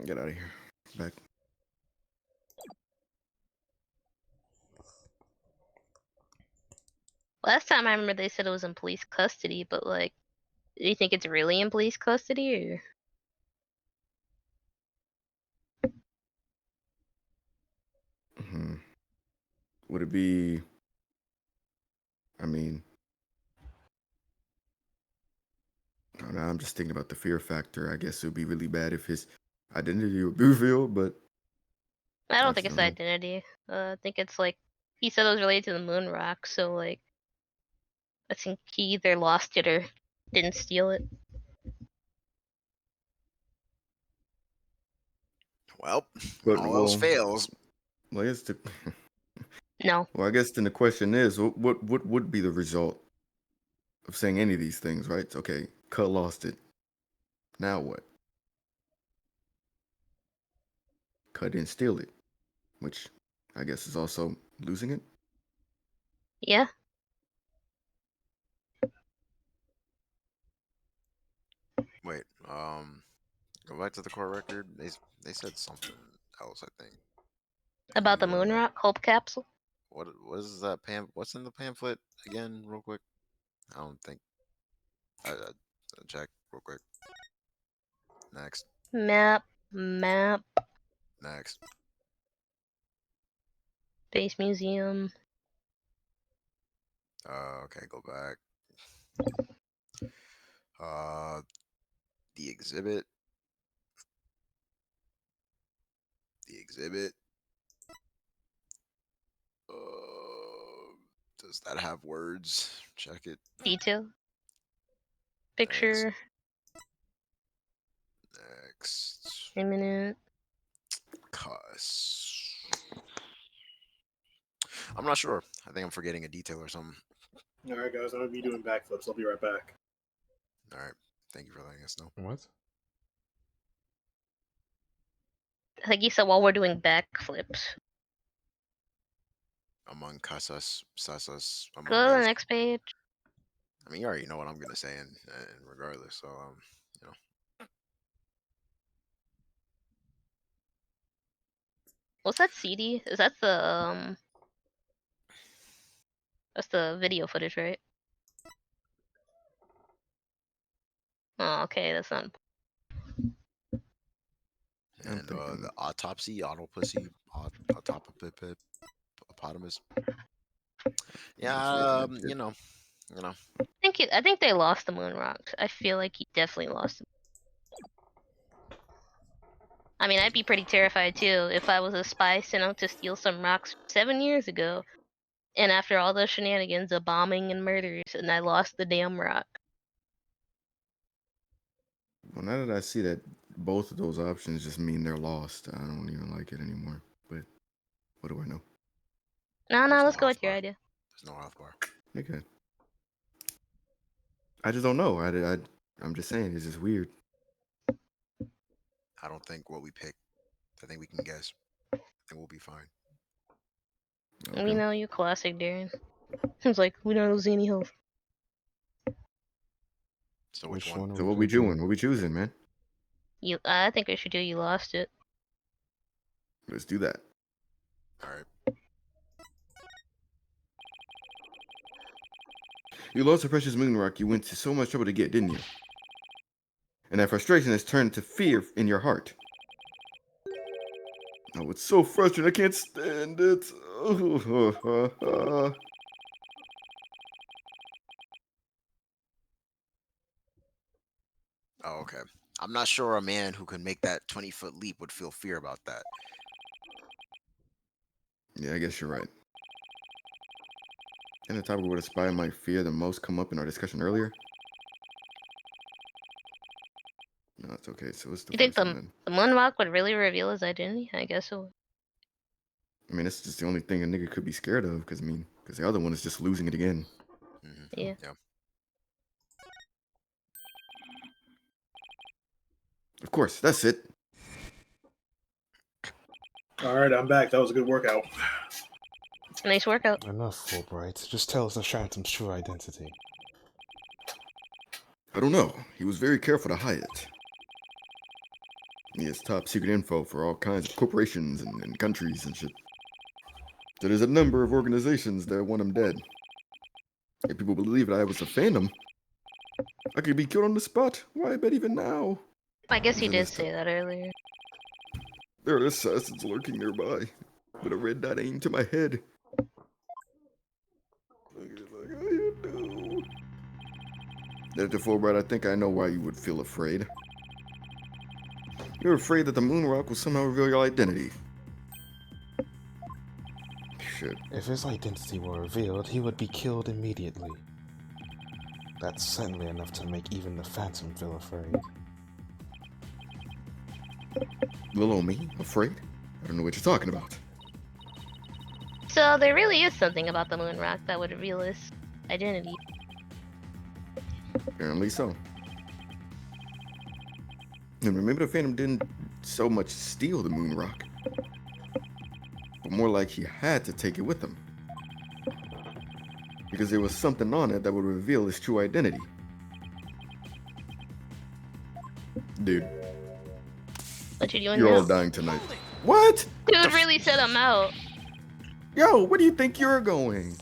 Get out of here. Back. Last time I remember they said it was in police custody, but like, do you think it's really in police custody or? Would it be? I mean, I don't know, I'm just thinking about the fear factor. I guess it would be really bad if his identity would be revealed, but I don't I think just it's don't know. identity. I think it's like he said it was related to the moon rock, so like, I think he either lost it or didn't steal it. Well, when But all else fails, well, I guess the No. well, I guess then the question is, what would be the result of saying any of these things, right? Okay, Cut lost it. Now what? Cut didn't steal it, which I guess is also losing it. Yeah. wait. Go back to the court record. They said something else. I think. About the You, moon rock Hope capsule. What is that What's in the pamphlet again? Real quick. I don't think. I check real quick. Next. Map. Next. Space Museum. Okay, go back. The exhibit. The exhibit. Does that have words? Check it. Detail. Picture. Next. Imminent. Cuss. I'm not sure. I think I'm forgetting a detail or something. All right, guys, I'm gonna be doing backflips. I'll be right back. All right. Thank you for letting us know. What? I think he said while we're doing backflips. Among Casas, Sasas, Go to Among the Us. next page. I mean, you already know what I'm gonna say, and regardless. So, you know, What's that CD? Is that the That's the video footage, right? Oh, okay, that's not. I'm and thinking. the autopsy, autopsy, autopotamus. Yeah, That's recommended. you know. I think they lost the moon rocks. I feel like he definitely lost them. I mean, I'd be pretty terrified too if I was a spy sent out to steal some rocks 7 years ago, and after all those shenanigans of bombing and murders, and I lost the damn rock. Well, now that I see that both of those options just mean they're lost, I don't even like it anymore. But what do I know? No, There's let's no go health with your bar. idea. There's no health bar. Okay. I just don't know. I'm just saying, it's just weird. I don't think what we pick. I think we can guess, and we'll be fine. Okay. We know you classic, Darren. Seems like we don't lose any health. So which one? are So what we picking? doing? What we choosing, man? I think we should do you lost it. Let's do that. All right. You lost a precious moon rock you went to so much trouble to get, didn't you? And that frustration has turned to fear in your heart. Oh, it's so frustrating. I can't stand it. Oh, okay. I'm not sure a man who can make that 20-foot leap would feel fear about that. Yeah, I guess you're right. And the topic where the spy might fear the most come up in our discussion earlier? No, it's okay. So it's the You think first one then. the moon rock would really reveal his identity? I guess so. I mean, that's just the only thing a nigga could be scared of, because the other one is just losing it again. Yeah. Of course, that's it. All right, I'm back. That was a good workout. Nice workout. Enough, Fulbright. Just tell us the Phantom's true identity. I don't know. He was very careful to hide it. He has top secret info for all kinds of corporations and countries and shit. So there's a number of organizations that want him dead. If people believe that I was a phantom, I could be killed on the spot. Why bet even now? I guess you Isn't did this say that earlier. There are assassins lurking nearby, with a red dot aimed to my head. Like, how you do? Dr. Fulbright, I think I know why you would feel afraid. You're afraid that the moon rock will somehow reveal your identity. Shit. If his identity were revealed, he would be killed immediately. That's certainly enough to make even the Phantom feel afraid. Little old me? Afraid? I don't know what you're talking about. So there really is something about the moon rock that would reveal his identity. Apparently so. And remember, the Phantom didn't so much steal the moon rock, but more like he had to take it with him. Because there was something on it that would reveal his true identity. Dude, What you doing you're now? all dying tonight. What? Dude really set him out. Yo, where do you think you're going?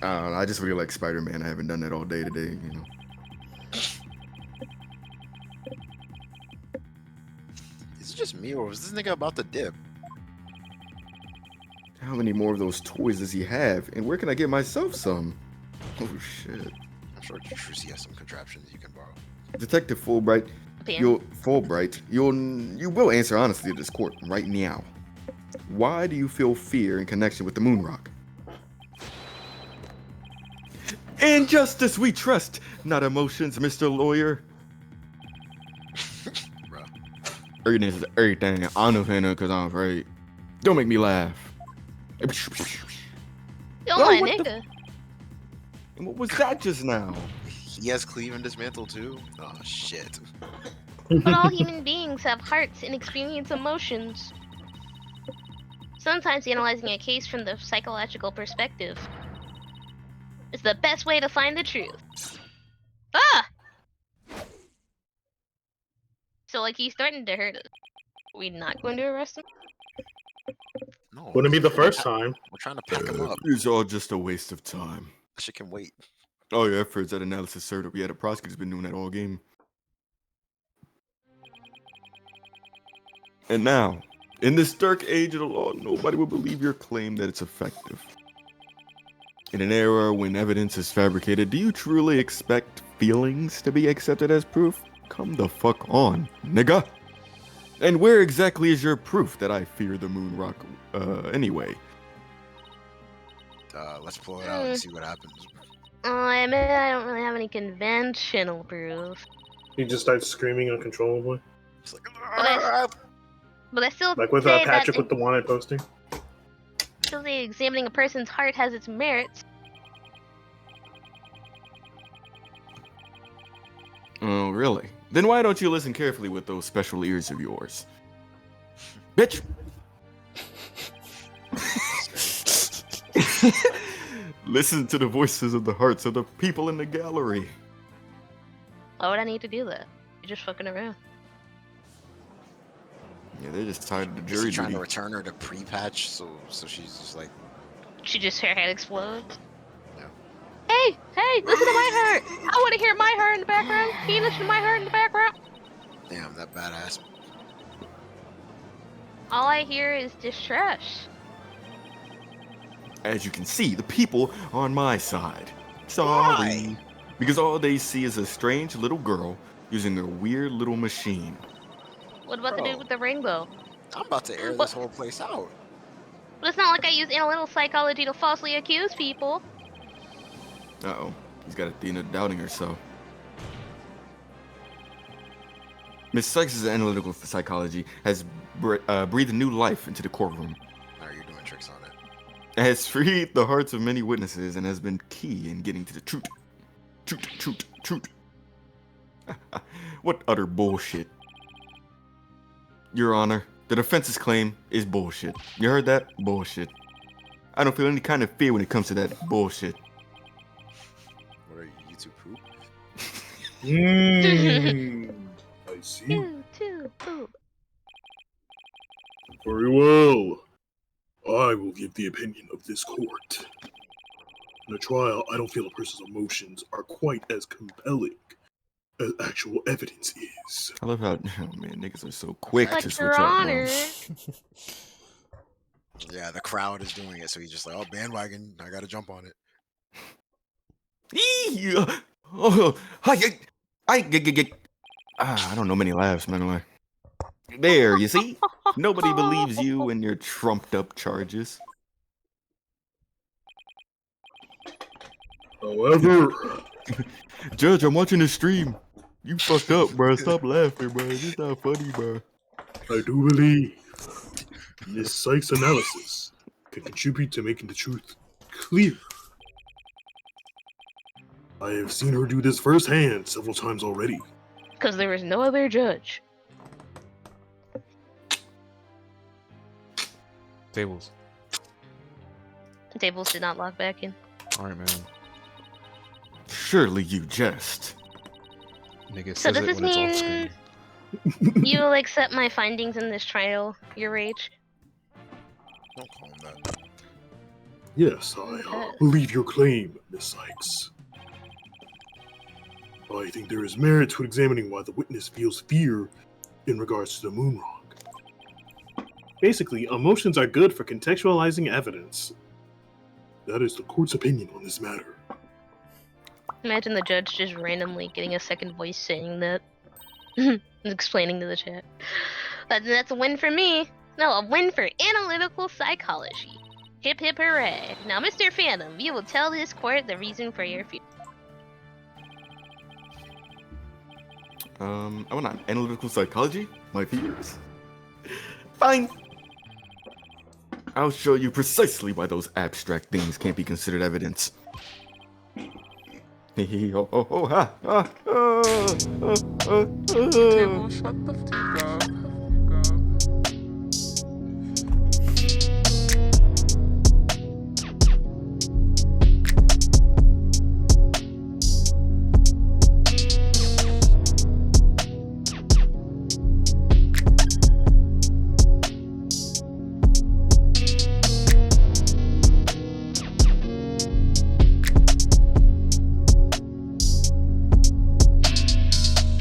I don't know, I just really like Spider-Man. I haven't done that all day today, you know. Is it just me, or was this nigga about to dip? How many more of those toys does he have? And where can I get myself some? Oh, shit. I'm sure Trucy has some contraptions you can borrow. Detective Fulbright, Damn. you will answer honestly to this court right now. Why do you feel fear in connection with the moon rock? In justice we trust, not emotions, Mr. Lawyer. Bro. Everything is everything. I'm offended because I'm afraid. Don't make me laugh. Yo, Oh, my what the nigga. And what was that just now? He has cleave and dismantle too? Oh shit. But all human beings have hearts and experience emotions. Sometimes analyzing a case from the psychological perspective It's the best way to find the truth. Ah! So, like, he's threatened to hurt us. Are we not going to arrest him? No, Wouldn't be the first time. we're trying to pack him up. It's all just a waste of time. That shit can wait. Oh yeah, Frens, that analysis served up. Yeah, the prosecutor's been doing that all game. And now, in this dark age of the law, nobody will believe your claim that it's effective. In an era when evidence is fabricated, do you truly expect feelings to be accepted as proof? Come the fuck on, nigga. And where exactly is your proof that I fear the moon rock, anyway? Let's pull it out and see what happens. I admit I don't really have any conventional proof. He just starts screaming uncontrollably. It's like, But I still Like with say Patrick that with the wanted posting. still say examining a person's heart has its merits. Oh, really? Then why don't you listen carefully with those special ears of yours? Bitch! Listen to the voices of the hearts of the people in the gallery. Why would I need to do that? You're just fucking around. Yeah, they're just tired of the is jury he trying to duty. return her to pre-patch, so she's just like, Her head explodes. Yeah. Hey, listen to my heart! I want to hear my heart in the background. Can you listen to my heart in the background? damn, that badass. All I hear is distress. As you can see, the people are on my side. Sorry. Why? Because all they see is a strange little girl using their weird little machine. What about the dude with the rainbow? I'm about to air this whole place out. But it's not like I use analytical psychology to falsely accuse people. Uh-oh. He's got Athena doubting herself. Miss Sykes' analytical psychology has breathed new life into the courtroom. Now you're doing tricks on it. It has freed the hearts of many witnesses and has been key in getting to the truth. Truth. What utter bullshit. Your Honor, the defense's claim is bullshit. You heard that? Bullshit. I don't feel any kind of fear when it comes to that bullshit. What are you, YouTube poop? I see. Two, poop. Very well. I will give the opinion of this court. In a trial, I don't feel a person's emotions are quite as compelling as actual evidence is. I love how, oh man, niggas are so quick to But switch Your up, bro. Honor. Yeah, the crowd is doing it, so he's just like, oh, bandwagon, I gotta jump on it. I don't know many laughs, man. There, you see? Nobody believes you and your trumped up charges. However, Judge, I'm watching the stream. You fucked up, bro. Stop laughing, bro. It's not funny, bro. I do believe Miss Sykes' analysis can contribute to making the truth clear. I have seen her do this firsthand several times already. Because there was no other judge. Tables. Tables did not lock back in. Alright, man. Surely you jest. Nigga So says does it this when it's off mean screen. you will accept my findings in this trial, Your Rage? Don't call him that. Yes, I believe your claim, Miss Sykes. I think there is merit to examining why the witness feels fear in regards to the moon rock. Basically, emotions are good for contextualizing evidence. That is the court's opinion on this matter. Imagine the judge just randomly getting a second voice saying that. Explaining to the chat. That's a win for me. No, a win for analytical psychology. Hip hip hooray. Now, Mr. Phantom, you will tell this court the reason for your fear. I want an analytical psychology? My fears? Fine. I'll show you precisely why those abstract things can't be considered evidence. Table, shut the fuck up.